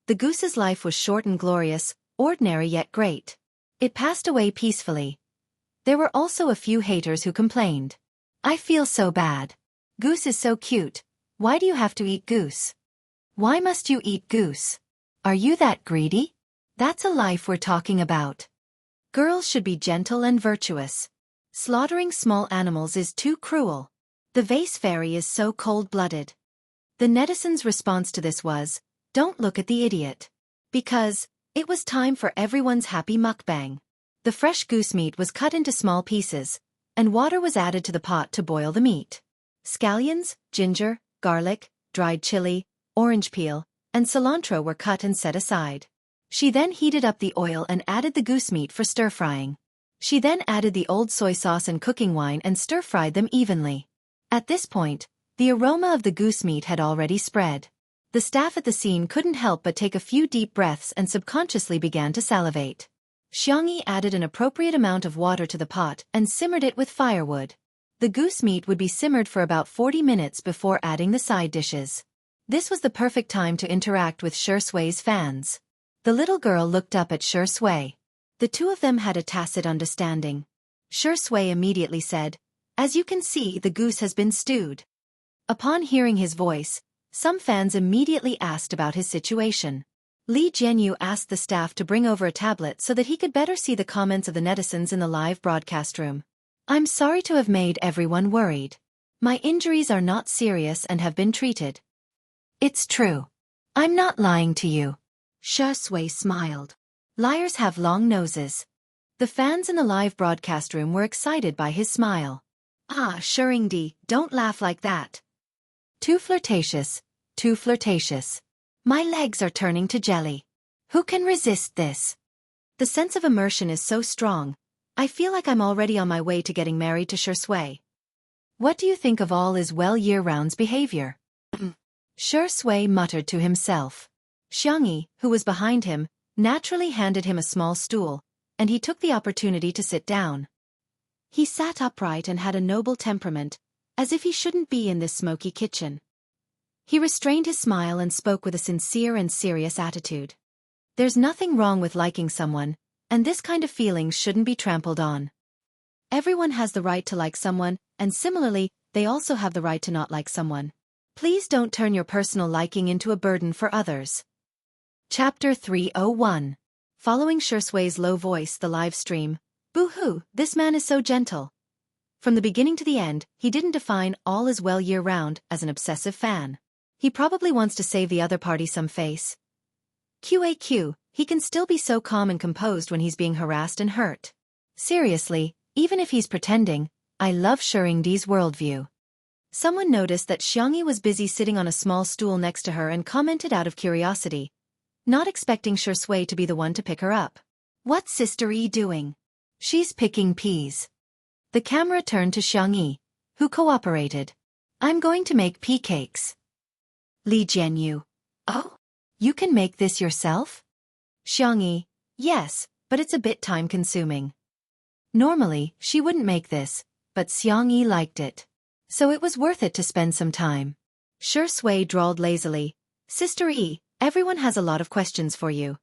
The goose's life was short and glorious, ordinary yet great. It passed away peacefully. There were also a few haters who complained. "I feel so bad. Goose is so cute. Why do you have to eat goose? Why must you eat goose? Are you that greedy? That's a life we're talking about. Girls should be gentle and virtuous. Slaughtering small animals is too cruel. The vase fairy is so cold-blooded." The netizens' response to this was, "Don't look at the idiot." Because it was time for everyone's happy mukbang. The fresh goose meat was cut into small pieces, and water was added to the pot to boil the meat. Scallions, ginger, garlic, dried chili, orange peel, and cilantro were cut and set aside. She then heated up the oil and added the goose meat for stir-frying. She then added the old soy sauce and cooking wine and stir-fried them evenly. At this point, the aroma of the goose meat had already spread. The staff at the scene couldn't help but take a few deep breaths and subconsciously began to salivate. Xiangyi added an appropriate amount of water to the pot and simmered it with firewood. The goose meat would be simmered for about 40 minutes before adding the side dishes. This was the perfect time to interact with Shui's fans. The little girl looked up at Shui. The two of them had a tacit understanding. Shui immediately said, "As you can see, the goose has been stewed." Upon hearing his voice, some fans immediately asked about his situation. Jianghu asked the staff to bring over a tablet so that he could better see the comments of the netizens in the live broadcast room. "I'm sorry to have made everyone worried. My injuries are not serious and have been treated." "It's true. I'm not lying to you." Shui smiled. "Liars have long noses." The fans in the live broadcast room were excited by his smile. "Ah, Shurindi, don't laugh like that. Too flirtatious, too flirtatious. My legs are turning to jelly. Who can resist this?" The sense of immersion is so strong. I feel like I'm already on my way to getting married to Shui. What do you think of all is well year-round's behavior? Shui muttered to himself. Xianxia, who was behind him, naturally handed him a small stool, and he took the opportunity to sit down. He sat upright and had a noble temperament, as if he shouldn't be in this smoky kitchen. He restrained his smile and spoke with a sincere and serious attitude. There's nothing wrong with liking someone, and this kind of feelings shouldn't be trampled on. Everyone has the right to like someone, and similarly, they also have the right to not like someone. Please don't turn your personal liking into a burden for others. Chapter 301. Following Shui's low voice, the live stream. "Boo-hoo, this man is so gentle." From the beginning to the end, he didn't define all is well year-round as an obsessive fan. He probably wants to save the other party some face. QAQ, he can still be so calm and composed when he's being harassed and hurt. Seriously, even if he's pretending, I love Shuringdi's worldview. Someone noticed that Xianxia was busy sitting on a small stool next to her and commented out of curiosity, not expecting Shui to be the one to pick her up. "What's Sister E doing?" "She's picking peas." The camera turned to Xianxia, who cooperated. "I'm going to make pea cakes." Jianghu. "Oh? You can make this yourself?" Xianxia. "Yes, but it's a bit time-consuming." Normally, she wouldn't make this, but Xianxia liked it. So it was worth it to spend some time. Shui drawled lazily, "Sister E, everyone has a lot of questions for you."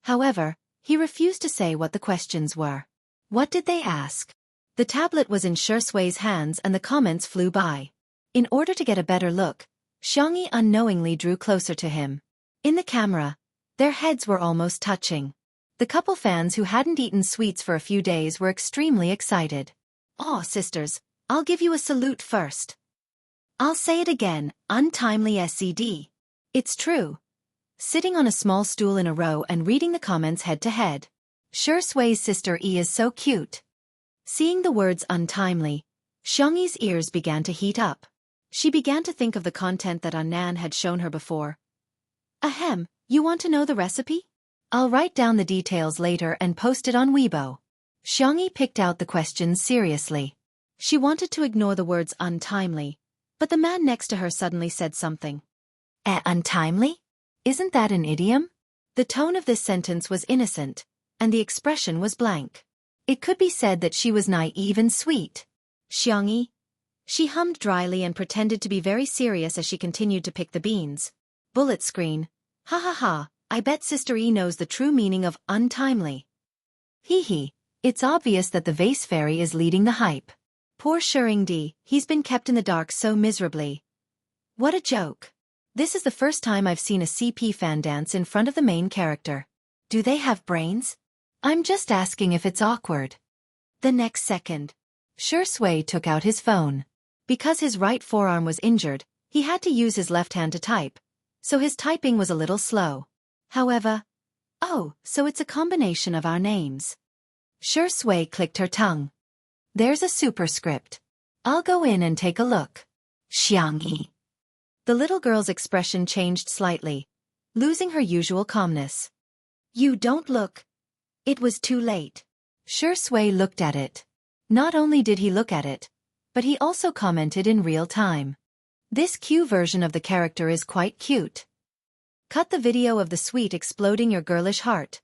However, he refused to say what the questions were. What did they ask? The tablet was in Shui's hands and the comments flew by. In order to get a better look, Xianxia unknowingly drew closer to him. In the camera, their heads were almost touching. The couple fans who hadn't eaten sweets for a few days were extremely excited. "Aw, sisters, I'll give you a salute first. I'll say it again, untimely SCD. It's true." Sitting on a small stool in a row and reading the comments head to head. Shui's sister E is so cute. Seeing the words untimely, Xiangxi's ears began to heat up. She began to think of the content that Annan had shown her before. "Ahem, you want to know the recipe? I'll write down the details later and post it on Weibo." Xianxia picked out the questions seriously. She wanted to ignore the words untimely, but the man next to her suddenly said something. Untimely? Isn't that an idiom?" The tone of this sentence was innocent, and the expression was blank. It could be said that she was naive and sweet. "Xianxia?" She hummed dryly and pretended to be very serious as she continued to pick the beans. Bullet screen. "Ha ha ha, I bet Sister E knows the true meaning of untimely." Hee hee, it's obvious that the vase fairy is leading the hype. Poor Shuringdi, he's been kept in the dark so miserably. What a joke. This is the first time I've seen a CP fan dance in front of the main character. Do they have brains? I'm just asking if it's awkward. The next second, Shui took out his phone. Because his right forearm was injured, he had to use his left hand to type, so his typing was a little slow. However, oh, so it's a combination of our names. Shui clicked her tongue. There's a superscript. I'll go in and take a look. Xianxia. The little girl's expression changed slightly, losing her usual calmness. You don't look. It was too late. Shui looked at it. Not only did he look at it, but he also commented in real time. This Q version of the character is quite cute. Cut the video of the sweet exploding your girlish heart.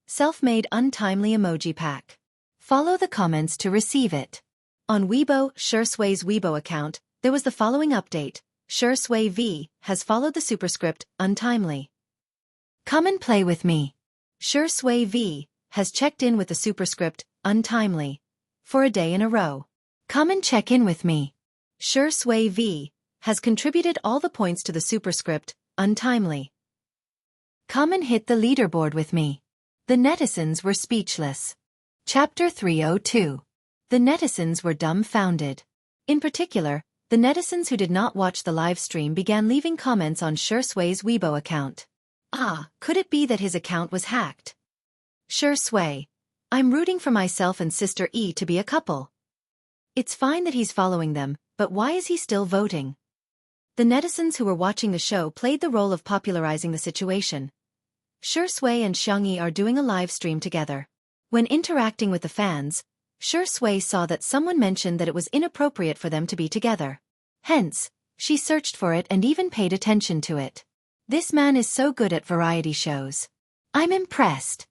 Self-made untimely emoji pack. Follow the comments to receive it. On Weibo, Shui's Weibo account, there was the following update. Shui V has followed the superscript untimely. Come and play with me. Shui V has checked in with the superscript untimely for a day in a row. Come and check in with me. Shui V has contributed all the points to the superscript untimely. Come and hit the leaderboard with me. The netizens were speechless. Chapter 302. The netizens were dumbfounded. In particular, the netizens who did not watch the live stream began leaving comments on Shui's Weibo account. Could it be that his account was hacked? Shui, I'm rooting for myself and Sister E to be a couple. It's fine that he's following them, but why is he still voting? The netizens who were watching the show played the role of popularizing the situation. Shui and Xianxia are doing a live stream together. When interacting with the fans, Shui saw that someone mentioned that it was inappropriate for them to be together. Hence, she searched for it and even paid attention to it. This man is so good at variety shows. I'm impressed.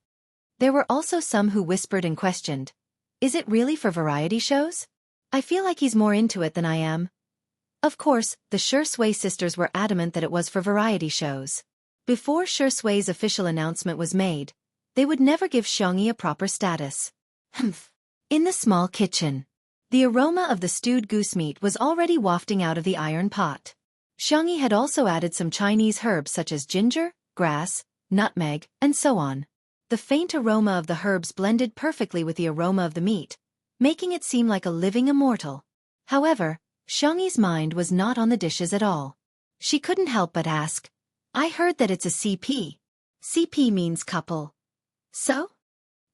There were also some who whispered and questioned. Is it really for variety shows? I feel like he's more into it than I am. Of course, the Shui sisters were adamant that it was for variety shows. Before Shui's official announcement was made, they would never give Xianxia proper status. In the small kitchen, the aroma of the stewed goose meat was already wafting out of the iron pot. Xianxia had also added some Chinese herbs such as ginger, grass, nutmeg, and so on. The faint aroma of the herbs blended perfectly with the aroma of the meat, making it seem like a living immortal. However, Xianxia's mind was not on the dishes at all. She couldn't help but ask, I heard that it's a CP. CP means couple. So?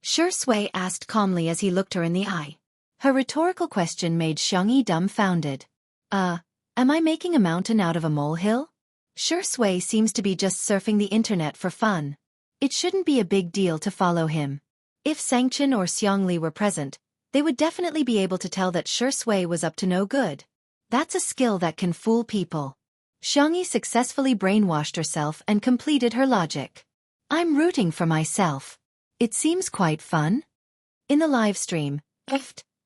Shui asked calmly as he looked her in the eye. Her rhetorical question made Xianxia dumbfounded. Am I making a mountain out of a molehill? Shui seems to be just surfing the internet for fun. It shouldn't be a big deal to follow him. If Xianxia or Xiangli were present, they would definitely be able to tell that Shui was up to no good. That's a skill that can fool people. Xianxia successfully brainwashed herself and completed her logic. I'm rooting for myself. It seems quite fun. In the live stream,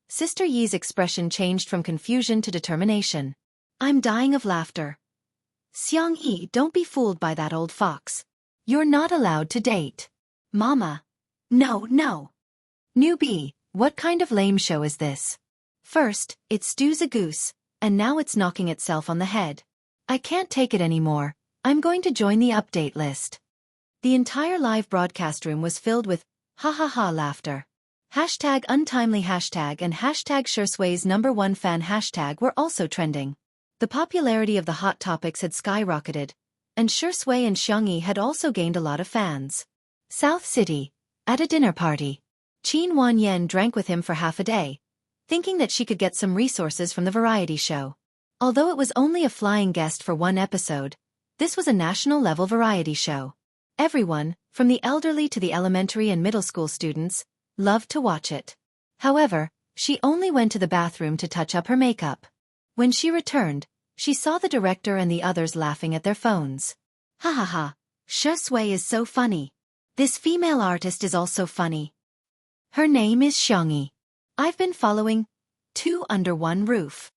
Sister Yi's expression changed from confusion to determination. I'm dying of laughter. Xiangyi, don't be fooled by that old fox. You're not allowed to date. Mama. No. Newbie, what kind of lame show is this? First, it stews a goose, and now it's knocking itself on the head. I can't take it anymore. I'm going to join the update list. The entire live broadcast room was filled with ha ha ha laughter. Hashtag untimely hashtag and hashtag Shui's #1 fan hashtag were also trending. The popularity of the hot topics had skyrocketed, and Shui and Xiangyi had also gained a lot of fans. South City, at a dinner party. Qin Wanyan drank with him for half a day, thinking that she could get some resources from the variety show. Although it was only a flying guest for one episode, this was a national-level variety show. Everyone, from the elderly to the elementary and middle school students, loved to watch it. However, she only went to the bathroom to touch up her makeup. When she returned, she saw the director and the others laughing at their phones. Ha ha ha, Shui is so funny. This female artist is also funny. Her name is Xiangyi. I've been following two under one roof.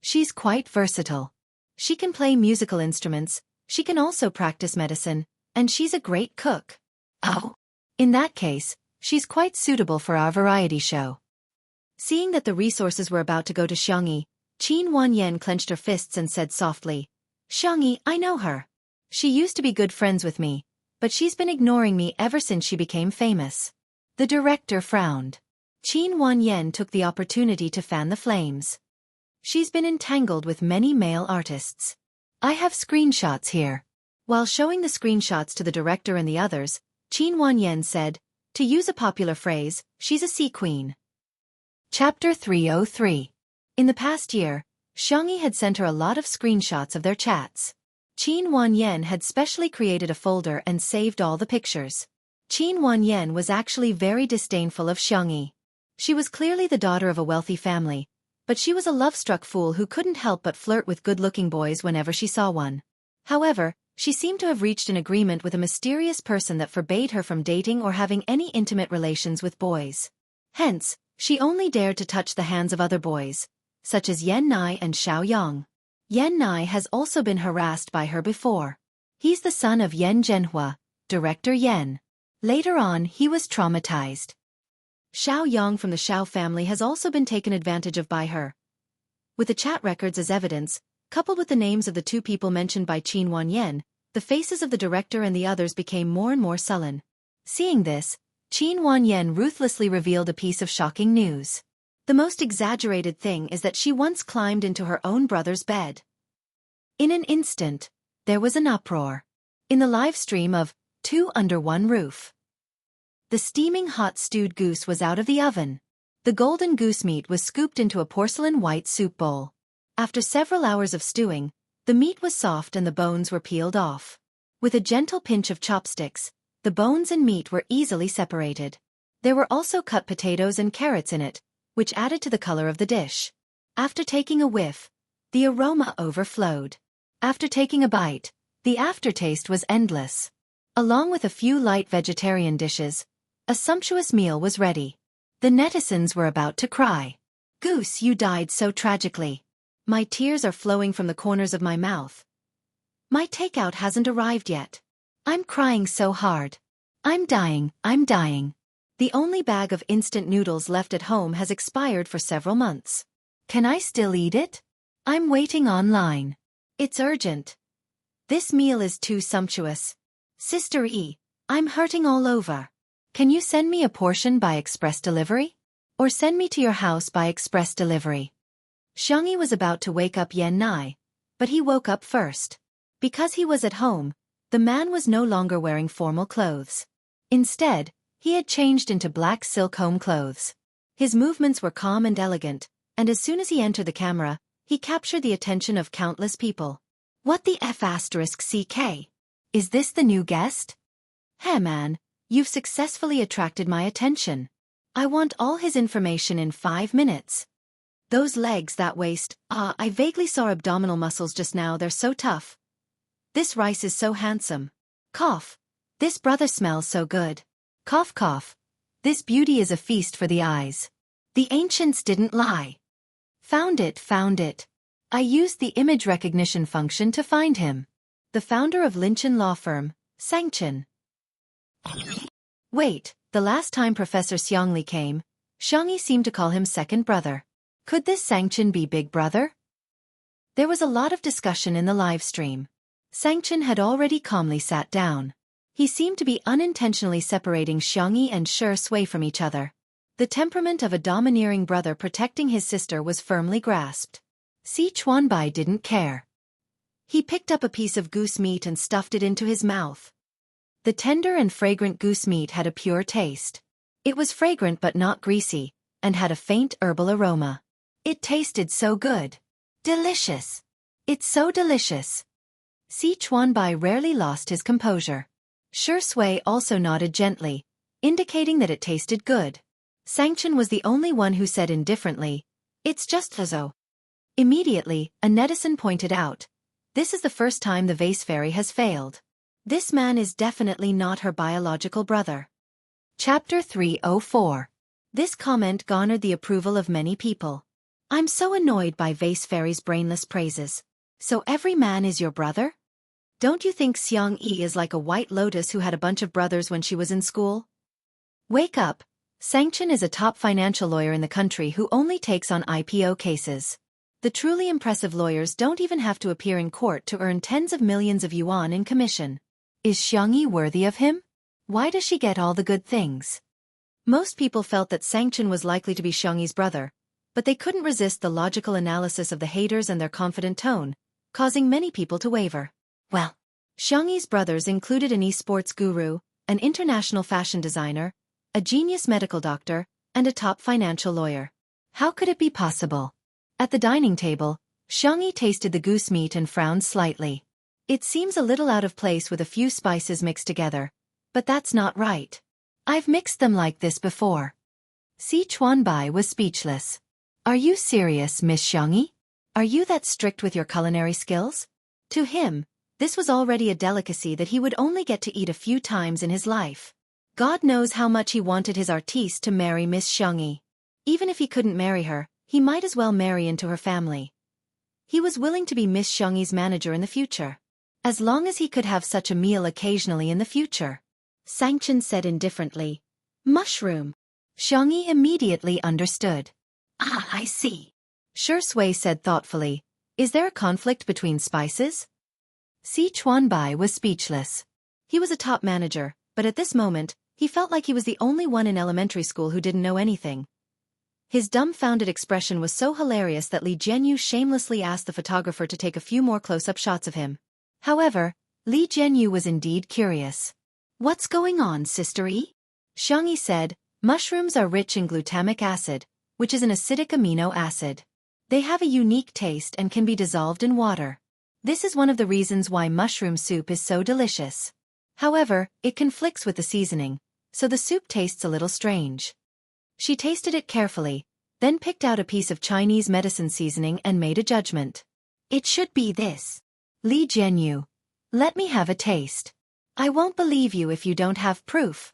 She's quite versatile. She can play musical instruments, she can also practice medicine, and she's a great cook. Oh. In that case, she's quite suitable for our variety show. Seeing that the resources were about to go to Xiangyi, Qin Wanyan clenched her fists and said softly, Xiangyi, I know her. She used to be good friends with me, but she's been ignoring me ever since she became famous. The director frowned. Qin Wanyan took the opportunity to fan the flames. She's been entangled with many male artists. I have screenshots here. While showing the screenshots to the director and the others, Qin Wanyan said, to use a popular phrase, she's a sea queen. Chapter 303. In the past year, Xiangyi had sent her a lot of screenshots of their chats. Qin Wanyan had specially created a folder and saved all the pictures. Qin Wanyan was actually very disdainful of Xiangyi. She was clearly the daughter of a wealthy family, but she was a love-struck fool who couldn't help but flirt with good-looking boys whenever she saw one. However, she seemed to have reached an agreement with a mysterious person that forbade her from dating or having any intimate relations with boys. Hence, she only dared to touch the hands of other boys, such as Yan Nai and Xiao Yang. Yan Nai has also been harassed by her before. He's the son of Yan Zhenhua, Director Yan. Later on, he was traumatized. Xiao Yang from the Xiao family has also been taken advantage of by her. With the chat records as evidence, coupled with the names of the two people mentioned by Qin Wanyan, the faces of the director and the others became more and more sullen. Seeing this, Qin Wanyan ruthlessly revealed a piece of shocking news. The most exaggerated thing is that she once climbed into her own brother's bed. In an instant, there was an uproar. In the live stream of Two Under One Roof. The steaming hot stewed goose was out of the oven. The golden goose meat was scooped into a porcelain white soup bowl. After several hours of stewing, the meat was soft and the bones were peeled off. With a gentle pinch of chopsticks, the bones and meat were easily separated. There were also cut potatoes and carrots in it, which added to the color of the dish. After taking a whiff, the aroma overflowed. After taking a bite, the aftertaste was endless. Along with a few light vegetarian dishes, a sumptuous meal was ready. The netizens were about to cry. Goose, you died so tragically. My tears are flowing from the corners of my mouth. My takeout hasn't arrived yet. I'm crying so hard. I'm dying. The only bag of instant noodles left at home has expired for several months. Can I still eat it? I'm waiting online. It's urgent. This meal is too sumptuous. Sister E, I'm hurting all over. Can you send me a portion by express delivery? Or send me to your house by express delivery? Xianxia was about to wake up Yan Nai, but he woke up first. Because he was at home, the man was no longer wearing formal clothes. Instead, he had changed into black silk home clothes. His movements were calm and elegant, and as soon as he entered the camera, he captured the attention of countless people. What the F***CK? Is this the new guest? Hey man, you've successfully attracted my attention. I want all his information in 5 minutes. Those legs, that waist, I vaguely saw abdominal muscles just now, they're so tough. This rice is so handsome. Cough. This brother smells so good. Cough cough. This beauty is a feast for the eyes. The ancients didn't lie. Found it. I used the image recognition function to find him. The founder of Linchin law firm, Xianxia. Wait, the last time Professor Xiangli came, Xiangyi seemed to call him second brother. Could this Xianxia be big brother? There was a lot of discussion in the live stream. Xianxia had already calmly sat down. He seemed to be unintentionally separating Xiangyi and Shi Sui from each other. The temperament of a domineering brother protecting his sister was firmly grasped. Si Chuanbai didn't care. He picked up a piece of goose meat and stuffed it into his mouth. The tender and fragrant goose meat had a pure taste. It was fragrant but not greasy, and had a faint herbal aroma. It tasted so good. Delicious. It's so delicious. Si Chuanbai rarely lost his composure. Shi Sui also nodded gently, indicating that it tasted good. Xianxia was the only one who said indifferently, "It's just Lazo." Immediately, a netizen pointed out, "This is the first time the vase fairy has failed. This man is definitely not her biological brother." Chapter 304. This comment garnered the approval of many people. I'm so annoyed by vase fairy's brainless praises. So every man is your brother? Don't you think Xiangyi is like a white lotus who had a bunch of brothers when she was in school? Wake up. Xianxia is a top financial lawyer in the country who only takes on IPO cases. The truly impressive lawyers don't even have to appear in court to earn tens of millions of yuan in commission. Is Xiangyi worthy of him? Why does she get all the good things? Most people felt that Xianxia was likely to be Xiangyi's brother, but they couldn't resist the logical analysis of the haters and their confident tone, causing many people to waver. Well, Xiangyi's brothers included an esports guru, an international fashion designer, a genius medical doctor, and a top financial lawyer. How could it be possible? At the dining table, Xiangyi tasted the goose meat and frowned slightly. It seems a little out of place with a few spices mixed together, but that's not right. I've mixed them like this before. Si Chuanbai was speechless. Are you serious, Miss Xiangyi? Are you that strict with your culinary skills? To him, this was already a delicacy that he would only get to eat a few times in his life. God knows how much he wanted his artiste to marry Miss Xiangyi. Even if he couldn't marry her, he might as well marry into her family. He was willing to be Miss Xiangyi's manager in the future. As long as he could have such a meal occasionally in the future. Xianxia said indifferently. Mushroom. Xiangyi immediately understood. Ah, I see. Shui said thoughtfully. Is there a conflict between spices? Si Chuanbai was speechless. He was a top manager, but at this moment, he felt like he was the only one in elementary school who didn't know anything. His dumbfounded expression was so hilarious that Li Jianyu shamelessly asked the photographer to take a few more close-up shots of him. However, Li Jianyu was indeed curious. What's going on, Sister E? Xiangyi said, mushrooms are rich in glutamic acid, which is an acidic amino acid. They have a unique taste and can be dissolved in water. This is one of the reasons why mushroom soup is so delicious. However, it conflicts with the seasoning, so the soup tastes a little strange. She tasted it carefully, then picked out a piece of Chinese medicine seasoning and made a judgment. It should be this. Li Jianyu. Let me have a taste. I won't believe you if you don't have proof.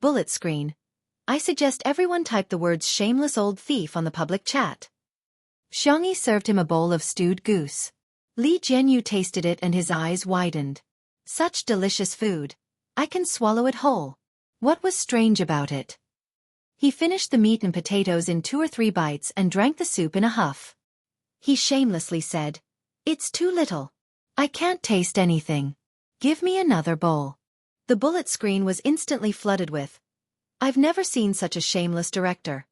Bullet screen. I suggest everyone type the words shameless old thief on the public chat. Xiangyi served him a bowl of stewed goose. Li Jianyu tasted it and his eyes widened. Such delicious food. I can swallow it whole. What was strange about it? He finished the meat and potatoes in 2 or 3 bites and drank the soup in a huff. He shamelessly said, It's too little. I can't taste anything. Give me another bowl. The bullet screen was instantly flooded with. I've never seen such a shameless director.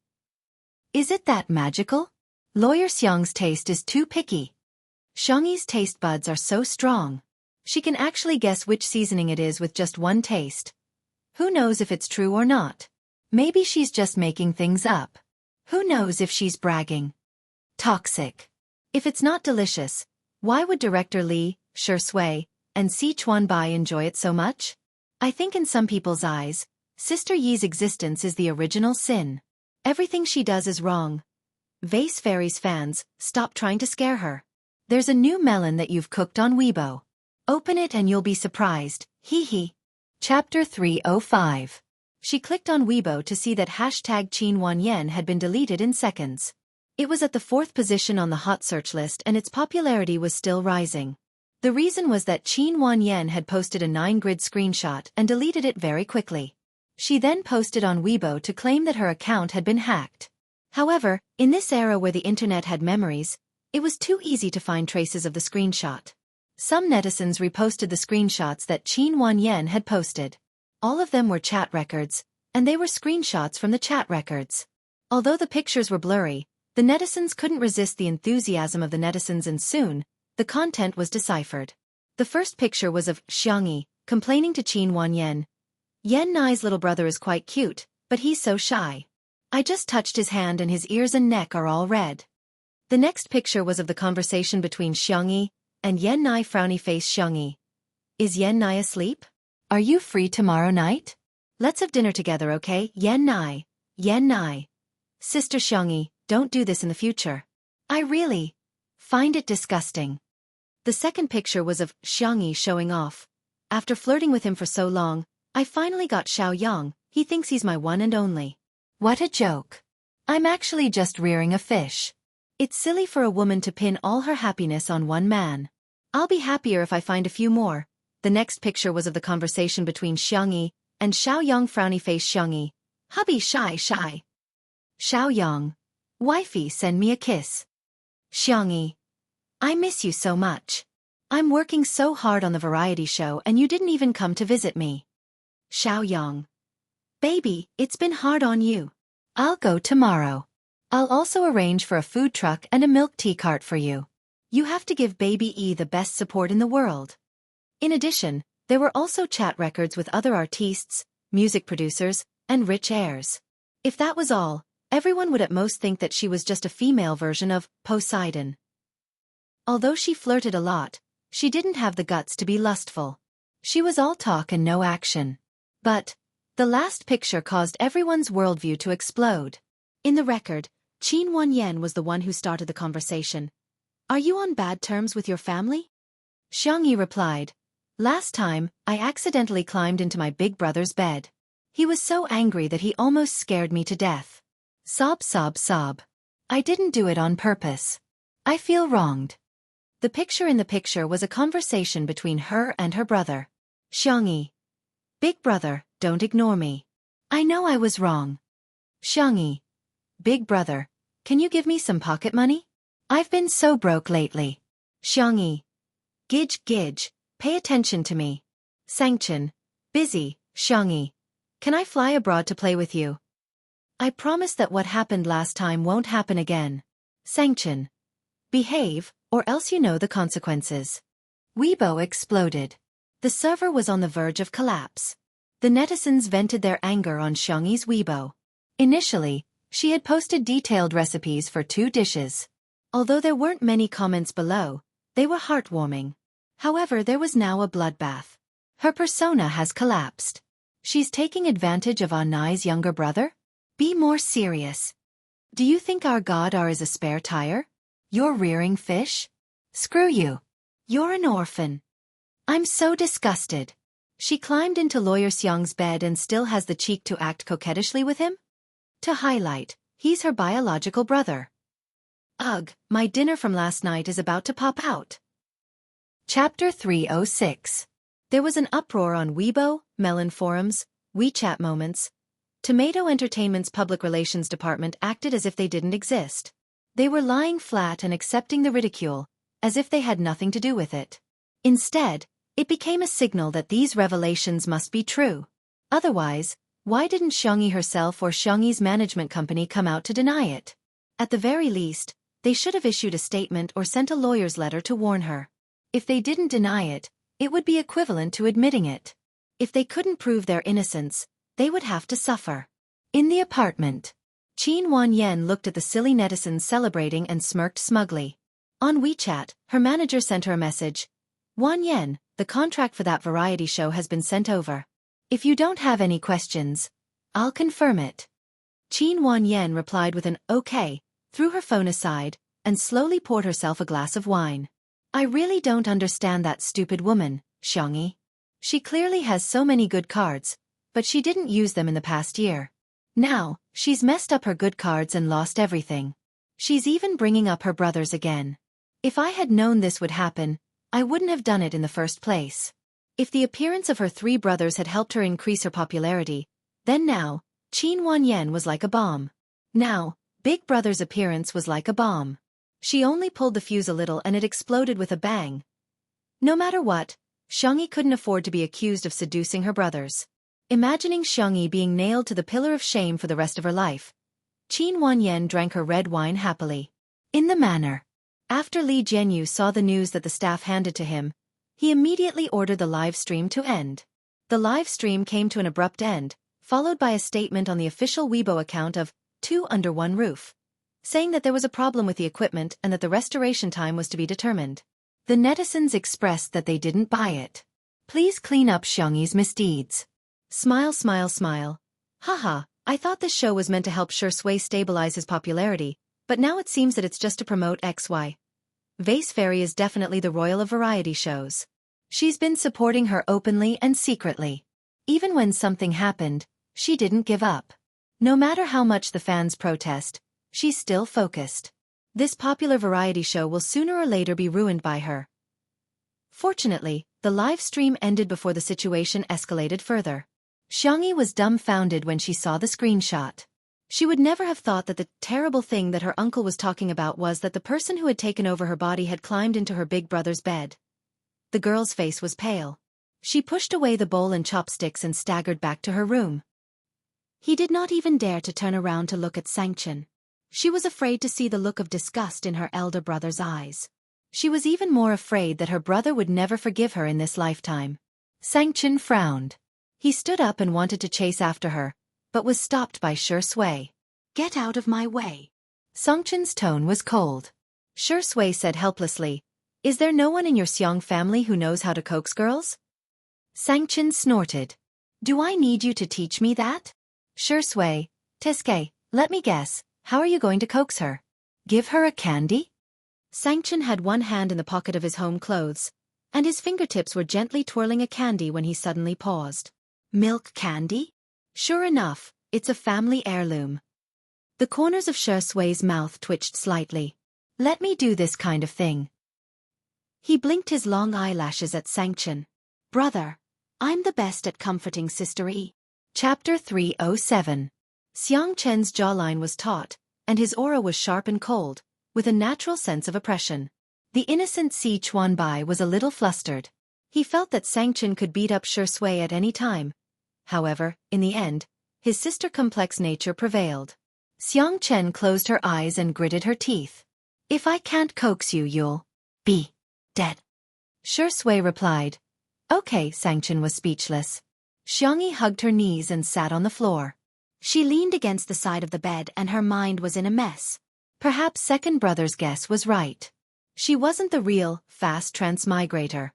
Is it that magical? Lawyer Xiang's taste is too picky. Xiangyi's taste buds are so strong. She can actually guess which seasoning it is with just one taste. Who knows if it's true or not? Maybe she's just making things up. Who knows if she's bragging? Toxic. If it's not delicious, why would director Li, Shui, and Si Chuanbai enjoy it so much? I think in some people's eyes, Sister Yi's existence is the original sin. Everything she does is wrong. Vase Fairies fans, stop trying to scare her. There's a new melon that you've cooked on Weibo. Open it and you'll be surprised, hee hee. Chapter 305. She clicked on Weibo to see that hashtag Qin Wanyan had been deleted in seconds. It was at the 4th position on the hot search list and its popularity was still rising. The reason was that Qin Wanyan had posted a 9-grid screenshot and deleted it very quickly. She then posted on Weibo to claim that her account had been hacked. However, in this era where the internet had memories, it was too easy to find traces of the screenshot. Some netizens reposted the screenshots that Qin Wanyan had posted. All of them were chat records, and they were screenshots from the chat records. Although the pictures were blurry, the netizens couldn't resist the enthusiasm of the netizens and soon, the content was deciphered. The first picture was of Xiangyi, complaining to Qin Wanyan. Yan Nai's little brother is quite cute, but he's so shy. I just touched his hand and his ears and neck are all red. The next picture was of the conversation between Xiangyi and Yan Nai. Frowny face Xiangyi. Is Yan Nai asleep? Are you free tomorrow night? Let's have dinner together, okay? Yan Nai. Yan Nai. Sister Xiangyi, don't do this in the future. I really find it disgusting. The second picture was of Xiangyi showing off. After flirting with him for so long, I finally got Xiaoyang. He thinks he's my one and only. What a joke. I'm actually just rearing a fish. It's silly for a woman to pin all her happiness on one man. I'll be happier if I find a few more. The next picture was of the conversation between Xiangyi and Xiaoyang. Frowny face Xiangyi. Hubby shy. Xiaoyang. Wifey, send me a kiss. Xiangyi. I miss you so much. I'm working so hard on the variety show and you didn't even come to visit me. Xiaoyang. Baby, it's been hard on you. I'll go tomorrow. I'll also arrange for a food truck and a milk tea cart for you. You have to give Baby E the best support in the world. In addition, there were also chat records with other artistes, music producers, and rich heirs. If that was all, everyone would at most think that she was just a female version of Poseidon. Although she flirted a lot, she didn't have the guts to be lustful. She was all talk and no action. But the last picture caused everyone's worldview to explode. In the record, Qin Wanyan was the one who started the conversation. Are you on bad terms with your family? Xiangyi replied. Last time, I accidentally climbed into my big brother's bed. He was so angry that he almost scared me to death. Sob. I didn't do it on purpose. I feel wronged. The picture in the picture was a conversation between her and her brother. Xianxia. Big brother, don't ignore me. I know I was wrong. Xianxia. Big brother, can you give me some pocket money? I've been so broke lately. Xianxia. Gidge, pay attention to me. Xianxia. Busy, Xianxia. Can I fly abroad to play with you? I promise that what happened last time won't happen again. Xianxia. Behave, or else you know the consequences. Weibo exploded. The server was on the verge of collapse. The netizens vented their anger on Xiangxia's Weibo. Initially, she had posted detailed recipes for 2 dishes. Although there weren't many comments below, they were heartwarming. However, there was now a bloodbath. Her persona has collapsed. She's taking advantage of Anai's younger brother? Be more serious. Do you think our god is a spare tire? You're rearing fish? Screw you. You're an orphan. I'm so disgusted. She climbed into Lawyer Xiang's bed and still has the cheek to act coquettishly with him? To highlight, he's her biological brother. Ugh, my dinner from last night is about to pop out. Chapter 306. There was an uproar on Weibo, Melon forums, WeChat moments. Tomato Entertainment's public relations department acted as if they didn't exist. They were lying flat and accepting the ridicule, as if they had nothing to do with it. Instead, it became a signal that these revelations must be true. Otherwise, why didn't Xianxia herself or Xiangxia's management company come out to deny it? At the very least, they should have issued a statement or sent a lawyer's letter to warn her. If they didn't deny it, it would be equivalent to admitting it. If they couldn't prove their innocence, they would have to suffer. In the apartment, Qin Wanyan looked at the silly netizens celebrating and smirked smugly. On WeChat, her manager sent her a message. Wanyan, the contract for that variety show has been sent over. If you don't have any questions, I'll confirm it. Qin Wanyan replied with an okay, threw her phone aside, and slowly poured herself a glass of wine. I really don't understand that stupid woman, Xianxia. She clearly has so many good cards, but she didn't use them in the past year. Now, she's messed up her good cards and lost everything. She's even bringing up her brothers again. If I had known this would happen, I wouldn't have done it in the first place. If the appearance of her 3 brothers had helped her increase her popularity, then now, Qin Wanyan was like a bomb. Now, Big Brother's appearance was like a bomb. She only pulled the fuse a little and it exploded with a bang. No matter what, Xianxia couldn't afford to be accused of seducing her brothers. Imagining Xianxia being nailed to the pillar of shame for the rest of her life, Qin Wanyan drank her red wine happily. In the manner. After Li Jianyu saw the news that the staff handed to him, he immediately ordered the live stream to end. The live stream came to an abrupt end, followed by a statement on the official Weibo account of 2 under 1 roof, saying that there was a problem with the equipment and that the restoration time was to be determined. The netizens expressed that they didn't buy it. Please clean up Xiangxia's misdeeds. Smile, smile, smile. Haha, I thought this show was meant to help Shui stabilize his popularity, but now it seems that it's just to promote XY. Vase Fairy is definitely the royal of variety shows. She's been supporting her openly and secretly. Even when something happened, she didn't give up. No matter how much the fans protest, she's still focused. This popular variety show will sooner or later be ruined by her. Fortunately, the live stream ended before the situation escalated further. Xianxia was dumbfounded when she saw the screenshot. She would never have thought that the terrible thing that her uncle was talking about was that the person who had taken over her body had climbed into her big brother's bed. The girl's face was pale. She pushed away the bowl and chopsticks and staggered back to her room. He did not even dare to turn around to look at Xianxia. She was afraid to see the look of disgust in her elder brother's eyes. She was even more afraid that her brother would never forgive her in this lifetime. Xianxia frowned. He stood up and wanted to chase after her, but was stopped by Shui. Get out of my way. Xianxia's tone was cold. Shui said helplessly, is there no one in your Xiang family who knows how to coax girls? Xianxia snorted. Do I need you to teach me that? Shui, Teske, let me guess, how are you going to coax her? Give her a candy? Xianxia had one hand in the pocket of his home clothes, and his fingertips were gently twirling a candy when he suddenly paused. Milk candy? Sure enough, it's a family heirloom. The corners of Shui's mouth twitched slightly. Let me do this kind of thing. He blinked his long eyelashes at Xianxia. Brother, I'm the best at comforting Sister E. Chapter 307. Xianxia's jawline was taut, and his aura was sharp and cold, with a natural sense of oppression. The innocent Si Chuanbai was a little flustered. He felt that Xianxia could beat up Shui at any time. However, in the end, his sister-complex nature prevailed. Xianxia closed her eyes and gritted her teeth. If I can't coax you, you'll be dead. Shui replied. Okay, Xianxia was speechless. Xiangyi hugged her knees and sat on the floor. She leaned against the side of the bed and her mind was in a mess. Perhaps second brother's guess was right. She wasn't the real, fast transmigrator.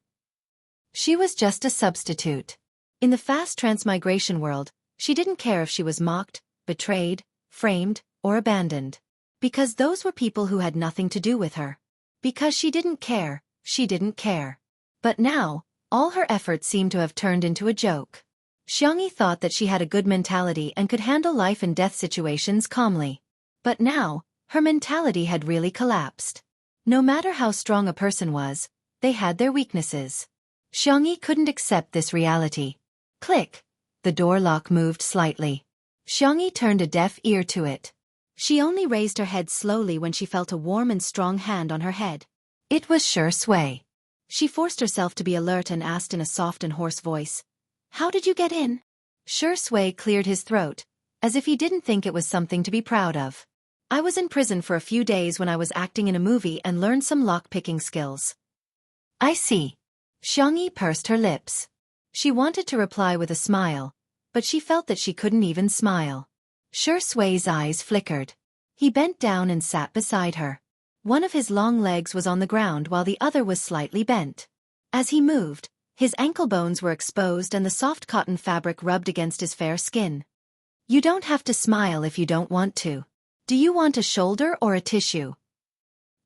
She was just a substitute. In the fast transmigration world, she didn't care if she was mocked, betrayed, framed, or abandoned. Because those were people who had nothing to do with her. Because she didn't care, she didn't care. But now, all her efforts seemed to have turned into a joke. Xiangyi thought that she had a good mentality and could handle life and death situations calmly. But now, her mentality had really collapsed. No matter how strong a person was, they had their weaknesses. Xiangyi couldn't accept this reality. Click! The door lock moved slightly. Xiangyi turned a deaf ear to it. She only raised her head slowly when she felt a warm and strong hand on her head. It was Shui. She forced herself to be alert and asked in a soft and hoarse voice, "How did you get in?" Shui cleared his throat, as if he didn't think it was something to be proud of. I was in prison for a few days when I was acting in a movie and learned some lock-picking skills. I see. Xiangyi pursed her lips. She wanted to reply with a smile, but she felt that she couldn't even smile. Shui's eyes flickered. He bent down and sat beside her. One of his long legs was on the ground while the other was slightly bent. As he moved, his ankle bones were exposed and the soft cotton fabric rubbed against his fair skin. You don't have to smile if you don't want to. Do you want a shoulder or a tissue?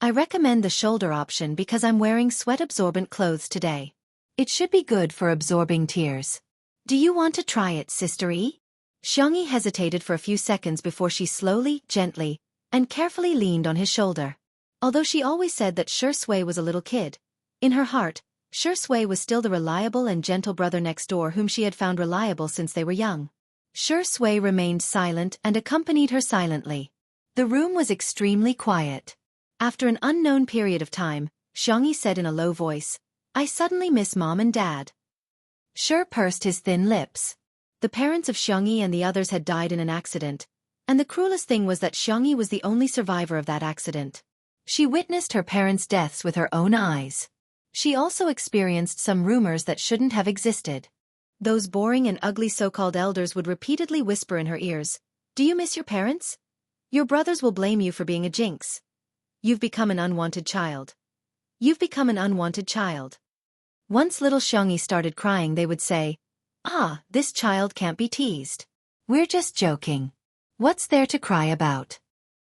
I recommend the shoulder option because I'm wearing sweat-absorbent clothes today. It should be good for absorbing tears. Do you want to try it, Sister E? Xiangyi hesitated for a few seconds before she slowly, gently, and carefully leaned on his shoulder. Although she always said that Shui was a little kid, in her heart, Shui was still the reliable and gentle brother next door whom she had found reliable since they were young. Shui remained silent and accompanied her silently. The room was extremely quiet. After an unknown period of time, Xiangyi said in a low voice, I suddenly miss Mom and Dad. Shui pursed his thin lips. The parents of Xiangyi and the others had died in an accident, and the cruelest thing was that Xiangyi was the only survivor of that accident. She witnessed her parents' deaths with her own eyes. She also experienced some rumors that shouldn't have existed. Those boring and ugly so-called elders would repeatedly whisper in her ears, Do you miss your parents? Your brothers will blame you for being a jinx. You've become an unwanted child. You've become an unwanted child. Once little Xiangyi started crying, they would say, Ah, this child can't be teased. We're just joking. What's there to cry about?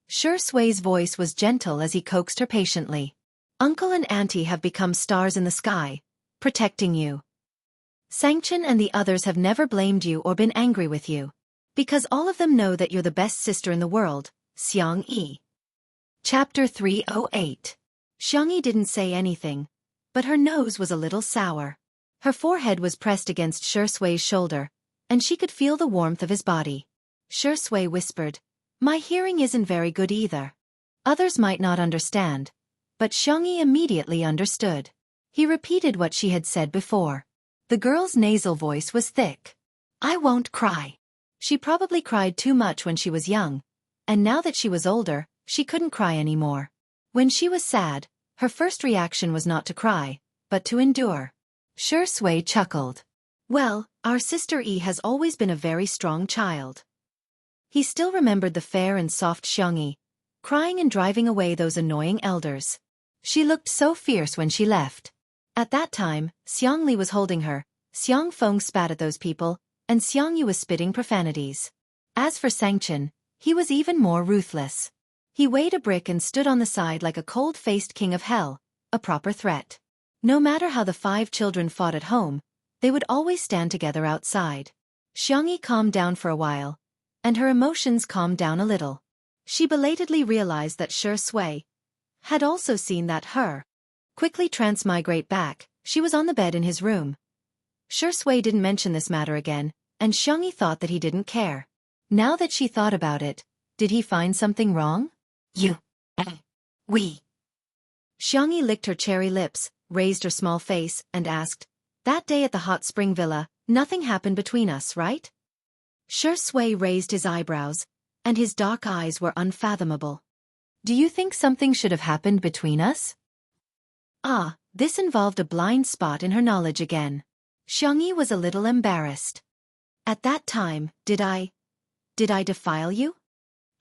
Shui's voice was gentle as he coaxed her patiently. Uncle and Auntie have become stars in the sky, protecting you. Xianxia and the others have never blamed you or been angry with you. Because all of them know that you're the best sister in the world, Xiangyi. Chapter 308. Xiangyi didn't say anything, but her nose was a little sour. Her forehead was pressed against Shui's shoulder, and she could feel the warmth of his body. Shui whispered, My hearing isn't very good either. Others might not understand, but Xiangyi immediately understood. He repeated what she had said before. The girl's nasal voice was thick. I won't cry. She probably cried too much when she was young, and now that she was older, she couldn't cry anymore. When she was sad, her first reaction was not to cry, but to endure. Shui chuckled. Well, our sister E has always been a very strong child. He still remembered the fair and soft Xiangyi, crying and driving away those annoying elders. She looked so fierce when she left. At that time, Xiangli was holding her, Xiang Feng spat at those people, and Xiangyi was spitting profanities. As for Xianxia, he was even more ruthless. He weighed a brick and stood on the side like a cold-faced king of hell, a proper threat. No matter how the 5 children fought at home, they would always stand together outside. Xiangyi calmed down for a while, and her emotions calmed down a little. She belatedly realized that Shui had also seen that her Quickly transmigrate back, she was on the bed in his room. Shui didn't mention this matter again, and Xianxia thought that he didn't care. Now that she thought about it, did he find something wrong? We. Xianxia licked her cherry lips, raised her small face, and asked, "That day at the hot spring villa, nothing happened between us, right?" Shui raised his eyebrows, and his dark eyes were unfathomable. "Do you think something should have happened between us?" This involved a blind spot in her knowledge again. Xianxia was a little embarrassed. "At that time, did I defile you?"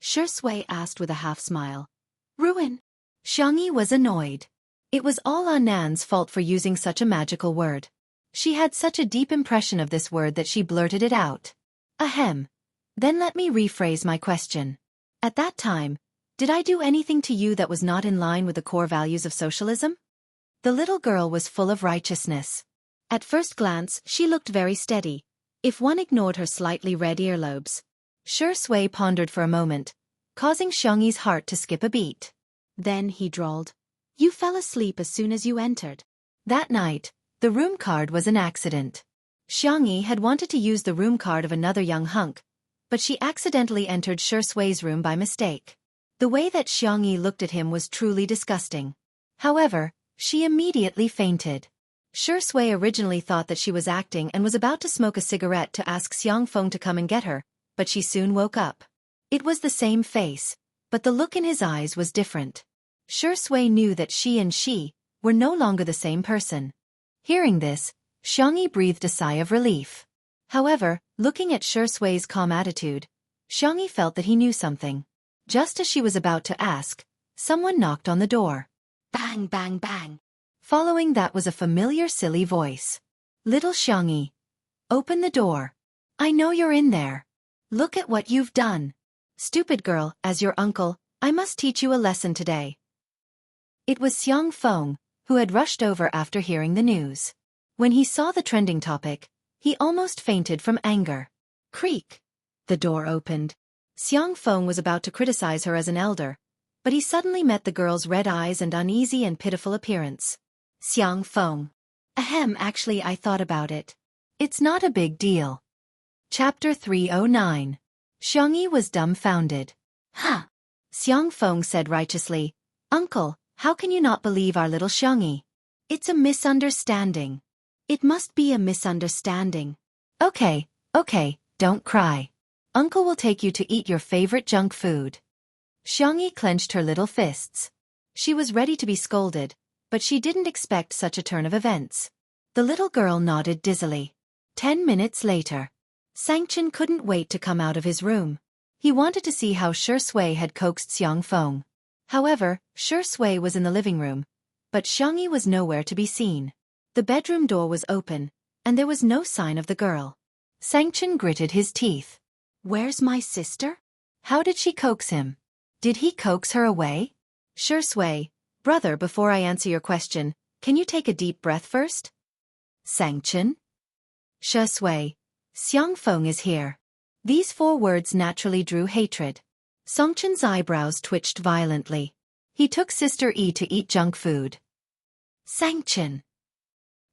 Shui asked with a half-smile. "Ruin?" Xianxia was annoyed. It was all Nan's fault for using such a magical word. She had such a deep impression of this word that she blurted it out. Ahem. Then let me rephrase my question. At that time, did I do anything to you that was not in line with the core values of socialism? The little girl was full of righteousness. At first glance, she looked very steady, if one ignored her slightly red earlobes. Shui pondered for a moment, causing Xiangyi's heart to skip a beat. Then he drawled, "You fell asleep as soon as you entered." That night, the room card was an accident. Xiangyi had wanted to use the room card of another young hunk, but she accidentally entered Shui's room by mistake. The way that Xiangyi looked at him was truly disgusting. However, she immediately fainted. Shui originally thought that she was acting and was about to smoke a cigarette to ask Xiangfeng to come and get her, but she soon woke up. It was the same face, but the look in his eyes was different. Shui knew that she were no longer the same person. Hearing this, Xiangyi breathed a sigh of relief. However, looking at Shui's calm attitude, Xiangyi felt that he knew something. Just as she was about to ask, someone knocked on the door. Bang, bang, bang. Following that was a familiar silly voice. "Little Xiangyi, open the door. I know you're in there. Look at what you've done. Stupid girl, as your uncle, I must teach you a lesson today." It was Xiangfeng, who had rushed over after hearing the news. When he saw the trending topic, he almost fainted from anger. Creak. The door opened. Xiangfeng was about to criticize her as an elder, but he suddenly met the girl's red eyes and uneasy and pitiful appearance. "Xiangfeng. Ahem, actually I thought about it. It's not a big deal." Chapter 309. Xiangyi was dumbfounded. "Huh." Xiangfeng said righteously, "Uncle, how can you not believe our little Xiangyi? It's a misunderstanding." "It must be a misunderstanding." Okay, don't cry. Uncle will take you to eat your favorite junk food." Xiangyi clenched her little fists. She was ready to be scolded, but she didn't expect such a turn of events. The little girl nodded dizzily. 10 minutes later. Xianxia couldn't wait to come out of his room. He wanted to see how Shui had coaxed Xiangfeng. However, Shui was in the living room, but Xiangyi was nowhere to be seen. The bedroom door was open, and there was no sign of the girl. Xianxia gritted his teeth. "Where's my sister? How did she coax him? Did he coax her away?" "Shui, brother, before I answer your question, can you take a deep breath first?" "Xianxia?" "Shui, Xiangfeng is here." These 4 words naturally drew hatred. Xianxia's eyebrows twitched violently. He took Sister E to eat junk food. Xianxia.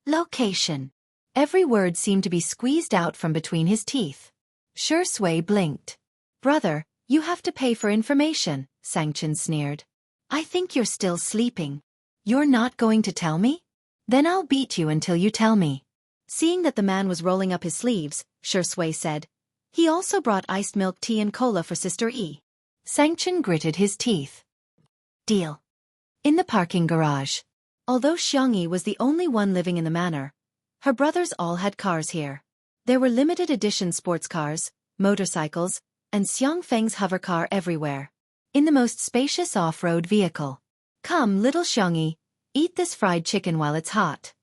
Location. Every word seemed to be squeezed out from between his teeth. Shui blinked. "Brother, you have to pay for information," Xianxia sneered. "I think you're still sleeping. You're not going to tell me? Then I'll beat you until you tell me." Seeing that the man was rolling up his sleeves, Shui said, "He also brought iced milk tea and cola for Sister E." Xianxia gritted his teeth. Deal. In the parking garage. Although Xiangyi was the only one living in the manor, her brothers all had cars here. There were limited edition sports cars, motorcycles, and Xiangfeng's hover car everywhere. In the most spacious off-road vehicle. "Come, little Xiangyi, eat this fried chicken while it's hot.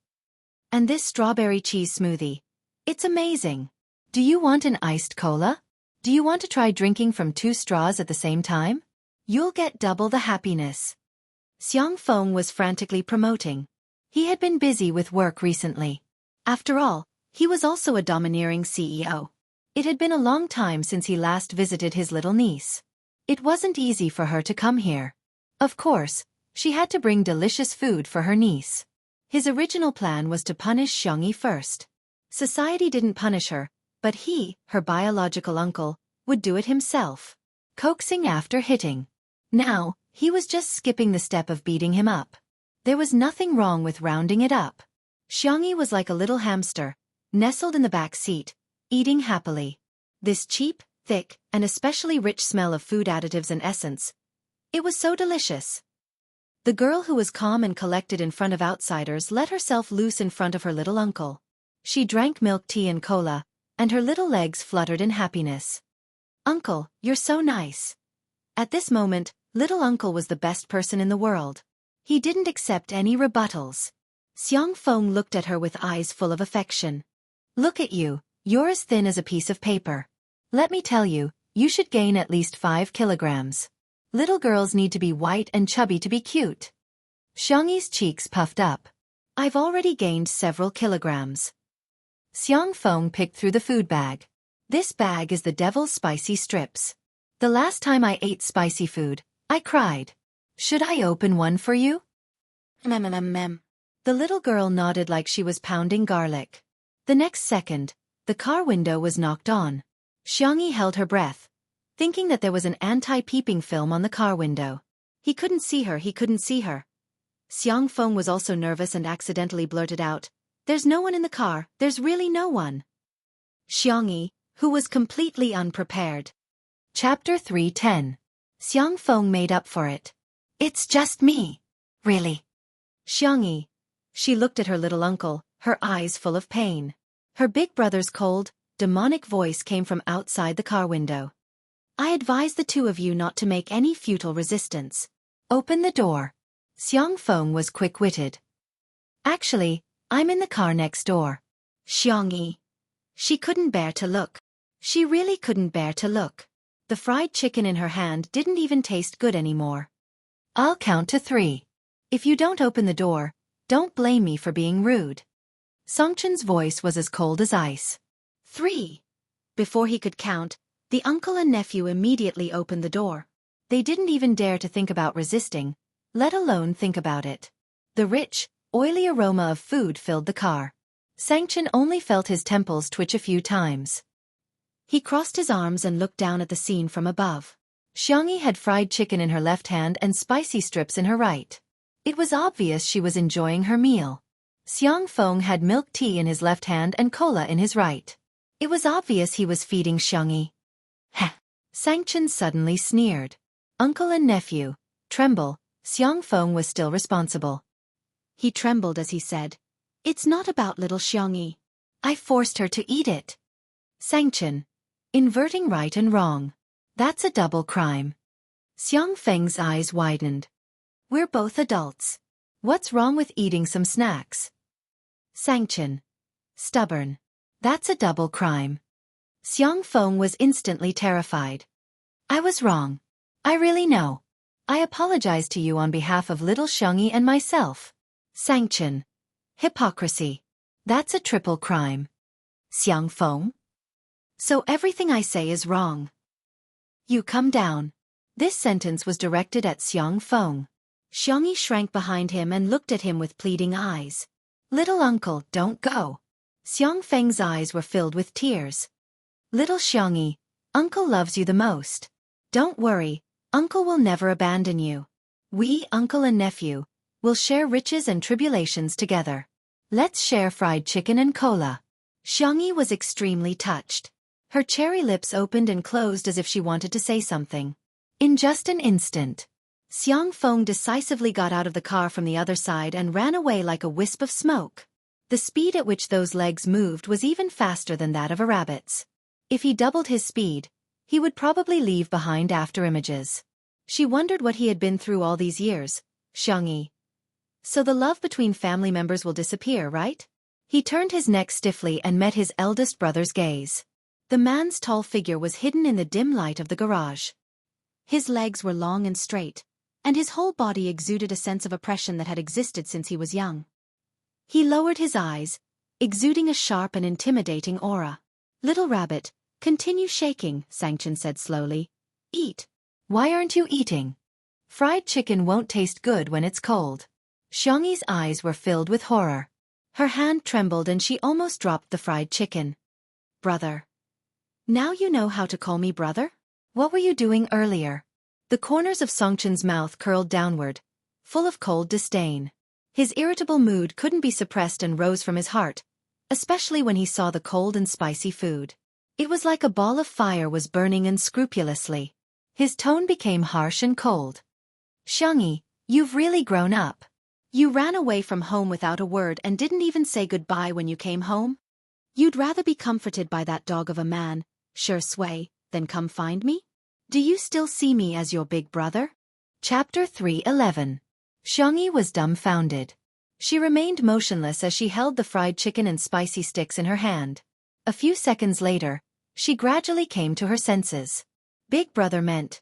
And this strawberry cheese smoothie. It's amazing. Do you want an iced cola? Do you want to try drinking from 2 straws at the same time? You'll get double the happiness." Xiangfeng was frantically promoting. He had been busy with work recently. After all, he was also a domineering CEO. It had been a long time since he last visited his little niece. It wasn't easy for her to come here. Of course, She had to bring delicious food for her niece. His original plan was to punish Xianxia first. Society didn't punish her, but he, her biological uncle, would do it himself. Coaxing after hitting. Now, he was just skipping the step of beating him up. There was nothing wrong with rounding it up. Xianxia was like a little hamster, nestled in the back seat, eating happily. This cheap, thick, and especially rich smell of food additives and essence. It was so delicious. The girl who was calm and collected in front of outsiders let herself loose in front of her little uncle. She drank milk tea and cola, and her little legs fluttered in happiness. "Uncle, you're so nice." At this moment, little uncle was the best person in the world. He didn't accept any rebuttals. Xiangfeng looked at her with eyes full of affection. "Look at you, you're as thin as a piece of paper. Let me tell you, you should gain at least 5 kilograms. Little girls need to be white and chubby to be cute." Xiangyi's cheeks puffed up. "I've already gained several kilograms." Xiangfeng picked through the food bag. "This bag is the devil's spicy strips. The last time I ate spicy food, I cried. Should I open one for you?" Mem. The little girl nodded like she was pounding garlic. The next second, the car window was knocked on. Xiangxia held her breath, thinking that there was an anti-peeping film on the car window. He couldn't see her. Xiangfeng was also nervous and accidentally blurted out, "There's no one in the car, there's really no one." Xiangxia, who was completely unprepared. Chapter 3:10. Xiangfeng made up for it. "It's just me. Really?" Xiangxia. She looked at her little uncle, her eyes full of pain. Her big brother's cold, demonic voice came from outside the car window. "I advise the two of you not to make any futile resistance. Open the door." Xiangfeng was quick-witted. "Actually, I'm in the car next door." Xiangxia. She couldn't bear to look. She really couldn't bear to look. The fried chicken in her hand didn't even taste good anymore. "I'll count to 3. If you don't open the door, don't blame me for being rude." Songchen's voice was as cold as ice. 3. Before he could count, the uncle and nephew immediately opened the door. They didn't even dare to think about resisting, let alone think about it. The rich, oily aroma of food filled the car. Sangchen only felt his temples twitch a few times. He crossed his arms and looked down at the scene from above. Xiangxia had fried chicken in her left hand and spicy strips in her right. It was obvious she was enjoying her meal. Xiangfeng had milk tea in his left hand and cola in his right. It was obvious he was feeding Xiangxia. Heh! Sangchen suddenly sneered. Uncle and nephew, tremble. Xiangfeng was still responsible. He trembled as he said, "It's not about little Xiangxia. I forced her to eat it." Sangchen. Inverting right and wrong. That's a double crime. Xiangfeng's eyes widened. We're both adults. What's wrong with eating some snacks? Sangchen. Stubborn. That's a double crime. Xiangfeng was instantly terrified. I was wrong. I really know. I apologize to you on behalf of little Xiangxia and myself. Sangchen. Hypocrisy. That's a triple crime. Xiangfeng. So everything I say is wrong. You come down. This sentence was directed at Xiangfeng. Xiangxia shrank behind him and looked at him with pleading eyes. Little uncle, don't go. Xiangfeng's eyes were filled with tears. Little Xiangxia, uncle loves you the most. Don't worry, uncle will never abandon you. We, uncle and nephew, will share riches and tribulations together. Let's share fried chicken and cola. Xiangxia was extremely touched. Her cherry lips opened and closed as if she wanted to say something. In just an instant, Xiangfeng decisively got out of the car from the other side and ran away like a wisp of smoke. The speed at which those legs moved was even faster than that of a rabbit's. If he doubled his speed, he would probably leave behind after images. She wondered what he had been through all these years. Xiangxia. So the love between family members will disappear, right? He turned his neck stiffly and met his eldest brother's gaze. The man's tall figure was hidden in the dim light of the garage. His legs were long and straight, and his whole body exuded a sense of oppression that had existed since he was young. He lowered his eyes, exuding a sharp and intimidating aura. Little rabbit, continue shaking, Sangchen said slowly. Eat. Why aren't you eating? Fried chicken won't taste good when it's cold. Xianxi's eyes were filled with horror. Her hand trembled and she almost dropped the fried chicken. Brother. Now you know how to call me brother? What were you doing earlier? The corners of Songchen's mouth curled downward, full of cold disdain. His irritable mood couldn't be suppressed and rose from his heart, especially when he saw the cold and spicy food. It was like a ball of fire was burning unscrupulously. His tone became harsh and cold. Xiangxi, you've really grown up. You ran away from home without a word and didn't even say goodbye when you came home? You'd rather be comforted by that dog of a man, Shui, than come find me? Do you still see me as your big brother? Chapter 3:11. Xiangxi was dumbfounded. She remained motionless as she held the fried chicken and spicy sticks in her hand. A few seconds later, she gradually came to her senses. Big brother meant.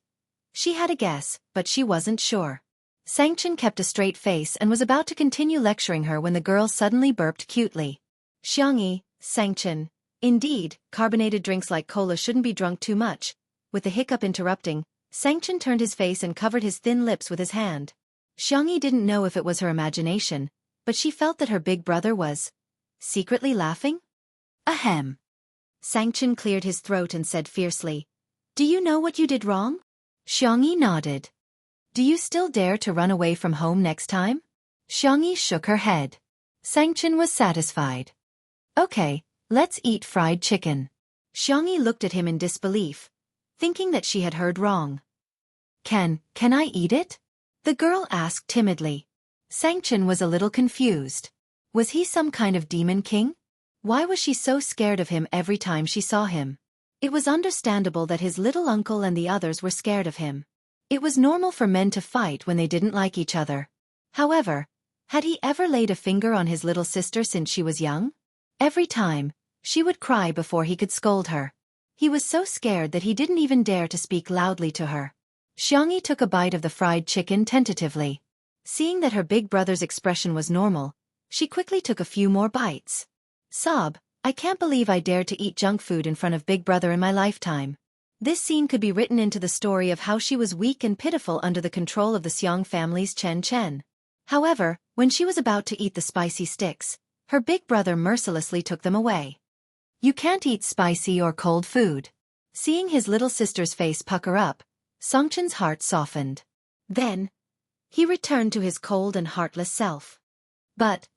She had a guess, but she wasn't sure. Xianxia kept a straight face and was about to continue lecturing her when the girl suddenly burped cutely. Xiangxi, Xianxia. Indeed, carbonated drinks like cola shouldn't be drunk too much. With the hiccup interrupting, Xianxia turned his face and covered his thin lips with his hand. Xiangxi didn't know if it was her imagination, but she felt that her big brother was secretly laughing. Ahem. Xianxia cleared his throat and said fiercely, "Do you know what you did wrong?" Xiangxi nodded. "Do you still dare to run away from home next time?" Xiangxi shook her head. Xianxia was satisfied. "Okay, let's eat fried chicken." Xiangxi looked at him in disbelief, thinking that she had heard wrong. Can I eat it?" the girl asked timidly. Xianxia was a little confused. Was he some kind of demon king? Why was she so scared of him every time she saw him? It was understandable that his little uncle and the others were scared of him. It was normal for men to fight when they didn't like each other. However, had he ever laid a finger on his little sister since she was young? Every time, she would cry before he could scold her. He was so scared that he didn't even dare to speak loudly to her. Xiangxi took a bite of the fried chicken tentatively. Seeing that her big brother's expression was normal, she quickly took a few more bites. Sob, I can't believe I dared to eat junk food in front of Big Brother in my lifetime. This scene could be written into the story of how she was weak and pitiful under the control of the Xiang family's Chen. However, when she was about to eat the spicy sticks, her big brother mercilessly took them away. You can't eat spicy or cold food. Seeing his little sister's face pucker up, Songchen's heart softened. Then, he returned to his cold and heartless self. But,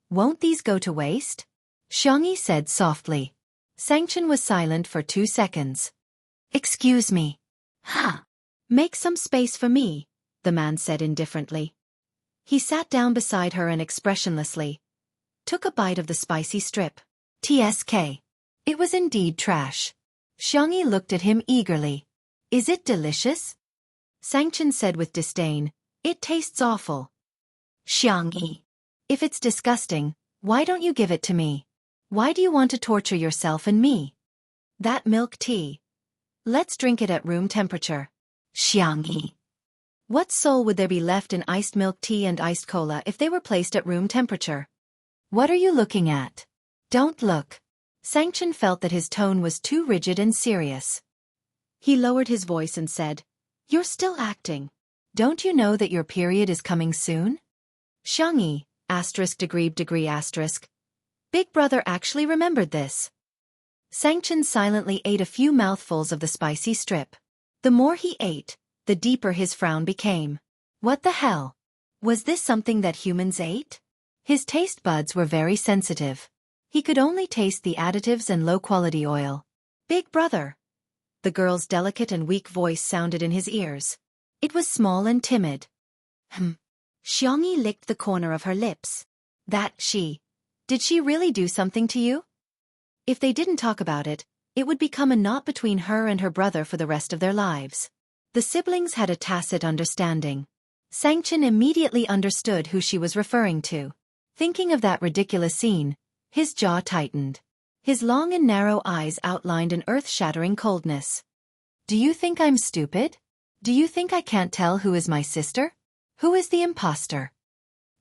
won't these go to waste? Xiangxi said softly. Xianxia was silent for 2 seconds. Excuse me. Huh. Make some space for me, the man said indifferently. He sat down beside her and expressionlessly took a bite of the spicy strip. TSK. It was indeed trash. Xiangxi looked at him eagerly. Is it delicious? Xianxia said with disdain. It tastes awful. Xiangxi. If it's disgusting, why don't you give it to me? Why do you want to torture yourself and me? That milk tea. Let's drink it at room temperature. Xiangxi. What soul would there be left in iced milk tea and iced cola if they were placed at room temperature? What are you looking at? Don't look. Xianxia felt that his tone was too rigid and serious. He lowered his voice and said, You're still acting. Don't you know that your period is coming soon? Xiangxi, *degree***. Big brother actually remembered this. Xianxia silently ate a few mouthfuls of the spicy strip. The more he ate, the deeper his frown became. What the hell? Was this something that humans ate? His taste buds were very sensitive. He could only taste the additives and low-quality oil. Big brother. The girl's delicate and weak voice sounded in his ears. It was small and timid. Xiangxi licked the corner of her lips. Did she really do something to you? If they didn't talk about it, it would become a knot between her and her brother for the rest of their lives. The siblings had a tacit understanding. Xianxia immediately understood who she was referring to. Thinking of that ridiculous scene, his jaw tightened. His long and narrow eyes outlined an earth-shattering coldness. Do you think I'm stupid? Do you think I can't tell who is my sister? Who is the imposter?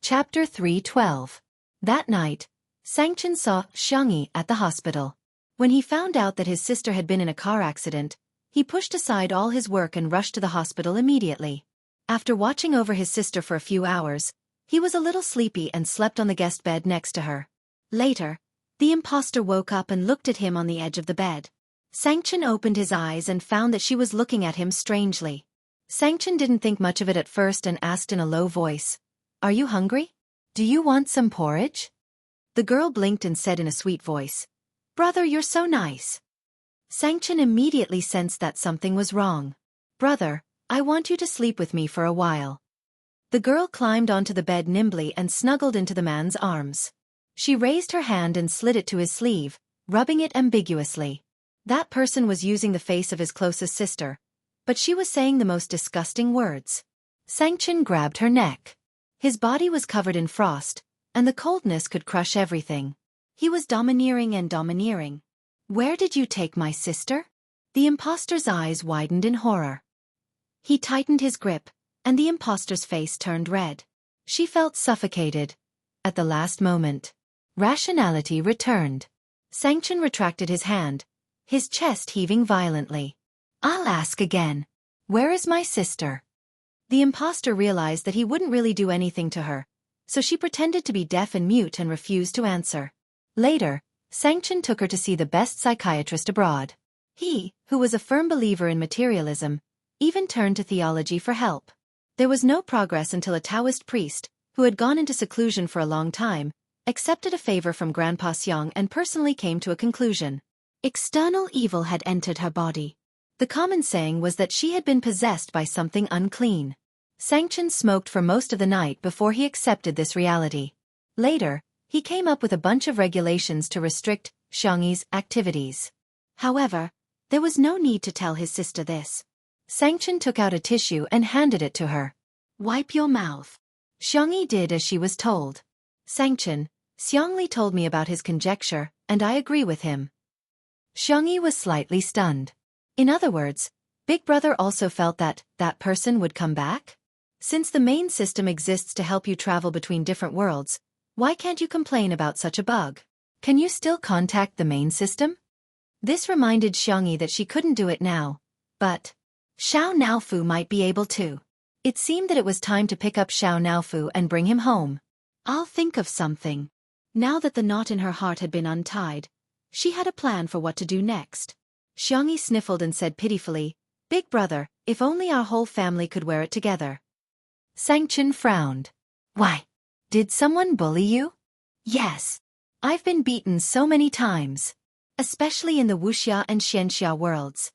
Chapter 3:12. That night, Xianxia saw Xiangxi at the hospital. When he found out that his sister had been in a car accident, he pushed aside all his work and rushed to the hospital immediately. After watching over his sister for a few hours, he was a little sleepy and slept on the guest bed next to her. Later, the impostor woke up and looked at him on the edge of the bed. Xianxia opened his eyes and found that she was looking at him strangely. Xianxia didn't think much of it at first and asked in a low voice, "Are you hungry? Do you want some porridge?" The girl blinked and said in a sweet voice, "Brother, you're so nice." Xianxia immediately sensed that something was wrong. "Brother, I want you to sleep with me for a while." The girl climbed onto the bed nimbly and snuggled into the man's arms. She raised her hand and slid it to his sleeve, rubbing it ambiguously. That person was using the face of his closest sister, but she was saying the most disgusting words. Xianxia grabbed her neck. His body was covered in frost, and the coldness could crush everything. He was domineering and domineering. "Where did you take my sister?" The impostor's eyes widened in horror. He tightened his grip, and the impostor's face turned red. She felt suffocated. At the last moment, rationality returned. Xianxia retracted his hand, his chest heaving violently. "I'll ask again. Where is my sister?" The impostor realized that he wouldn't really do anything to her, so she pretended to be deaf and mute and refused to answer. Later, Xianxia took her to see the best psychiatrist abroad. He, who was a firm believer in materialism, even turned to theology for help. There was no progress until a Taoist priest, who had gone into seclusion for a long time, accepted a favor from Grandpa Xiang and personally came to a conclusion. External evil had entered her body. The common saying was that she had been possessed by something unclean. Xianxia smoked for most of the night before he accepted this reality. Later, he came up with a bunch of regulations to restrict Xianxia's activities. However, there was no need to tell his sister this. Xianxia took out a tissue and handed it to her. "Wipe your mouth." Xianxia did as she was told. Xiangli told me about his conjecture, and I agree with him." Xianxia was slightly stunned. In other words, Big Brother also felt that that person would come back? Since the main system exists to help you travel between different worlds, why can't you complain about such a bug? Can you still contact the main system? This reminded Xianxia that she couldn't do it now, but Xiao Naofu might be able to. It seemed that it was time to pick up Xiao Naofu and bring him home. "I'll think of something." Now that the knot in her heart had been untied, she had a plan for what to do next. Xianxia sniffled and said pitifully, "Big Brother, if only our whole family could wear it together." Xianxia frowned. "Why? Did someone bully you?" "Yes. I've been beaten so many times. Especially in the Wuxia and Xianxia worlds."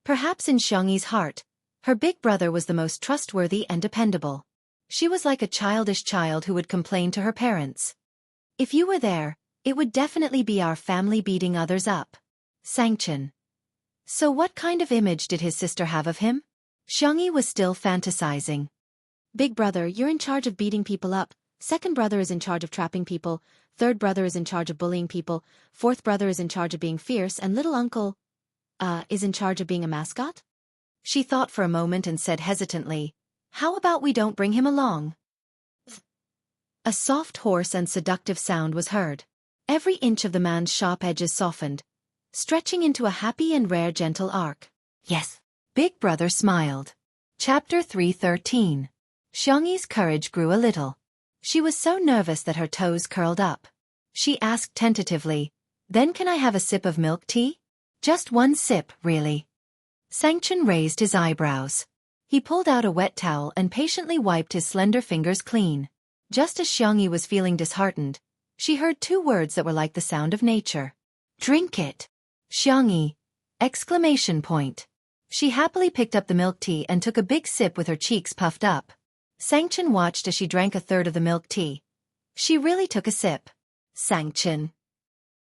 Perhaps in Xiangyi's heart, her big brother was the most trustworthy and dependable. She was like a childish child who would complain to her parents. "If you were there, it would definitely be our family beating others up." Xianxia. So what kind of image did his sister have of him? Xiangyi was still fantasizing. "Big brother, you're in charge of beating people up. Second brother is in charge of trapping people. Third brother is in charge of bullying people. Fourth brother is in charge of being fierce, and little uncle, is in charge of being a mascot?" She thought for a moment and said hesitantly, "How about we don't bring him along?" A soft, hoarse and seductive sound was heard. Every inch of the man's sharp edges softened, stretching into a happy and rare gentle arc. "Yes." Big Brother smiled. Chapter 313. Xiangyi's courage grew a little. She was so nervous that her toes curled up. She asked tentatively, "Then can I have a sip of milk tea?" "Just one sip, really?" Xianxia raised his eyebrows. He pulled out a wet towel and patiently wiped his slender fingers clean. Just as Xiangyi was feeling disheartened, she heard two words that were like the sound of nature. "Drink it." "Xiangyi!" Exclamation point. She happily picked up the milk tea and took a big sip with her cheeks puffed up. Xianxia watched as she drank a third of the milk tea. She really took a sip. Xianxia.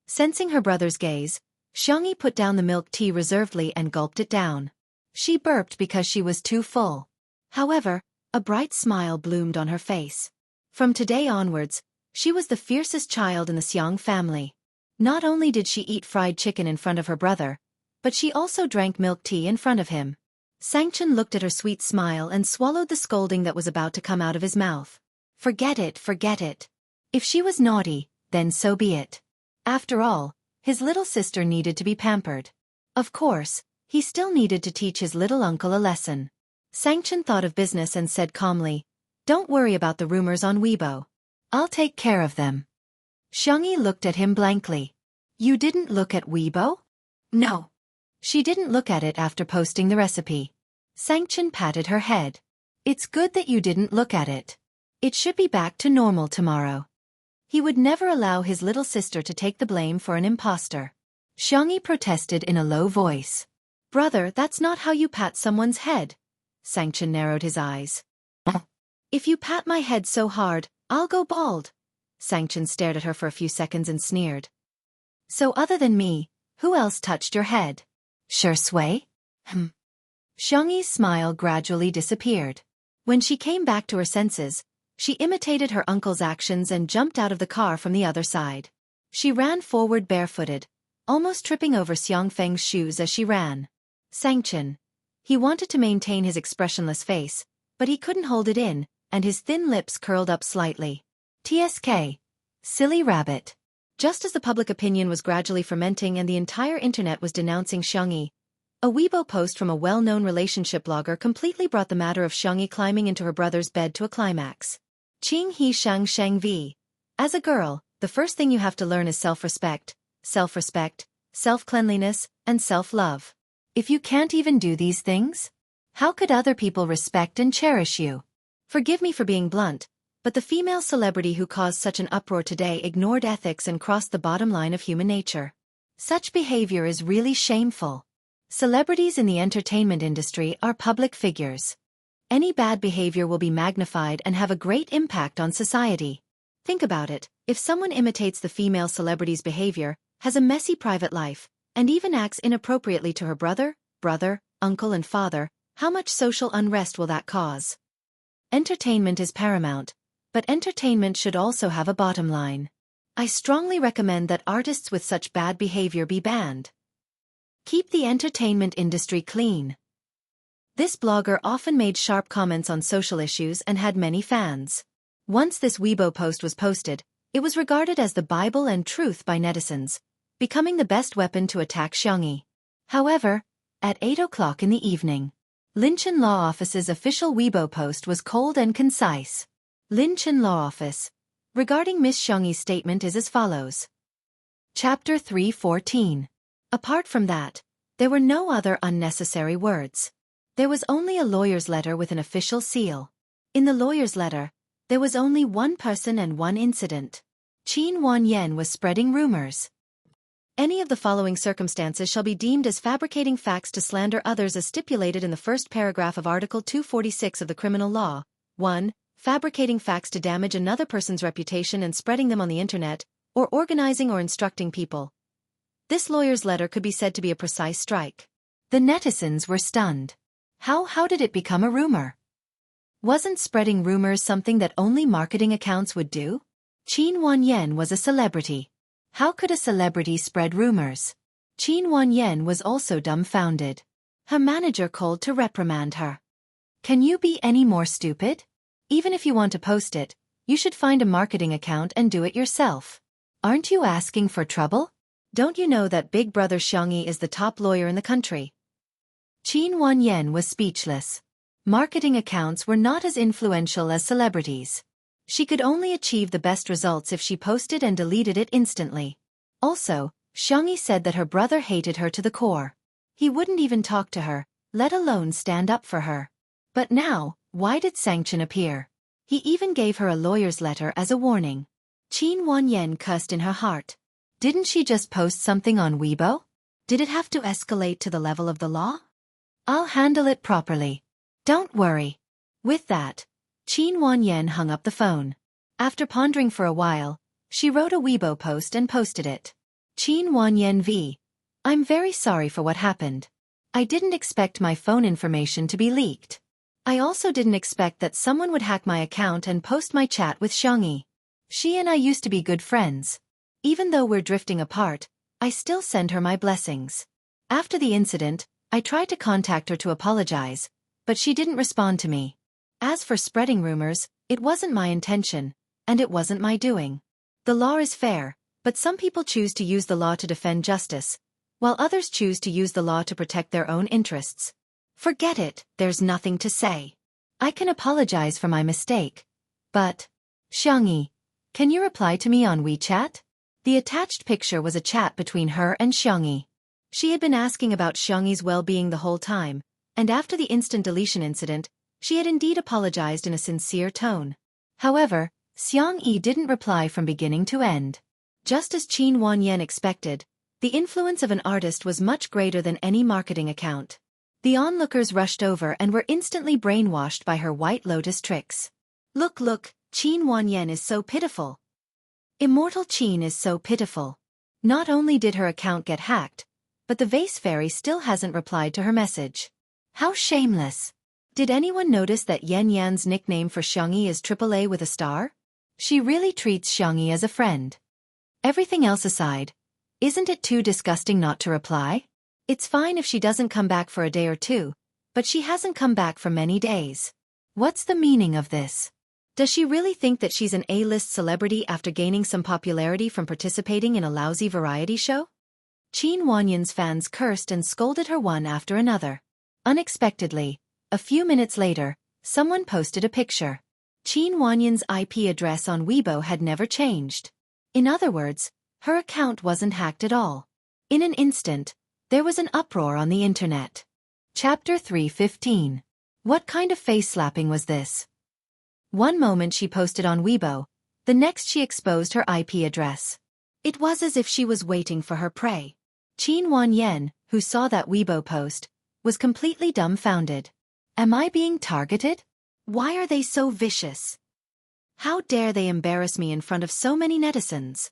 Sensing her brother's gaze, Xiangyi put down the milk tea reservedly and gulped it down. She burped because she was too full. However, a bright smile bloomed on her face. From today onwards, she was the fiercest child in the Xiang family. Not only did she eat fried chicken in front of her brother, but she also drank milk tea in front of him. Xianxia looked at her sweet smile and swallowed the scolding that was about to come out of his mouth. Forget it, forget it. If she was naughty, then so be it. After all, his little sister needed to be pampered. Of course, he still needed to teach his little uncle a lesson. Xianxia thought of business and said calmly, "Don't worry about the rumors on Weibo. I'll take care of them." Xiangyi looked at him blankly. "You didn't look at Weibo?" "No." She didn't look at it after posting the recipe. Xianxia patted her head. "It's good that you didn't look at it. It should be back to normal tomorrow." He would never allow his little sister to take the blame for an imposter. Xiangyi protested in a low voice. "Brother, that's not how you pat someone's head." Xianxia narrowed his eyes. "If you pat my head so hard, I'll go bald." Xianxia stared at her for a few seconds and sneered. "So other than me, who else touched your head?" "Shui?" Xiangyi's smile gradually disappeared. When she came back to her senses, she imitated her uncle's actions and jumped out of the car from the other side. She ran forward barefooted, almost tripping over Xiangfeng's shoes as she ran. Xianxia. He wanted to maintain his expressionless face, but he couldn't hold it in, and his thin lips curled up slightly. TSK. Silly rabbit. Just as the public opinion was gradually fermenting and the entire internet was denouncing Xiangyi, a Weibo post from a well-known relationship blogger completely brought the matter of Xiangyi climbing into her brother's bed to a climax. Qing He Shang Shang V. As a girl, the first thing you have to learn is self-respect, self-cleanliness, and self-love. If you can't even do these things, how could other people respect and cherish you? Forgive me for being blunt, but the female celebrity who caused such an uproar today ignored ethics and crossed the bottom line of human nature. Such behavior is really shameful. Celebrities in the entertainment industry are public figures. Any bad behavior will be magnified and have a great impact on society. Think about it, if someone imitates the female celebrity's behavior, has a messy private life, and even acts inappropriately to her brother, uncle and father, how much social unrest will that cause? Entertainment is paramount, but entertainment should also have a bottom line. I strongly recommend that artists with such bad behavior be banned. Keep the entertainment industry clean. This blogger often made sharp comments on social issues and had many fans. Once this Weibo post was posted, it was regarded as the Bible and truth by netizens, becoming the best weapon to attack Xiangyi. However, at 8 o'clock in the evening, Linchen Law Office's official Weibo post was cold and concise. Linchen Law Office, regarding Miss Xiangyi's statement is as follows. Chapter 314. Apart from that, there were no other unnecessary words. There was only a lawyer's letter with an official seal. In the lawyer's letter, there was only one person and one incident. Qin Wanyan was spreading rumors. Any of the following circumstances shall be deemed as fabricating facts to slander others as stipulated in the first paragraph of Article 246 of the Criminal Law. 1. Fabricating facts to damage another person's reputation and spreading them on the internet, or organizing or instructing people. This lawyer's letter could be said to be a precise strike. The netizens were stunned. How did it become a rumor? Wasn't spreading rumors something that only marketing accounts would do? Qin Wanyan was a celebrity. How could a celebrity spread rumors? Qin Wanyan was also dumbfounded. Her manager called to reprimand her. Can you be any more stupid? Even if you want to post it, you should find a marketing account and do it yourself. Aren't you asking for trouble? Don't you know that Big Brother Xiangyi is the top lawyer in the country? Qin Wanyan was speechless. Marketing accounts were not as influential as celebrities. She could only achieve the best results if she posted and deleted it instantly. Also, Xiangyi said that her brother hated her to the core. He wouldn't even talk to her, let alone stand up for her. But now, why did Xianxia appear? He even gave her a lawyer's letter as a warning. Qin Wanyan cussed in her heart. Didn't she just post something on Weibo? Did it have to escalate to the level of the law? I'll handle it properly. Don't worry. With that, Qin Wanyan hung up the phone. After pondering for a while, she wrote a Weibo post and posted it. Qin Wanyan V. I'm very sorry for what happened. I didn't expect my phone information to be leaked. I also didn't expect that someone would hack my account and post my chat with Xiangyi. She and I used to be good friends. Even though we're drifting apart, I still send her my blessings. After the incident, I tried to contact her to apologize, but she didn't respond to me. As for spreading rumors, it wasn't my intention, and it wasn't my doing. The law is fair, but some people choose to use the law to defend justice, while others choose to use the law to protect their own interests. Forget it, there's nothing to say. I can apologize for my mistake. But, Xiangyi, can you reply to me on WeChat? The attached picture was a chat between her and Xiangyi. She had been asking about Xiangyi's well-being the whole time, and after the instant deletion incident, she had indeed apologized in a sincere tone. However, Xiangyi didn't reply from beginning to end. Just as Qin Wanyan expected, the influence of an artist was much greater than any marketing account. The onlookers rushed over and were instantly brainwashed by her White Lotus tricks. Look, Qin Wanyan is so pitiful. Immortal Qin is so pitiful. Not only did her account get hacked, but the vase fairy still hasn't replied to her message. How shameless. Did anyone notice that Yan Yan's nickname for Xiangyi is AAA with a star? She really treats Xiangyi as a friend. Everything else aside, isn't it too disgusting not to reply? It's fine if she doesn't come back for a day or two, but she hasn't come back for many days. What's the meaning of this? Does she really think that she's an A-list celebrity after gaining some popularity from participating in a lousy variety show? Qin Wanyan's fans cursed and scolded her one after another. Unexpectedly, a few minutes later, someone posted a picture. Qin Wanyan's IP address on Weibo had never changed. In other words, her account wasn't hacked at all. In an instant, there was an uproar on the internet. Chapter 3:15. What kind of face-slapping was this? One moment she posted on Weibo, the next she exposed her IP address. It was as if she was waiting for her prey. Qin Wanyan, who saw that Weibo post, was completely dumbfounded. Am I being targeted? Why are they so vicious? How dare they embarrass me in front of so many netizens?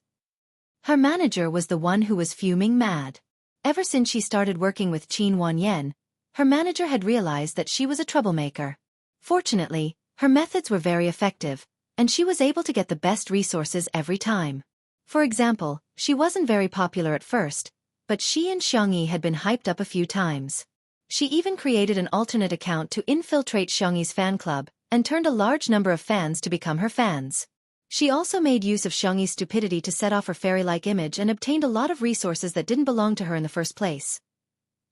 Her manager was the one who was fuming mad. Ever since she started working with Qin Wanyan, her manager had realized that she was a troublemaker. Fortunately, her methods were very effective, and she was able to get the best resources every time. For example, she wasn't very popular at first, but she and Xiangyi had been hyped up a few times. She even created an alternate account to infiltrate Xiangyi's fan club, and turned a large number of fans to become her fans. She also made use of Xiangyi's stupidity to set off her fairy-like image and obtained a lot of resources that didn't belong to her in the first place.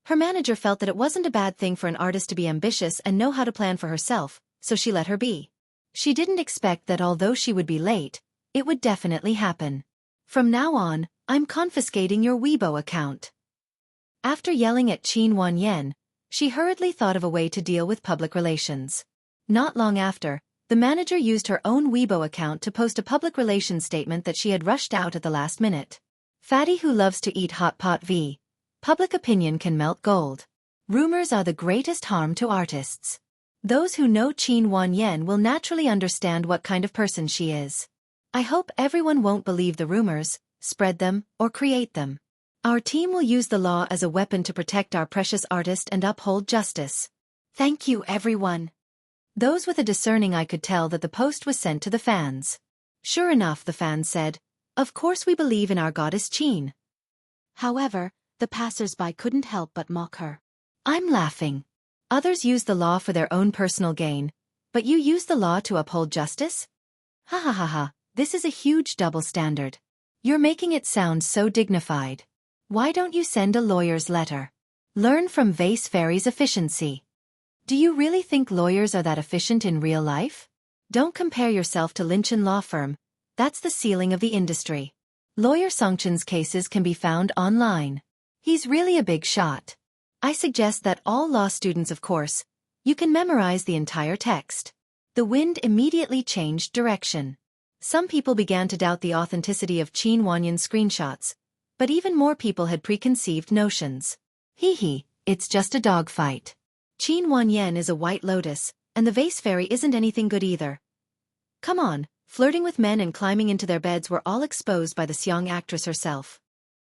Her manager felt that it wasn't a bad thing for an artist to be ambitious and know how to plan for herself, so she let her be. She didn't expect that although she would be late, it would definitely happen. From now on, I'm confiscating your Weibo account. After yelling at Qin Wanyan, she hurriedly thought of a way to deal with public relations. Not long after, the manager used her own Weibo account to post a public relations statement that she had rushed out at the last minute. Fatty who loves to eat hot pot v. Public opinion can melt gold. Rumors are the greatest harm to artists. Those who know Qin Wanyan will naturally understand what kind of person she is. I hope everyone won't believe the rumors, spread them, or create them. Our team will use the law as a weapon to protect our precious artist and uphold justice. Thank you, everyone. Those with a discerning eye could tell that the post was sent to the fans. Sure enough, the fans said, "Of course we believe in our goddess Qin." However, the passers-by couldn't help but mock her. I'm laughing. Others use the law for their own personal gain, but you use the law to uphold justice? Ha ha ha ha, this is a huge double standard. You're making it sound so dignified. Why don't you send a lawyer's letter? Learn from Vase Fairy's efficiency. Do you really think lawyers are that efficient in real life? Don't compare yourself to Linchin Law Firm. That's the ceiling of the industry. Lawyer Songchen's cases can be found online. He's really a big shot. I suggest that all law students, of course, you can memorize the entire text. The wind immediately changed direction. Some people began to doubt the authenticity of Qin Wanyan's screenshots, but even more people had preconceived notions. Hee, it's just a dogfight. Qin Wanyan is a white lotus, and the vase fairy isn't anything good either. Come on, flirting with men and climbing into their beds were all exposed by the Xiang actress herself.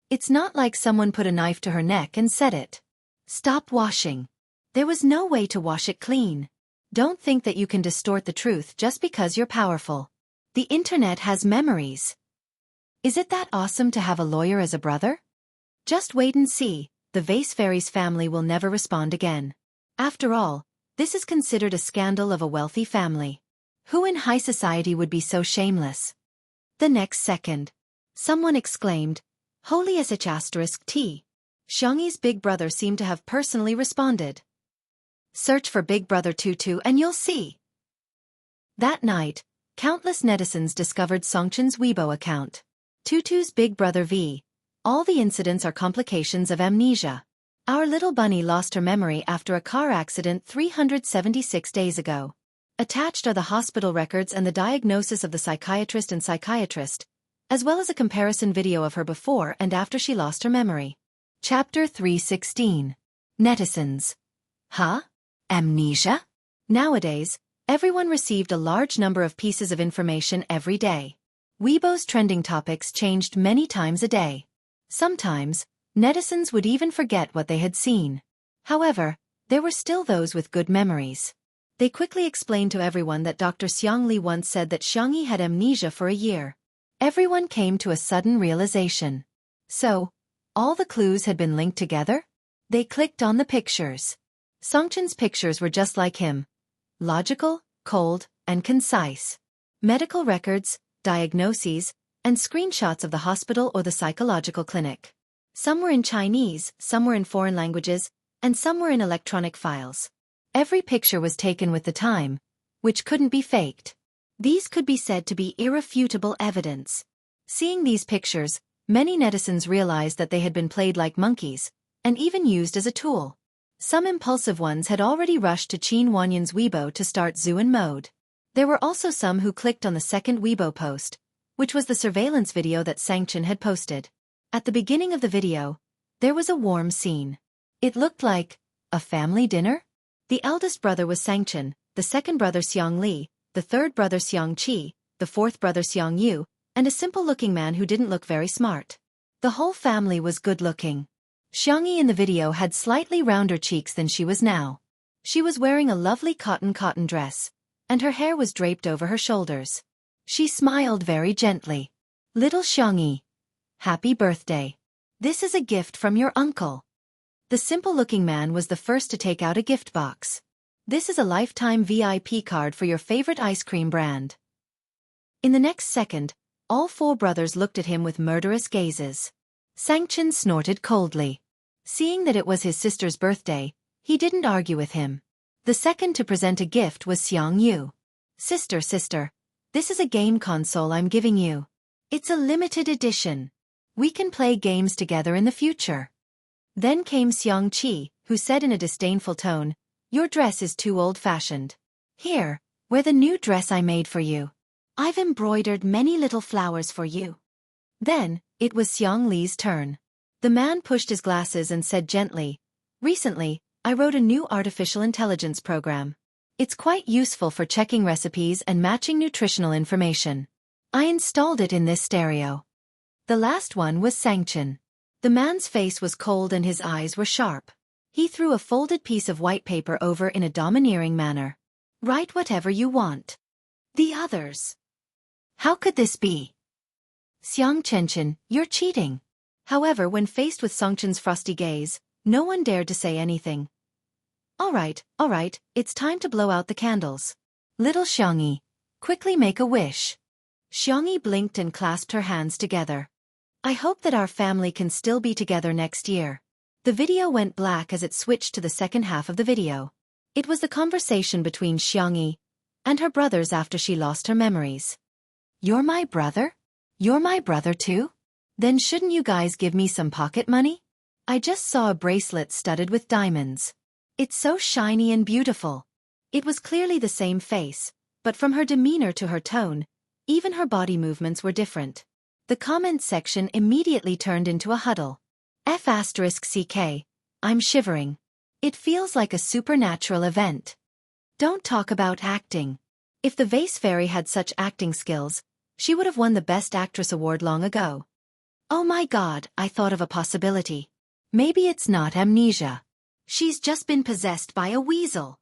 It's not like someone put a knife to her neck and said it. Stop washing. There was no way to wash it clean. Don't think that you can distort the truth just because you're powerful. The internet has memories. Is it that awesome to have a lawyer as a brother? Just wait and see, the vase fairy's family will never respond again. After all, this is considered a scandal of a wealthy family. Who in high society would be so shameless? The next second, someone exclaimed, "Holy sh*t." Xiangyi's big brother seemed to have personally responded. Search for Big Brother Tutu and you'll see. That night, countless netizens discovered Songchen's Weibo account. Tutu's Big Brother V. All the incidents are complications of amnesia. Our little bunny lost her memory after a car accident 376 days ago. Attached are the hospital records and the diagnosis of the psychiatrist and psychiatrist, as well as a comparison video of her before and after she lost her memory. Chapter 316. Netizens. Huh? Amnesia? Nowadays, everyone received a large number of pieces of information every day. Weibo's trending topics changed many times a day. Sometimes, netizens would even forget what they had seen. However, there were still those with good memories. They quickly explained to everyone that Dr. Xiangli once said that Xiangyi had amnesia for a year. Everyone came to a sudden realization. So, all the clues had been linked together? They clicked on the pictures. Songchen's pictures were just like him. Logical, cold, and concise. Medical records, diagnoses, and screenshots of the hospital or the psychological clinic. Some were in Chinese, some were in foreign languages, and some were in electronic files. Every picture was taken with the time, which couldn't be faked. These could be said to be irrefutable evidence. Seeing these pictures, many netizens realized that they had been played like monkeys, and even used as a tool. Some impulsive ones had already rushed to Qin Wanyan's Weibo to start Zuan mode. There were also some who clicked on the second Weibo post, which was the surveillance video that Xianxia had posted. At the beginning of the video, there was a warm scene. It looked like a family dinner? The eldest brother was Xianxia, the second brother Xiangli, the third brother Xiangqi, the fourth brother Xiangyu, and a simple-looking man who didn't look very smart. The whole family was good-looking. Xiangyi in the video had slightly rounder cheeks than she was now. She was wearing a lovely cotton dress, and her hair was draped over her shoulders. She smiled very gently. Little Xiangyi. Happy birthday. This is a gift from your uncle. The simple-looking man was the first to take out a gift box. This is a lifetime VIP card for your favorite ice cream brand. In the next second, all four brothers looked at him with murderous gazes. Xianxia snorted coldly. Seeing that it was his sister's birthday, he didn't argue with him. The second to present a gift was Xiangyu. Sister, this is a game console I'm giving you. It's a limited edition. We can play games together in the future. Then came Xiangqi, who said in a disdainful tone, your dress is too old-fashioned. Here, wear the new dress I made for you. I've embroidered many little flowers for you. Then, it was Xiangli's turn. The man pushed his glasses and said gently, recently, I wrote a new artificial intelligence program. It's quite useful for checking recipes and matching nutritional information. I installed it in this stereo. The last one was Xianxia. The man's face was cold and his eyes were sharp. He threw a folded piece of white paper over in a domineering manner. Write whatever you want. The others. How could this be? Xiangchen, you're cheating. However, when faced with Songchen's frosty gaze, no one dared to say anything. All right, it's time to blow out the candles. Little Xiangyi, quickly make a wish. Xiangyi blinked and clasped her hands together. I hope that our family can still be together next year. The video went black as it switched to the second half of the video. It was the conversation between Xiangyi and her brothers after she lost her memories. You're my brother? You're my brother too? Then shouldn't you guys give me some pocket money? I just saw a bracelet studded with diamonds. It's so shiny and beautiful. It was clearly the same face, but from her demeanor to her tone, even her body movements were different. The comment section immediately turned into a huddle. F***CK, I'm shivering. It feels like a supernatural event. Don't talk about acting. If the Vase Fairy had such acting skills, she would have won the Best Actress award long ago. Oh my god, I thought of a possibility. Maybe it's not amnesia. She's just been possessed by a weasel.